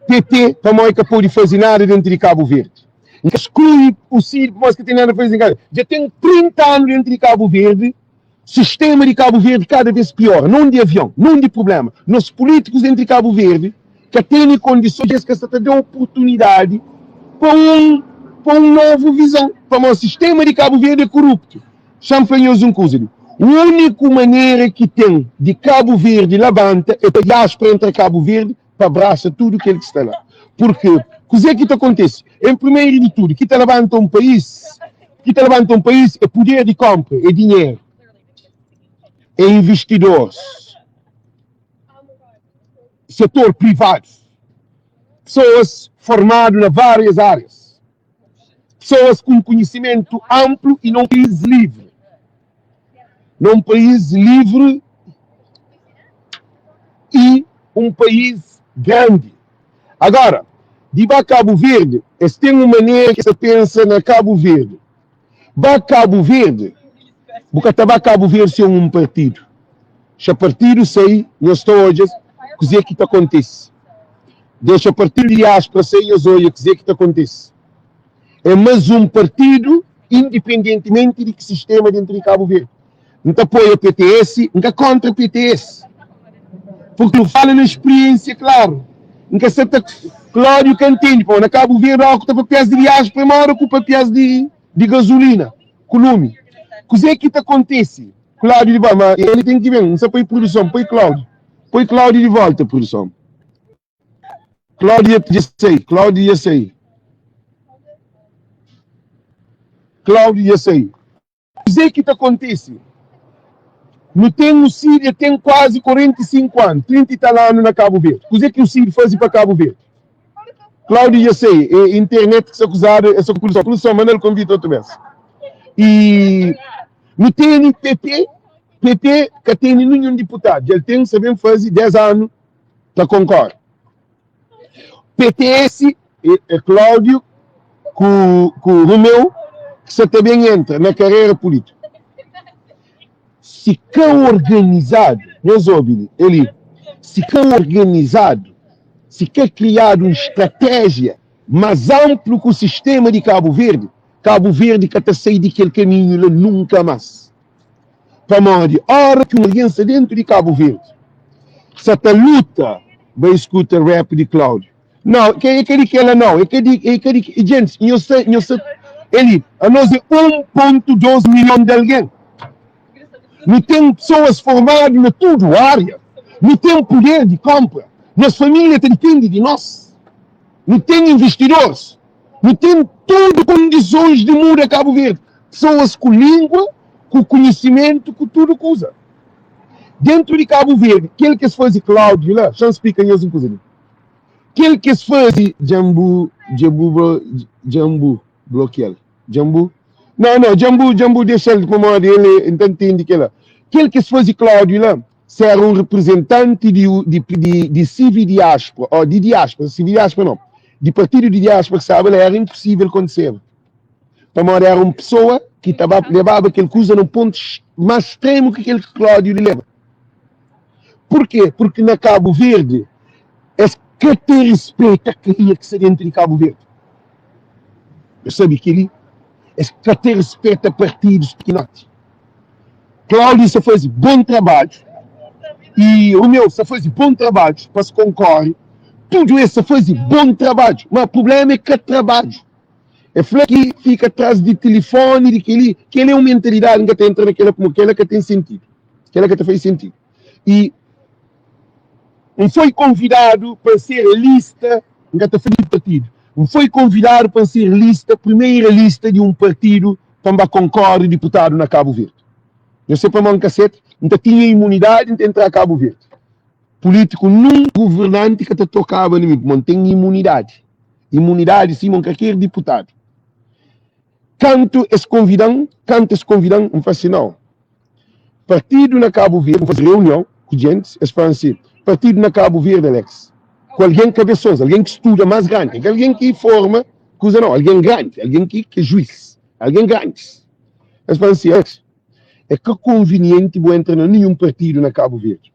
PT para nós que pode fazer nada dentro de Cabo Verde. Exclui o CID para nós que tem nada a fazer em Cabo Verde. Já tem 30 anos dentro de Cabo Verde. Sistema de Cabo Verde cada vez pior, não de avião, não de problema. Nós políticos dentro de Cabo Verde que têm condições que está dando oportunidade para uma nova visão. Para o sistema de Cabo Verde é corrupto. Champanhos um coisa. A única maneira que tem de Cabo Verde levanta é para diáspora entre Cabo Verde para abraçar tudo que ele está lá. Porque o que acontece? Em primeiro de tudo, que levanta um país é poder de compra, é dinheiro. É investidores, setor privado, pessoas formadas em várias áreas, pessoas com conhecimento amplo e num país livre. Num país livre e um país grande. Agora, de Cabo Verde, eles têm uma maneira que se pensa na Cabo Verde. Cabo Verde, porque Cabo Verde é um partido. Se o partido sair, nós estamos hoje, o que acontece? Deixa o partido de diáspora sair, o que acontece? É mais um partido, independentemente de que sistema dentro de Cabo Verde. Não apoia o PTS, não é contra o PTS. Porque não fala na experiência, claro. Não aceita Cláudio Cantinho, na Cabo Verde, há papéis de diáspora, mora com papéis de gasolina, com lume. O que acontece? Cláudio, mas ele tem que ver, não se põe produção, põe Cláudio de volta, produção. Cláudia já sei. O que acontece? No tem o Síria tem quase 45 anos, 30 e tal anos na Cabo Verde. O que o Síria faz para Cabo Verde? Cláudio, já sei, a internet que se acusar essa conclusão, mas ele convida outra vez. E no tem PP que tem nenhum deputado, ele tem sabem fazer 10 anos para concorrer. PTS é Cláudio com o Romeu, que você também entra na carreira política. Se cão organizado, resolve ele, se cão organizado, se quer criar uma estratégia mais ampla que o sistema de Cabo Verde que está sair daquele caminho nunca mais. Para morrer, hora que uma aliança dentro de Cabo Verde, se a luta vai escutar rap de Cláudio. Não, que ela não, gente, eu sei, ele, a nós é 1,2 milhão de alguém. Não tem pessoas formadas na tudo área, não tem poder de compra, nas famílias dependem de nós, não tem investidores, não tem tudo condições de mudar Cabo Verde, pessoas com língua, com conhecimento, com tudo coisa. Dentro de Cabo Verde, aquele que se faz Cláudio lá, já explica eu inclusive. Aquele que se faz Jambu, bloquear. Jambu, deixa ele como ele entende que lá. Aquele que se faz Cláudio lá, ser um representante de civil diáspora, ou de diáspora, civil diáspora não, de partido de diáspora, que sabe, era impossível acontecer. Para era uma pessoa que levava aquele coisa num ponto mais extremo que aquele que Cláudio lhe leva. Por quê? Porque na Cabo Verde, é que tem respeito a quem que se dentro de Cabo Verde. Eu sabia que ele é que tem respeito a partidos pequenotes. Cláudio se faz bom trabalho. E o meu se faz bom trabalho para se concorrer. Tudo isso se faz bom trabalho. Mas o problema é que trabalho. É que fica atrás de telefone, de que ele é uma mentalidade que entra naquela como aquela que tem sentido. Aquela que faz sentido. E não foi convidado para ser lista, não partido. Não foi convidado para ser primeira lista de um partido para concorrer deputado na Cabo Verde. Eu sei para um cacete, não tinha imunidade de entrar a Cabo Verde. Político, num governante que te tocava em mim, não tem imunidade. Imunidade, sim, qualquer deputado. Canto es convidam, não faz não. Partido na Cabo Verde, fazer reunião com gente, eles falam assim, partido na Cabo Verde, Alex, com alguém cabeçoso, alguém que estuda mais grande, alguém que forma, coisa não, alguém grande, alguém que é juiz, alguém grande. Eles falam assim, Alex, é que conveniente vou entrar em nenhum partido na Cabo Verde,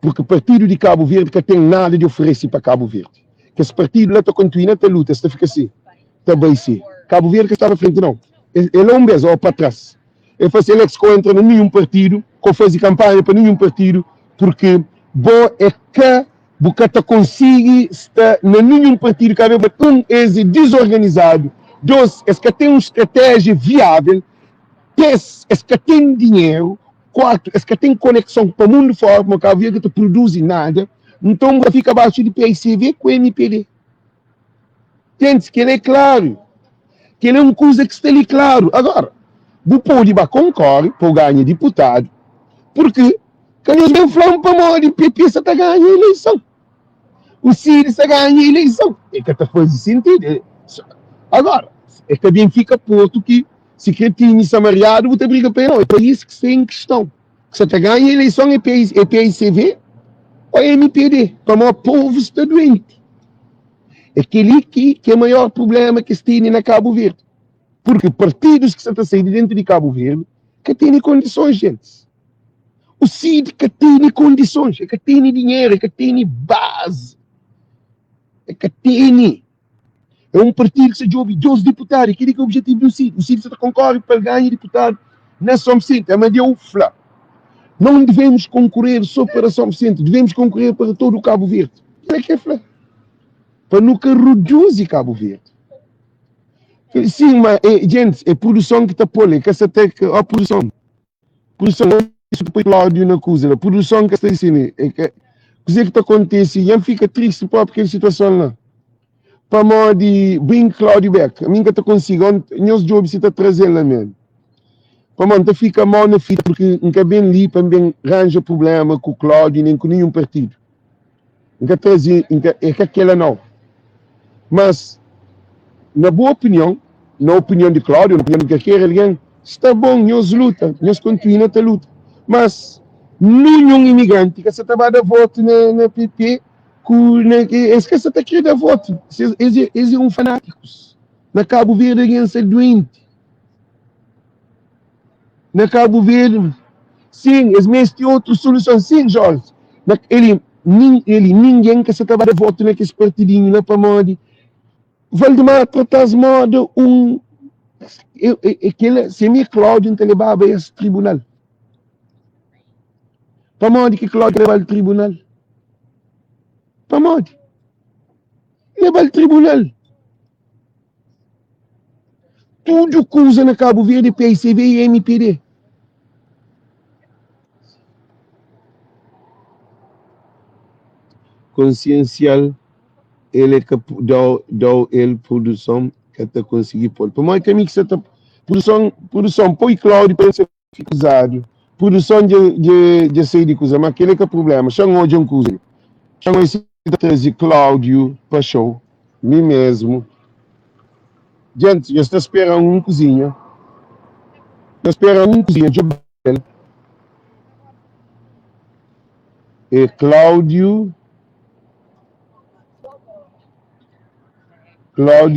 porque o partido de Cabo Verde que tem nada de oferecer para Cabo Verde. Que esse partido lá está continuando a luta, está fica assim, está bem assim. Cabo Verde que está na frente não, ele é um beijo, para trás. Ele fala assim, Alex, que eu entro em nenhum partido, que eu faço campanha para nenhum partido, porque bom é que você consegue estar em nenhum partido que é desorganizado, dois, é que tem uma estratégia viável, três, é que tem dinheiro, quatro, é que tem conexão para o mundo fora, mas Cabo Verde que produz nada, então vai ficar abaixo de PICV com o MPD. Gente, que ele é claro, que ele é uma coisa que está ali claro. Agora, o povo vai concorrer para ganhar deputado, porque quando eles vão falar para morrer, o PP está ganhando a eleição. O Sírio está ganhando a eleição. É que está fazendo sentido. Agora, é que também fica ponto que se Cretini e Samariado, você briga para ele. Não, é para isso que está em questão. Se está ganhando a eleição é PICV ou é MPD. Como o povo está doente. É aquele que é o maior problema que se tem na Cabo Verde. Porque partidos que estão saindo dentro de Cabo Verde que têm condições, gente. O CID que tem condições, é que tem dinheiro, é que tem base. É que tem. É um partido que se ouve 12 deputados. Aquele que é o objetivo do CID. O CID está concorre para ganhar deputado na São Vicente. É uma de UFLA. Não devemos concorrer só para São Vicente. Devemos concorrer para todo o Cabo Verde. É que é FLA. Para nunca reduzir Cabo Verde. Sim, mas, gente, é produção que está por ali. Que essa a produção. Produção, isso depois Cláudio na coisa. A produção que está dizendo. É que coisa que está acontecendo. E fica triste para aquela situação lá. para modo de bring Cláudio back. A mim que eu consigo, meus jobs está trazendo lá mesmo. Para modo fica mal na fita, porque nunca bem ali, para bem arranja problema com o Cláudio, nem com nenhum partido. Nunca trazer, é que aquela não. Mas, na boa opinião, na opinião de Cláudio, na opinião de qualquer alguém, está bom, nós luta, nós continuamos a luta. Mas, nenhum imigrante que se trabalha voto na PP, esquece de querer dar voto. Eles são fanáticos. Na Cabo Verde, alguém é doente. Na Cabo Verde, sim, eles mesmo têm outras soluções. Sim, Jorge. Ninguém que se trabalha voto naquele partidinho, lá para modo. Valdemar tratas modo se me Cláudio não levava a esse tribunal. Para modo que Cláudio leva ao tribunal. Para modo. Leva ao tribunal. Tudo que usa na Cabo Verde, PICV e MPD. Consciencial, ele é que dá ele produção que está conseguindo pôr. Para mim, que você está produção põe Cláudio para ser usado. Produção de sair de coisa, mas aquele que é o problema. Chama hoje um coisa. Chama esse trazer Cláudio para show. Mim mesmo. Gente, eu estou esperando uma cozinha. Estou esperando uma cozinha de Bel. E Cláudio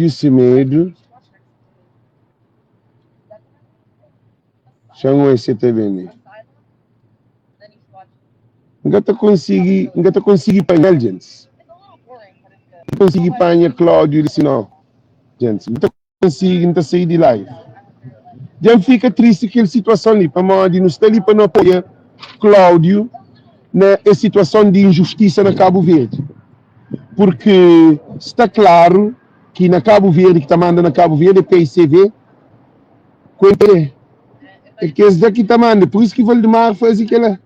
Semedo. Chama esse também. Nunca consegui apanhar, gente. Não consegui apanhar Cláudio disse não. Gente, não sair de live. Já fica triste aquela situação ali, para modo de não estar ali para não apoiar Cláudio na situação de injustiça na Cabo Verde. Porque está claro que na Cabo Verde, que está mandando na Cabo Verde, é PICV, com ele. É que esse daqui está mandando, por isso que Valdemar faz aquela.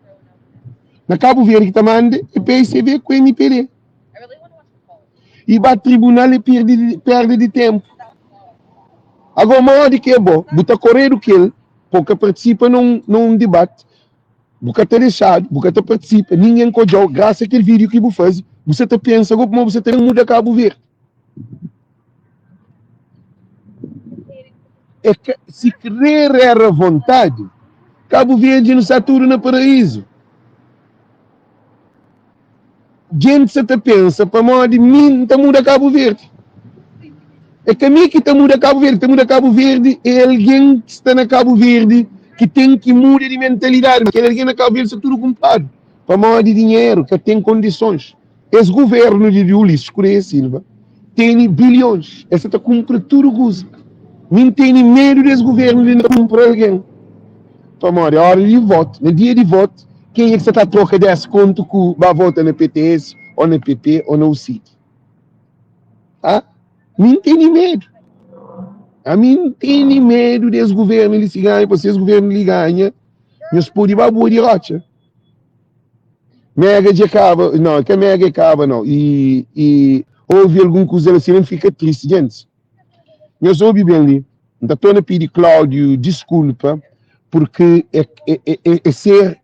Na Cabo Verde que está mandando, é PICV com MPD. E vai tribunal e perde de tempo. Agora, uma que é bom, botar correr o que ele, porque participa num debate, porque está deixado, porque está participa, ninguém cojou, graças àquele vídeo que você faz, você está pensando como você tem que mudar Cabo Verde. É que, se querer era vontade, Cabo Verde não está tudo no paraíso. Gente se te pensa, para modo de mim, está muda Cabo Verde. É que a mim que está muda Cabo Verde, é alguém que está na Cabo Verde, que tem que mudar de mentalidade, porque alguém na Cabo Verde está tudo comprado, para modo de dinheiro, que tem condições. Esse governo de Ulisses Correia Silva tem bilhões, esse está comprando tudo que usa. Não tem medo desse governo de não comprar alguém. Para modo, a hora de voto, no dia de voto, quem é que você está troca desse conto que vai votar no PTS, ou no PP, ou no UCID? Ah? Não tem medo. A mim não tem medo desse governo, ele se ganha, para esse governo ele ganha, nós podemos babar de rocha. Mega de acaba, não, que mega acaba, não. E houve alguma coisa assim, não fica triste, gente. Nós ouvi bem ali, não estou a pedir Cláudio desculpa, porque é ser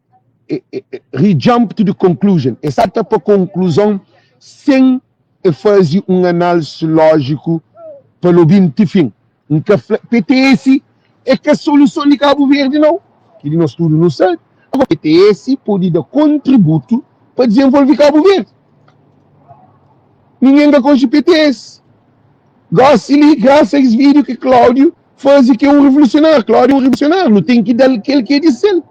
re-jump to the conclusion, é saltar para a conclusão sem fazer um análise lógico pelo 20 fim. PTS é que a solução de Cabo Verde não, que nós tudo não sabe. Agora, PTS pode dar contributo para desenvolver Cabo Verde. Ninguém dá conta de PTS. Graças a esse vídeo que Cláudio faz que é um revolucionário. Cláudio é um revolucionário, não tem que dar aquele que é de ser.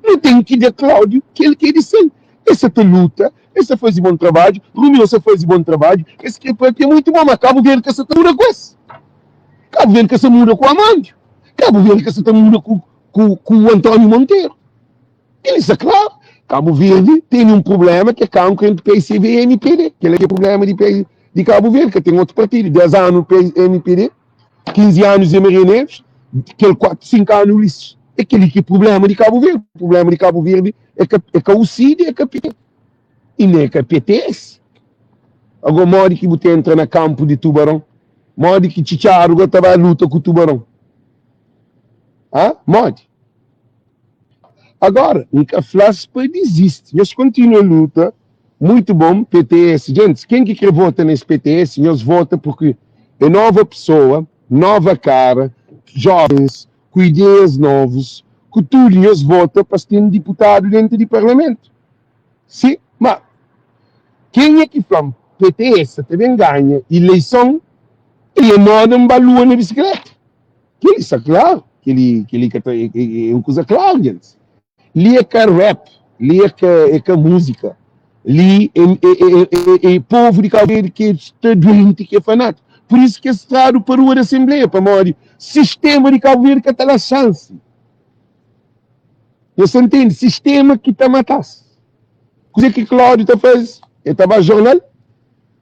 Não tem que dar Cláudio aquele que é de ser. Essa é luta, essa faz bom trabalho, Rumino essa faz bom trabalho, esse que é muito bom, mas Cabo Verde que essa muda com esse. Cabo Verde que essa muda com a Amândio. Cabo Verde que essa muda com o Antônio Monteiro. Ele está claro. Cabo Verde tem um problema que é cancro entre PICV e MPD. Que é o problema de Cabo Verde, que tem outro partido. 10 anos MPD, 15 anos Emery Neves, 5 anos Ulisses. É aquele que é o problema de Cabo Verde. O problema de Cabo Verde é que o CID é que a PT. E não é que a PTS. Agora, modo que você entra no campo de tubarão, modo que Chicharuga estava a luta com o tubarão. Modo. Agora, nunca Flaspa desiste. Nós continuamos a luta. Muito bom, PTS. Gente, quem que quer votar nesse PTS, nós votamos porque é nova pessoa, nova cara, jovens, com ideias novas, com tudo, nós votamos para ter um deputado dentro do parlamento. Sim, mas quem é que fala PTS também ganha eleição e manda um balão na bicicleta? Que ele está claro, que ele é uma coisa clara, gente. Li é que rap, li é que música, li é povo de Cabo Verde que está doente, que é fanático. Por isso que é Estado parou a Assembleia, para o sistema de Cabo Verde que está na chance. Você entende? Sistema que está matando. Coisa que Cláudio está fazendo. Ele estava a jornal, ele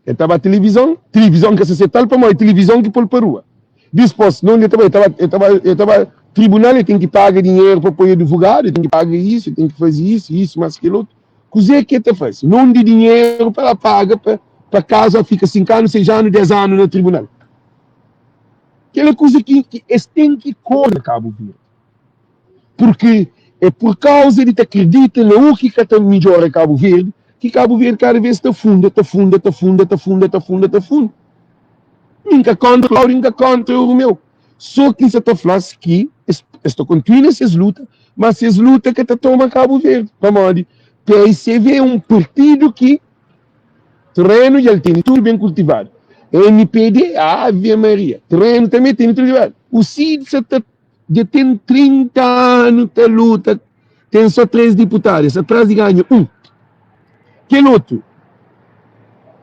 estava a televisão que se tal para televisão que pôr para a rua. Depois, não, ele estava tribunal, ele tem que pagar dinheiro para pôr advogado, ele tem que pagar isso, ele tem que fazer isso, mas aquilo outro. Coisa que ele faz? Não de dinheiro para pagar para casa, fica 5 anos, 6 anos, 10 anos no tribunal. Aquela coisa que eles têm que correr Cabo Verde. Porque é por causa de te acredita no que está melhor em Cabo Verde, que Cabo Verde cada vez está fundo. Nunca contra Cláudio, nunca contra o meu. Só que você está falando que estou continuando essas lutas, mas essas lutas que está tomando Cabo Verde. PSV é um partido que terreno já tem tudo bem cultivado. NPD, Ave Maria. Terreno também tem tudo cultivado. O CID já tem 30 anos de luta, tem só 3 deputados, atrás de ganha 1. Que outro?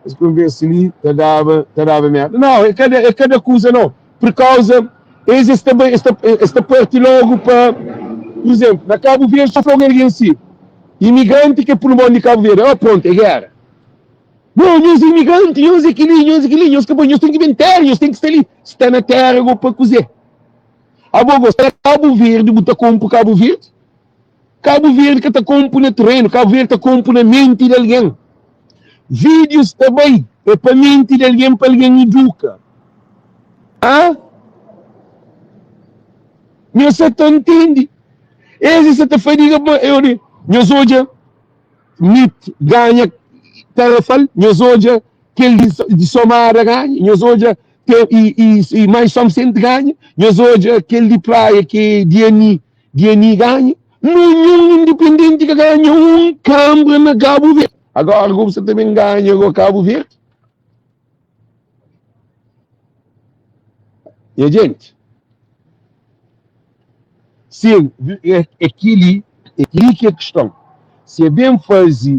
As conversas ali, dava merda. Não, é cada coisa não. Por causa, esta parte logo para, por exemplo, na Cabo Verde só foi alguém assim. Imigrante que é por o mundo de Cabo Verde. Pronto, é guerra. Não, nós imigrantes, nós temos que inventar, nós temos que estar ali. Está na terra para cozer. Agora, está Cabo Verde, você compra Cabo Verde. Cabo Verde que está compra no terreno, Cabo Verde está compra na mente de alguém. Vídeos também, é para a mente de alguém, para alguém educa. Você não entende. Esse você está fazendo, nós hoje, ganha tarefal, nós hoje, que ele de somar ganha, nós hoje, e mais São Vicente ganha, nós hoje, aquele de praia que DNI ganha, nenhum independente que ganha câmara na Cabo Verde. Agora você também ganha o Cabo Verde. E a gente, sim, é aquilo que é a questão. Se bem fazer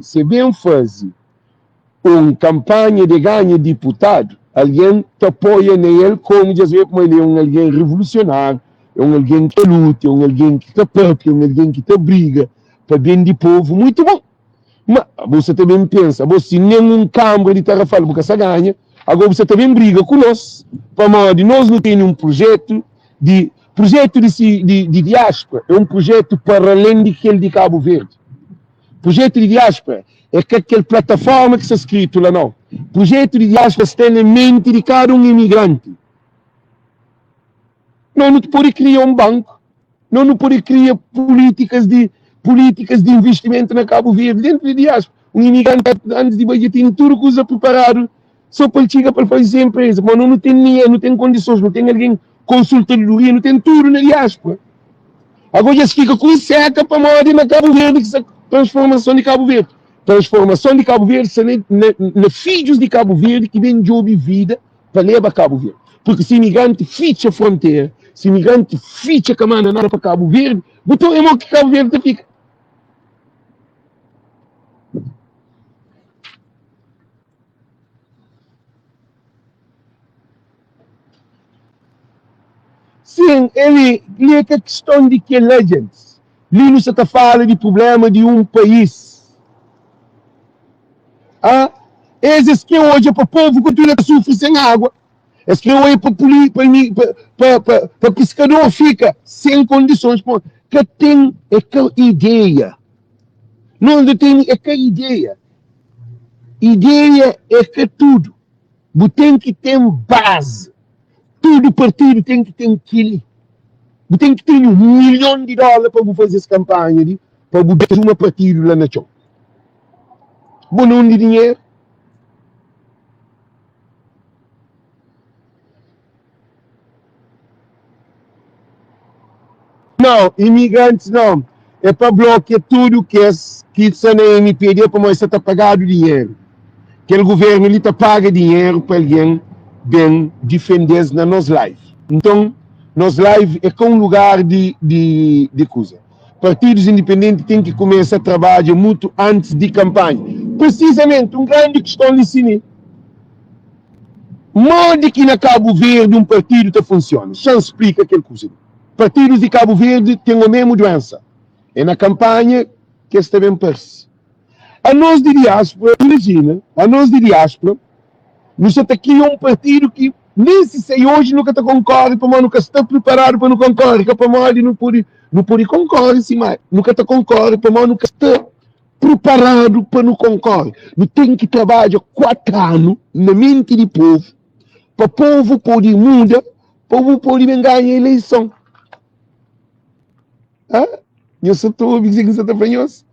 uma campanha de ganho deputado, alguém te apoia nele como dizer como ele é alguém revolucionário, é alguém que luta, é alguém que te próprio, é alguém que te briga para bem do povo, muito bom. Mas você também pensa, você nenhum câmara de tarefal porque você ganha, agora você também briga com nós, para nós não temos um projeto de diáspora, é um projeto para além daquele de Cabo Verde. Projeto de diáspora é que aquela plataforma que está escrito lá não. Projeto de diáspora está na mente de cada imigrante. Não pode criar um banco, não pode criar políticas de investimento na Cabo Verde, dentro de diáspora. Um imigrante, antes de ir, tem tudo coisa preparado, só para chegar para fazer empresa, mas não tem dinheiro, não tem condições, não tem alguém consultoria, não tem tudo na diáspora. Agora já se fica com seca para morar na Cabo Verde, que é a transformação de Cabo Verde. Transformação de Cabo Verde são filhos de Cabo Verde que vêm de ouvir vida para levar a Cabo Verde. Porque se imigrante ficha a fronteira, se imigrante ficha a camada nada para Cabo Verde, então é mal que Cabo Verde fica. Sim, ele é a questão de que legends. Ali não se está falando de problema de um país. Esses que hoje para o povo continua a sofrer sem água. Esses que hoje para pescador fica sem condições. Que tem aquela ideia. Não tem aquela ideia. Ideia é que tudo. Você tem que ter base. Todo partido tem que ter aquilo. Você tem que ter $1 milhão para fazer essa campanha, para você ter uma partido lá na chão. Você não tem dinheiro. Não, imigrantes não. É para bloquear tudo que está na MPD para mostrar que está pagado dinheiro. Que o governo está paga dinheiro para alguém bem defender na nossa live. Então, nossa live é com um lugar de coisa. Partidos independentes têm que começar a trabalhar muito antes de campanha. Precisamente, grande questão ali. Modo que na Cabo Verde partido está funciona. Só explica aquela coisa. Partidos de Cabo Verde têm a mesma doença. É na campanha que está bem perto. A nós de diáspora, imagina, nós estamos aqui partido que nem se sei hoje nunca está concorre, para nunca está preparado para não concorrer, para nós não pode concorrer, sim, mas nunca está concorre, para nós nunca está preparado para não concorrer. Não tem que trabalhar 4 anos na mente do povo, para o povo poder mudar, para o povo poder ganhar a eleição. Eu só estou dizendo que você está fanhoso.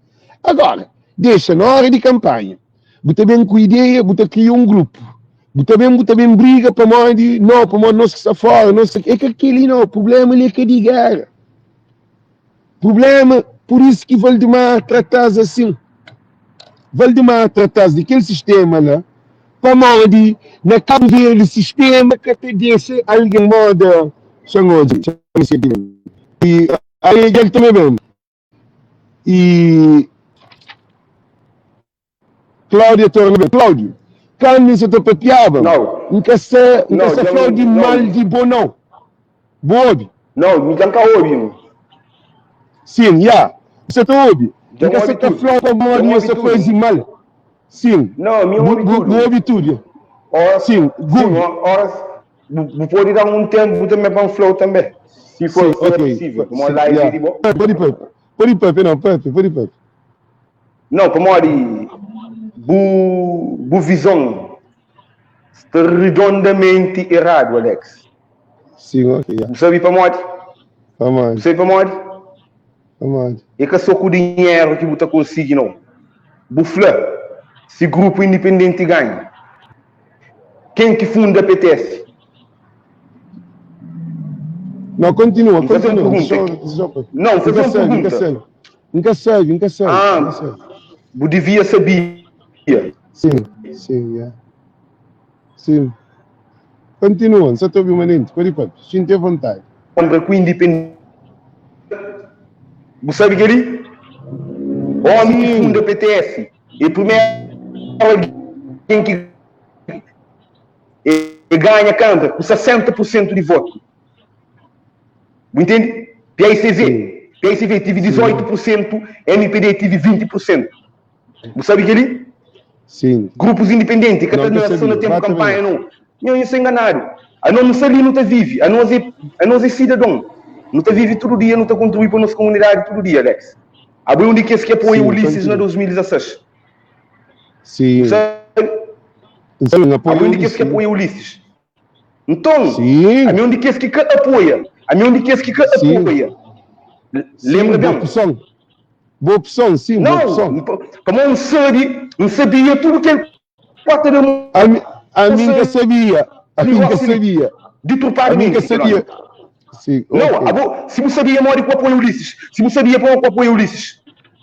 Agora, deixa na hora de campanha. Você bem com ideia, você cria um grupo. Você bem briga para nós, não, para nós que está fora, não sei. É que aquele não, o problema é que de guerra. Problema, por isso que Valdemar tratas assim. Valdemar tratas daquele sistema lá, para nós, na Cabo Verde, sistema que te deixa alguém moda, e aí ele também bem. E Cláudio, quando você está papiava, nunca se fala de mal de bom, não. Boa. Não, nunca ouvi. Sim, você está ouvindo? Nunca se está falando para mal de essa coisa de mal. Sim. Não, me ouve tudo. Boa tudo. Sim, horas, vou poder dar um tempo também para um flow também. Se for possível. Como live de bom. Pode. Não, como ali, bu visão está redondamente errado, Alex. Sim, ok. Você sabe para morte? Você sabe para morte? É que só com o dinheiro que você consegue, não. Bufla, se grupo independente ganha. Quem que funda a PTS? Não, continua. Não, fazer uma pergunta. Nunca serve. Você devia saber. Sim. Continua, só estou ouvindo uma lente. Pode, sinta à vontade. Com independente. Você sabe que ele? Homem que funda a PTS. E primeiro alguém que ganha a Câmara com 60% de voto. Entende? PICV tive 18%, MPD tive 20%. Você sabe que ele? Sim. Grupos independentes, que até não tem campanha, não. Isso é enganado. A nós ali não está vive, a nós é cidadão. Não está vive todo dia, não está contribui para a nossa comunidade todo dia, Alex. A bem onde que esse que apoia o Ulisses na 2016. Sim. A bem onde que esse que apoia o Ulisses. Então, a mim onde que esse que apoia. A mim onde que esse que apoia. Lembra bem? Boa opção, sim. Não, como não sabia tudo que ele pode ter. A mim que sabia. De trupar mim que sabia. Sim, não, se você sabia, mora com o apoio Ulisses. Se você sabia, para o apoio Ulisses.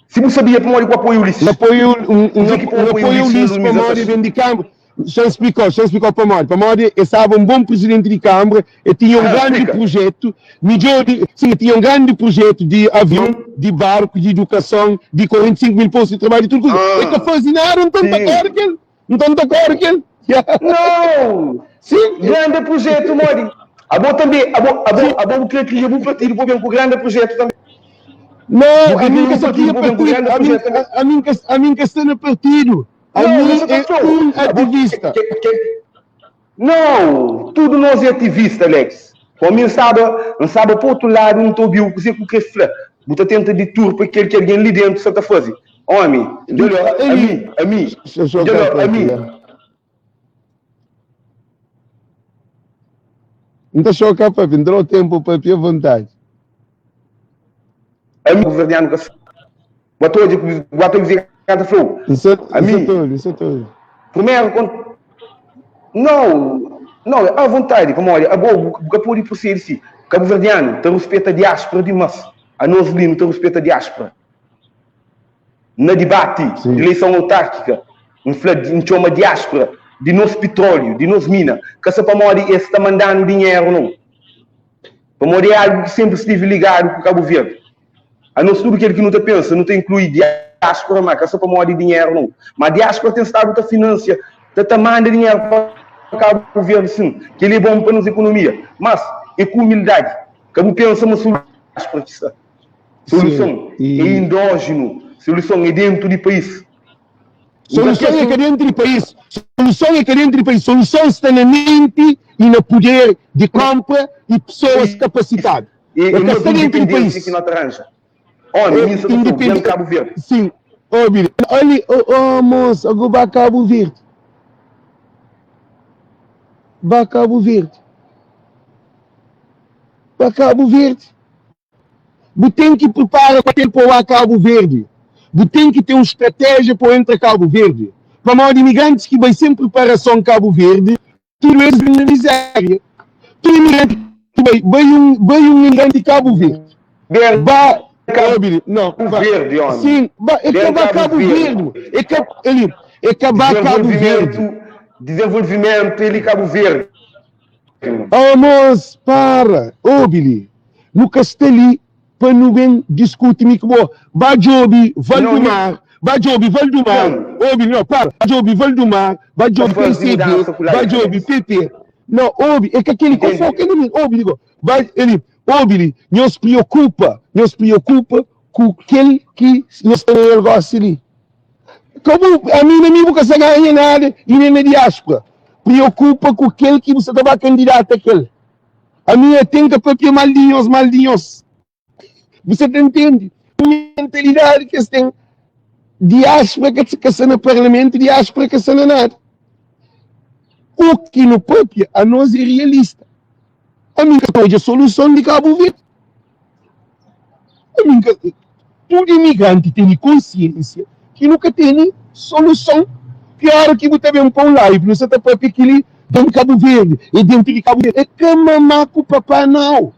Se você sabia, para o apoio Ulisses. Apoio Ulisses para mora dentro de Câmara. Já explicou para Mori. Para Mori, estava um bom presidente de Câmara e tinha um grande projeto, tinha um grande projeto de avião, de barco, de educação, de 45 mil postos de trabalho e tudo isso. É que fascinaram, não estão de acordo com ele. Não! Sim, grande projeto, Mori. A bom também, queria que eu vou partir com o grande projeto também. Não, a mim que está aqui a mim que está no partido. A mim é um ativista. Não, tudo nós é ativista, Alex. Como eu sabe para outro lado, não estou viu, você com que você tenta de tour para aquele que alguém ali dentro está fazendo. Homem, a mim. Não está chocado para vir, o tempo para ter vontade. A mim, governiano, botou dizer cada flow. Isso é tudo. Primeiro, não, à vontade, como olha, a boa, pode por ser assim. Cabo Verdeano, te respeita a diáspora de massa. A nós limo, te respeita a diáspora. Na debate, eleição autárquica, em chama diáspora, de nosso petróleo, de nossa mina, que essa para morrer está mandando dinheiro, não. Para morrer é algo que sempre esteve ligado com o Cabo Verde. A nós tudo aquilo que não te pensa, não te inclui diáspora, mas que essa para morrer dinheiro, não. Mas a diáspora tem estado da finança, te manda dinheiro para o Cabo Verde, sim, que ele é bom para a nossa economia. Mas, é com humildade, Cabo pensa uma solução. Solução é endógeno, solução é dentro do país. Solução é que dentro do país. Solução é que dentro do país. Solução está na mente e no poder de compra e pessoas capacitadas. E não é independência que não arranja. Olha, isso é Cabo Verde. Sim. Olha, moço, agora vai Cabo Verde. Vai Cabo Verde. Vai Cabo Verde. Você tem que preparar para ter para Cabo Verde. Você tem que ter uma estratégia para entrar Cabo Verde. Para maior de imigrantes que vai sem preparação Cabo Verde, tudo é na miséria. Todo imigrante que vai um imigrante de Cabo Verde. Vai Cabo Verde. Não, Verde, homem. Sim, é acabar Cabo Verde. É acabar Cabo Verde. Desenvolvimento, ele Cabo Verde. Oh, moço, para. Billy. No Casteli, para não bem discutir com você. Bajobi, Valdemar. Bajobi, Valdemar. Billy, não, para. Bajobi, Valdemar. Bajobi, PCB. Bajobi, PP. Não, Billy, é que aquele que foca em Billy, Billy, não se preocupa com aquele que nós temos negócio ali. Como a mim não me você ganha nada e nem na diáspora. Preocupa com aquele que você estava candidato àquele. A minha tem que ter maldinhos. Você entende? A mentalidade que você tem. Diáspora que está no parlamento, diáspora que está na nada. O que no próprio, a nós é realista. A minha coisa é a solução de Cabo Verde. A minha todo imigrante tem consciência que nunca tem solução. Pior que você vê um pão live, você está para aquele dentro de Cabo Verde, e dentro de Cabo Verde. É que mamaco papai não.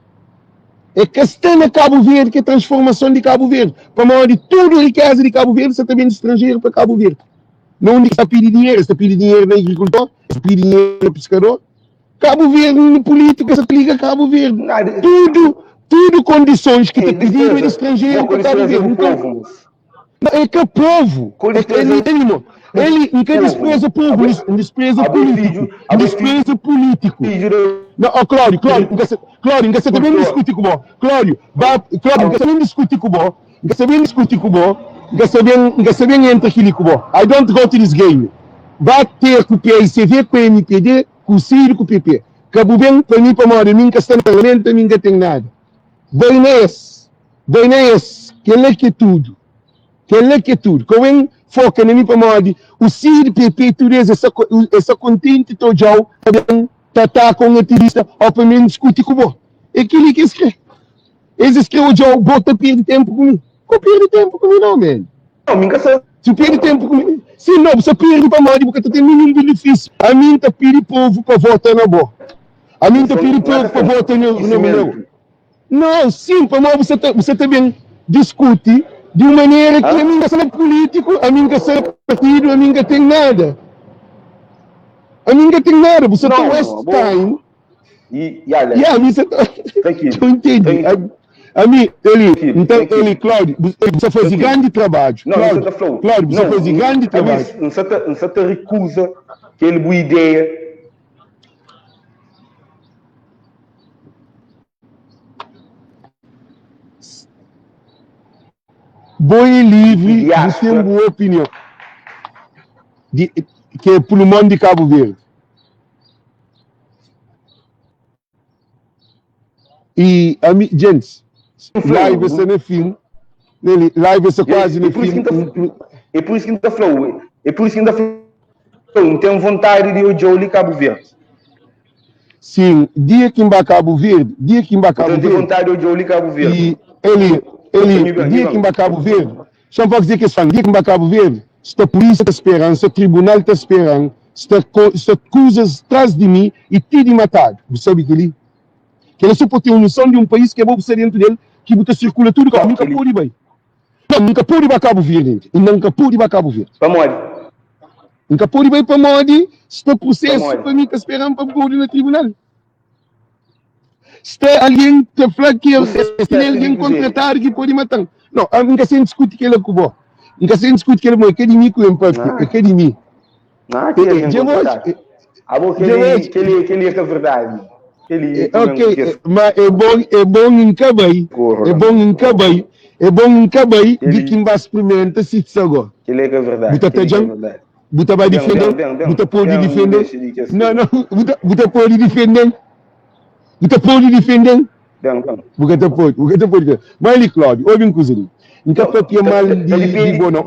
É que está na Cabo Verde, que é a transformação de Cabo Verde. Para maior de toda a riqueza de Cabo Verde, você está vendo estrangeiro para Cabo Verde. Não está pedindo dinheiro, está pedindo dinheiro no agricultor, está pedindo dinheiro no pescador. Cabo Verde, no político, você liga Cabo Verde. Tudo condições que te pediram de estrangeiro para Cabo Verde. Então, é que o povo, ele não quer despreza povo, despreza político. Não, Cláudio, você também discute com você. Cláudio, você também discute com você bem entra aqui com você. I don't go to this game. Vai ter com o PICV, com o MPD, com o Ciro, com o PP. Cabo bem, para mim, para morrer, mim que está no parlamento, mim que tem nada. Doinês, que ele que é tudo. Como é foca na minha pamoda, o Ciro, PP, tudo isso, essa contente, todo já, tá com o ativista, ou para mim discutir com você. É aquilo que escreve. Eles escrevem já, bota perder tempo comigo. Não perde tempo comigo, não, man. Não, me engraçado. Se perde tempo comigo. Se não, você perde para morrer, porque tu tem nenhum benefício. A mim tá pedindo povo para votar na boa. A mim tá pedindo povo para votar no meu. Não, sim, para morrer, você também discute de uma maneira que a mim não é político, a mim não é partido, a mim não tem nada. Você tem West Time. Você tá... Eu entendi. Então, Cláudio, você faz grande trabalho. Cláudio, você faz grande trabalho. Não te recusa aquela boa ideia. Boa e livre, você tem boa opinião. Que é pelo mundo de Cabo Verde. E, gente, live esse no filme, Nele, live essa quase E no por isso fim. é por isso que ainda falou. É por isso que ainda falou. Não tem vontade de hoje ali Cabo Verde. Sim, dia que vai Cabo Verde, Não tem vontade de hoje ali Cabo Verde. E dia que vai Cabo Verde, só pode dizer que esse dia que vai Cabo Verde, se a polícia está esperando, se o tribunal está esperando, se coisas atrás de mim e te de matar. Você sabe que ele? Que ele só pode ter uma noção de um país que é bom ser dentro dele, que você circula tudo, que nunca pode ir bem. Não, nunca pode ir para Cabo Verde, gente. E nunca pode ir para Cabo Verde. Para Modi. Nunca pode ir para Modi, se o processo para mim está esperando para pôr no tribunal. Se alguém te fala que alguém contratar que pode matar. Não, nunca se discute que ele é cubo. Nunca se discute que ele é acadêmico em academia. Não, que ele é contratar. A boa que ele é a verdade. Ok, mas é bom em cabai. É bom em cabai de quem vai experimentar se agora. Que ele é a verdade. Buta vai defender. Buta pode defender. Não, buta pode defender. Buta pode defender. Buta pode. Mas ele, Cláudio, ouve um coisa ali. Nunca papia mal de bono.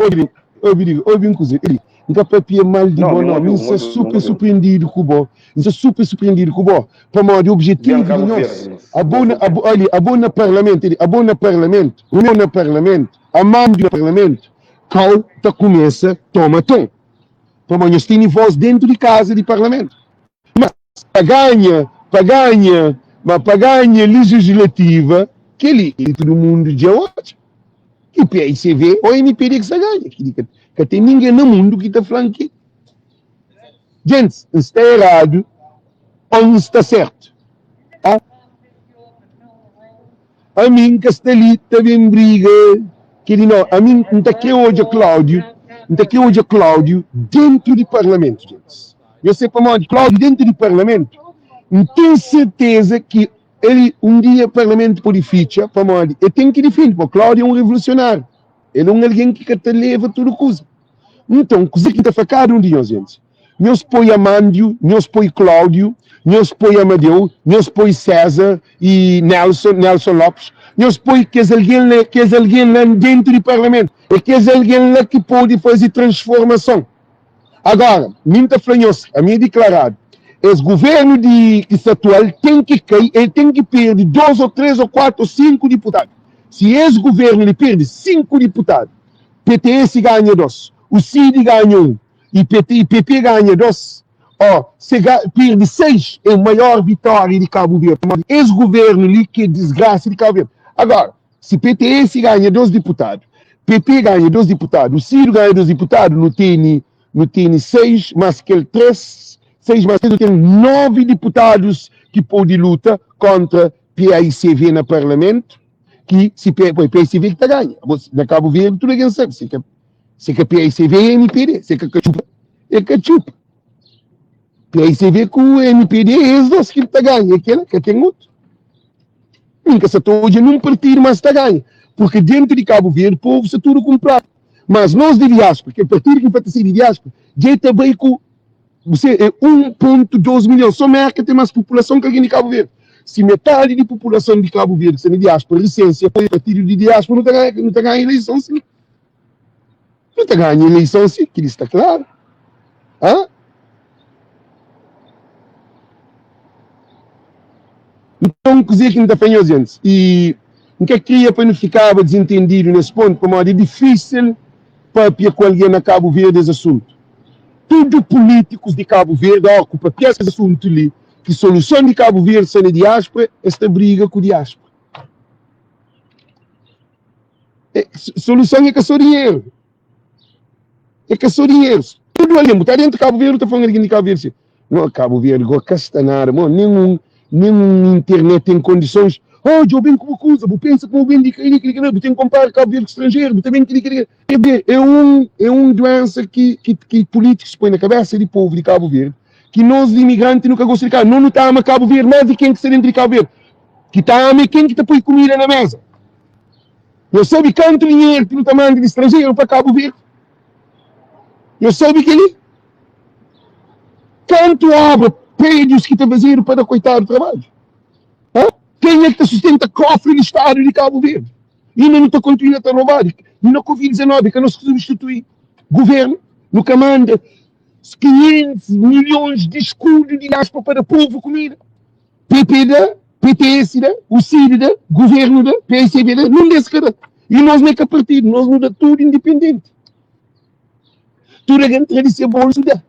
Ouve um coisa ali. Nunca papia mal de bono. Não sou super surpreendido com o bom. Não sou super surpreendido com o bom. Para o objetivo de nós. Abona parlamento. A mão do parlamento. Cal tá começa, toma tom. Para nós tem voz dentro de casa de parlamento. Mas para ganhar legislativa, que ele todo mundo de hoje. E PICV ou MPD que se ganha. Que tem ninguém no mundo que está falando aqui. Gente, está errado ou está certo. Ah? A mim, que está ali, está bem briga. Que não, a mim, não está aqui hoje a Cláudio dentro do parlamento, gente. Eu sei para onde Cláudio dentro do parlamento. Não tenho certeza que ele um dia o parlamento pode ficha para onde ele tem que defender, porque Cláudio é um revolucionário. Ele é alguém que te leva tudo coisa. Então, coisa que está facado um dia, gente. Nós põe Amândio, nós põe Cláudio, nós põe Amadeu, nós põe César e Nelson Lopes. Nós põe que é alguém lá dentro do parlamento. E que é alguém lá que pode fazer transformação. Agora, minha franhosa, a minha declarado, esse governo atual tem que cair, ele tem que perder 2 ou 3 ou 4 ou 5 deputados. Se esse governo ele perde 5 deputados, PTS ganha 2, o CID ganha 1 e PP ganha 2, se perde 6, é a maior vitória de Cabo Verde. Esse governo ali que é desgraça de Cabo Verde. Agora, se PTS ganha 2 deputados, PP ganha 2 deputados, o CID ganha 2 deputados, não tem 6, mas que 3, 6 mais 6, tem 9 deputados que podem lutar contra PICV no parlamento, que se PICV que está ganha. Na Cabo Verde, tudo ninguém sabe. Se que PICV é MPD, se que é cachupa. PICV com o MPD é os dois que está ganha, que tem outro. Nunca se hoje num partido, mas está ganha. Porque dentro de Cabo Verde, o povo se tudo comprado. Mas nós de diáspora, que é o partido que pode ser de diáspora, já também com você é 1,2 milhões, só merca tem mais população que alguém de Cabo Verde. Se metade da população de Cabo Verde, se é de diáspora, licença, apoia o partido de diáspora, não está ganhando eleição, sim. Não está ganhando eleição, sim, que isso está claro. Hã? Então, coisa que não está fazendo, gente. E o que queria para não ficar desentendido nesse ponto, como é difícil para com alguém na Cabo Verde esse assunto. Tudo políticos de Cabo Verde ocupam esse assunto ali, que solução de Cabo Verde sendo diáspora, esta briga com o diáspora. Solução é que só dinheiro. É que só dinheiro. Tudo ali, está dentro de Cabo Verde, está falando de Cabo Verde. Não, Cabo Verde, igual Castanara, nenhum internet tem condições. Eu bem como coisa, eu penso como bem de eu tenho que comprar Cabo Verde estrangeiro, eu também é uma doença que políticos põem na cabeça do povo de Cabo Verde, que nós imigrantes nunca gostamos de Cabo Verde, não estamos a Cabo Verde, mas de quem que está dentro de Cabo Verde? Que estamos quem que está põe comida na mesa? Eu sei quanto dinheiro que não está mandando de estrangeiro para Cabo Verde? Eu sei que ele quanto abre prédios que está vazio para coitado do trabalho? Quem é que sustenta cofre do Estado de Cabo Verde? E não está continuando a roubar. E na Covid-19, que nós substituímos governo, nunca manda 500 milhões de escudos de aspa para o povo comida. PP da, PTS da, o CID da, governo da, PSB da, não desse cara. E nós não é que partido, nós não dá tudo independente. Tudo a gente de ser bolso da.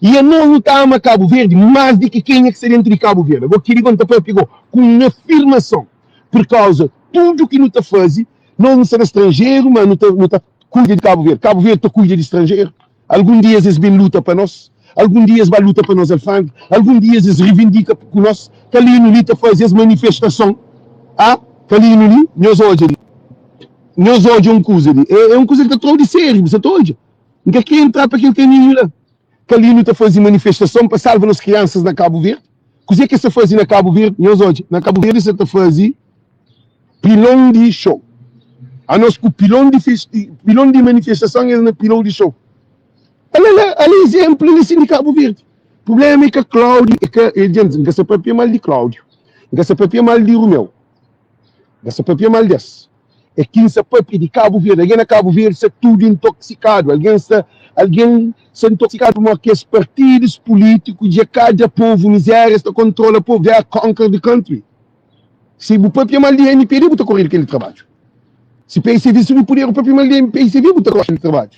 E a nós não estamos a Cabo Verde, mais do que quem é que seria entre Cabo Verde. Agora, queria contar para pegou com uma afirmação, por causa de tudo o que não está fazendo, nós não somos estrangeiro, mas não está cuida de Cabo Verde. Cabo Verde está cuida de estrangeiro. Algum dia eles vêm luta para nós, algum dia eles vão luta para nós, alfang, algum dia eles reivindicam com nós, que ali no Lita faz manifestação, que ali no Lita, nós hoje é uma coisa, é uma coisa que está todo de sério, você está hoje. Não quer entrar para aquele caminho lá. Que ali não está fazendo manifestação para salvar as crianças na Cabo Verde. O que você faz na Cabo Verde? Nós hoje, na Cabo Verde, você está fazendo pilão de show. A nós com pilão de manifestação é no pilão de show. Olha exemplo nesse de Cabo Verde. O problema é que Cláudio, gente, não se papia mal de Cláudio, não se papia mal de Romeu, não se papia mal desse. É que se papia de Cabo Verde, alguém na Cabo Verde está tudo intoxicado, alguém se intoxicado com aqueles partidos políticos de cada povo, miséria, está controla o povo, they are conquer the country. Se o papia mal de NPD, você correr aquele trabalho. Se o PSV subir por o papia mal de PSV, você correr aquele trabalho.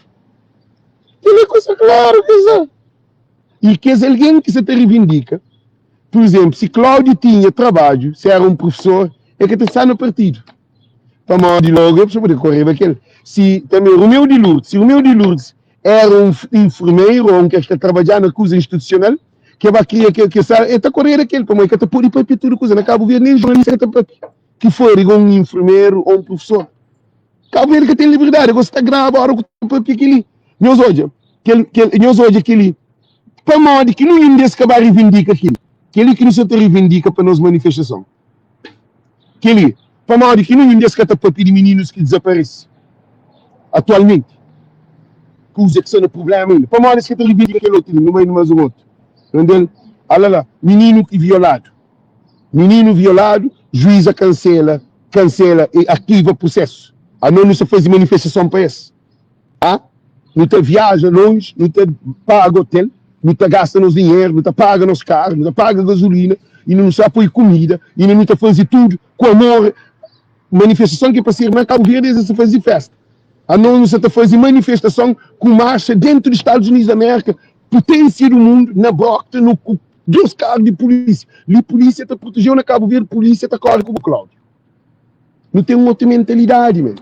Ele é coisa clara, coisa. E que é alguém que se te reivindica, por exemplo, se Cláudio tinha trabalho, se era um professor, é que está no partido. Para mal de logo, eu preciso correr aquele. Se também Romeu de Lourdes, se Romeu de Lourdes era um enfermeiro ou um que está trabalhando na coisa institucional, que vai criar que está correndo aquele, para mim, que está por aí tudo coisa, na Cabo Verde, nem jornalista que for um enfermeiro ou um professor. Cabo Verde que tem liberdade, você está grave, agora que aquele. Nós hoje, aquele, para modo que não ainda se acabar reivindica aquilo, aquele que não se reivindica para nós manifestação. Aquele, para modo que não ainda se acabar de meninos que desaparecem, atualmente. Coisa que são no problema ainda. Para modo que se reivindica aquele outro, no meio de mais um outro. Entendeu? Olha lá, menino violado, juíza cancela e ativa o processo. A não se faz manifestação para esse. Não te viaja longe, não te paga hotel, não te gasta nos dinheiro, não te paga nos carros, não te paga gasolina, e não se apoia comida, e não te faz tudo com amor. Manifestação que é para ser na Cabo Verde, se faz festa. A não se te faz manifestação com marcha dentro dos Estados Unidos da América, potência do mundo, na Brocta, no 2 carros de polícia. E a polícia te protegeu na Cabo Verde, a polícia te corre como o Cláudio. Não tem uma outra mentalidade, mano.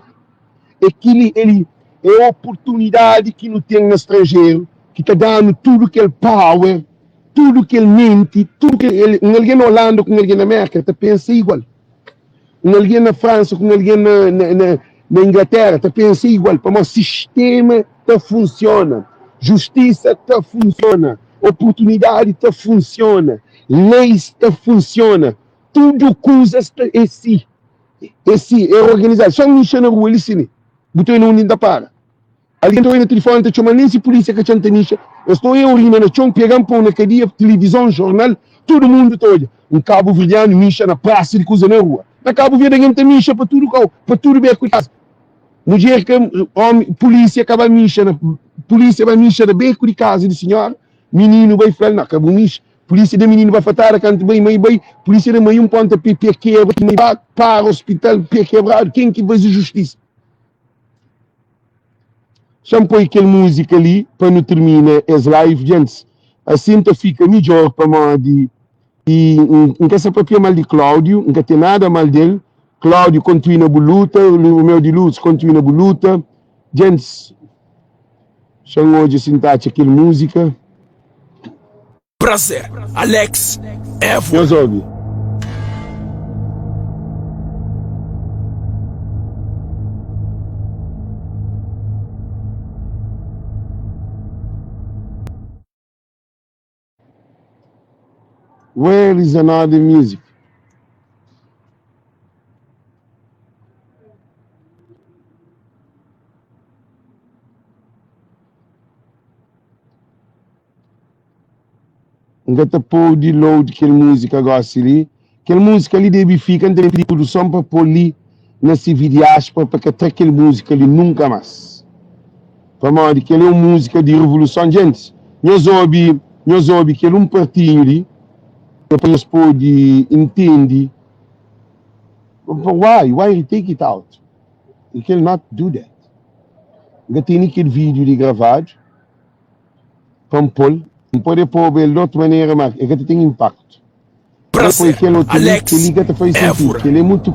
É que ele é a oportunidade que não tem no estrangeiro, que está dando tudo que ele power, tudo que ele mente, tudo que ele. Alguém na Holanda com alguém na América, está pensa igual. Alguém na França com alguém na Inglaterra, está pensa igual. Para o sistema está funciona, justiça está funciona, oportunidade está funciona, leis está funciona, tudo coisas esse é organizado. Só um chama o rua, ele botou no mundo da para. Alguém está no telefone, está chamando nem se polícia que a gente eu estou eu ali na chão, pegando para uma cadeia, televisão, jornal, todo mundo todo. Um cabo verdeano, micha na praça de coisa na rua. Na Cabo Verde, alguém tem micha para tudo bem com casa. Mulher que polícia acaba micha, polícia vai micha na beco de casa de senhora, menino vai falar, não, acabou micha. Polícia de menino vai fatar, canto bem, polícia de mãe, um ponto, pé quebra, para o hospital, pé quebrado, quem que faz a justiça? Põe aquela música ali, para não terminar as lives, gente. Assim fica melhor para mim. E não quer saber mal de Cláudio, não quer ter nada mal dele. Cláudio continua a luta, o meu de luz continua a luta. Gente, chamo hoje sentar aquela música. Prazer, Alex Evo. Meus ouvi. Where is another music? Não tá pôr de load aquela música agora ali. Aquela música ali deve ficar em produção para pôr ali nessa diáspora para que traga aquela música ali nunca mais. Para modo que ele é uma música de revolução, gente. Nós ouvimos que ele é um partido ali, que nós pode entender. Why you take it out? You cannot do that. Ainda tem aquele vídeo de gravado, para pôr, não pode pôr ele de outra maneira, mas é que tem impacto. Prazer, Alex Évora. Ele é muito...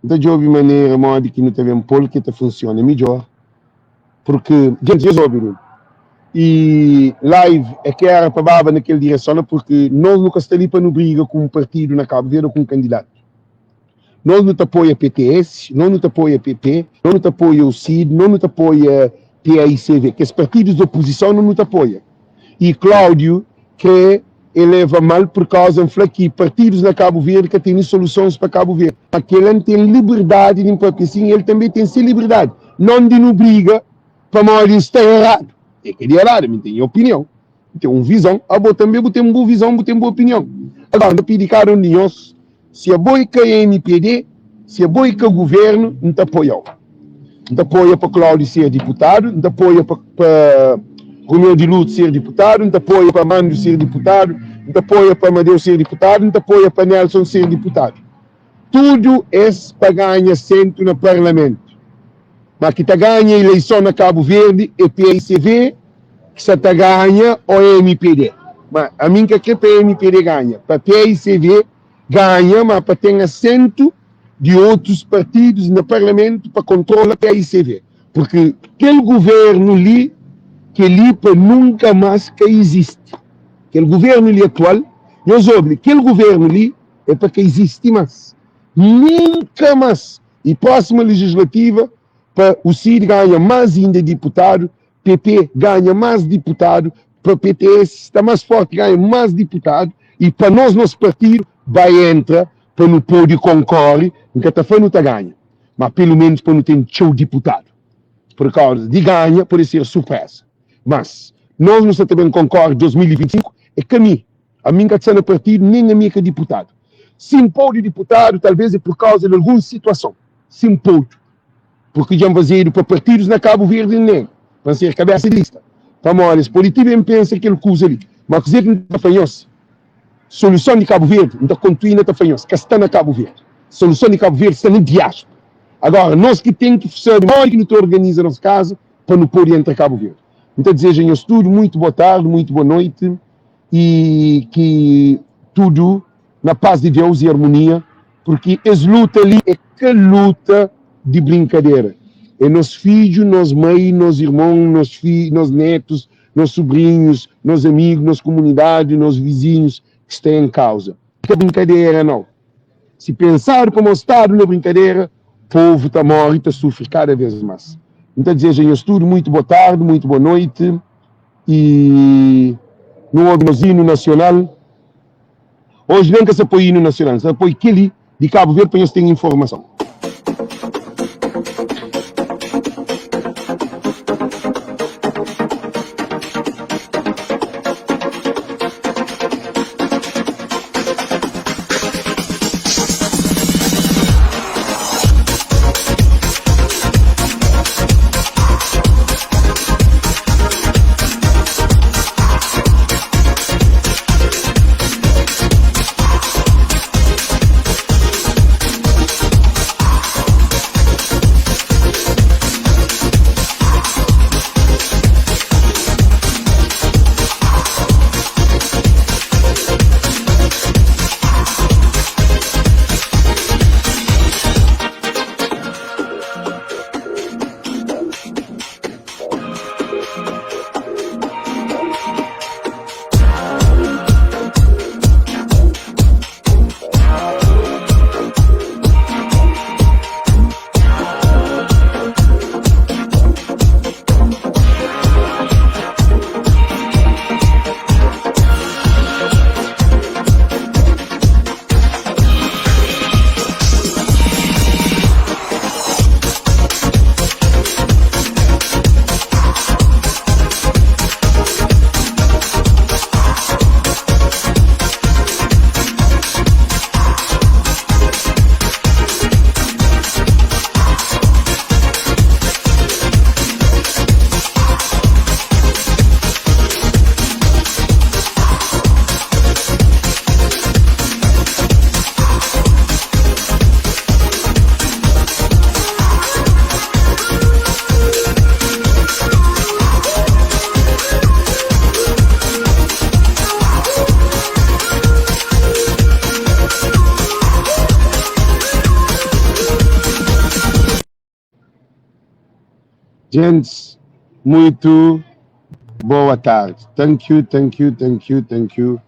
Então, de outra maneira, modo que não tem um polo que funciona melhor. Porque, gente, eu ouvi. E live é que era para naquela direção, porque nós nunca estamos ali para não briga com um partido na Cabo Verde ou com um candidato. Nós não apoia PTS, nós não apoia PP, nós não apoia o CID, nós não apoia PAICV, que os partidos de oposição não apoiam. E Cláudio que eleva mal por causa que partidos na Cabo Verde que têm soluções para Cabo Verde. Aquele não tem liberdade de impor, sim, ele também tem essa liberdade. Não de não briga para morrer estar errado. É que ele é errado, mas tem opinião. Tem uma visão. Também tem uma boa visão, tem uma boa opinião. Agora, não pedi cada um de nós, se a boica é MPD, se a boica é governo, não te apoia. Não te apoia para Cláudio ser deputado, não te apoia para Romeu de Lute ser deputado, não te apoia para Mando ser deputado, não te apoia para Amadeu ser deputado, não te apoia para Nelson ser deputado. Tudo é para ganhar assento no parlamento. Mas que está ganha eleição na Cabo Verde é PICV, que se está ganha o MPD. Mas a mim que é para MPD ganha. Para PICV ganha, mas para ter assento de outros partidos no parlamento para controlar a PICV. Porque aquele governo ali, que ali para nunca mais que existe. Aquele governo ali atual, nós ouvimos, aquele governo ali é para que existe mais. Nunca mais. E próxima legislativa, para o CID ganha mais ainda deputado, PP ganha mais deputado, para o PTS está mais forte, ganha mais deputado, e para nós, nosso partido, vai entrar para não poder concorrer, nunca está falando que ganha. Mas pelo menos para não ter show deputado. Por causa de ganha, pode ser surpresa. Mas nós não também concorremos em 2025, é que a mim que está no partido, nem a minha que é deputado. Se impõe deputado, talvez é por causa de alguma situação. Se impõe. Porque já fazer para partidos na Cabo Verde nem, para ser cabeça de lista. Famores, político bem pensa que ele coisa ali. Mas dizer que não está fanhoso. Solução de Cabo Verde, não está continuando a fanhoso, que está na Cabo Verde. Solução de Cabo Verde está no diáspora. Agora, nós que temos que fazer, nós que não organiza nossa casa, para não pôr entre Cabo Verde. Então, desejo em estudo, muito boa tarde, muito boa noite, e que tudo na paz de Deus e harmonia, porque essa luta ali é que luta de brincadeira. É nossos filhos, nossos mães, nossos irmãos, nossos filhos, nossos netos, nossos sobrinhos, nossos amigos, nossa comunidade, nossos vizinhos que estão em causa. Que brincadeira não. Se pensar para mostrar na brincadeira, o povo está morre, está sofre cada vez mais. Então, desejo em estudo, muito boa tarde, muito boa noite, e no hino nacional, hoje nem que se apoia hino nacional, se apoia aquele de Cabo Verde para eles terem informação. Gents, muito boa tarde. Thank you, thank you, thank you, thank you.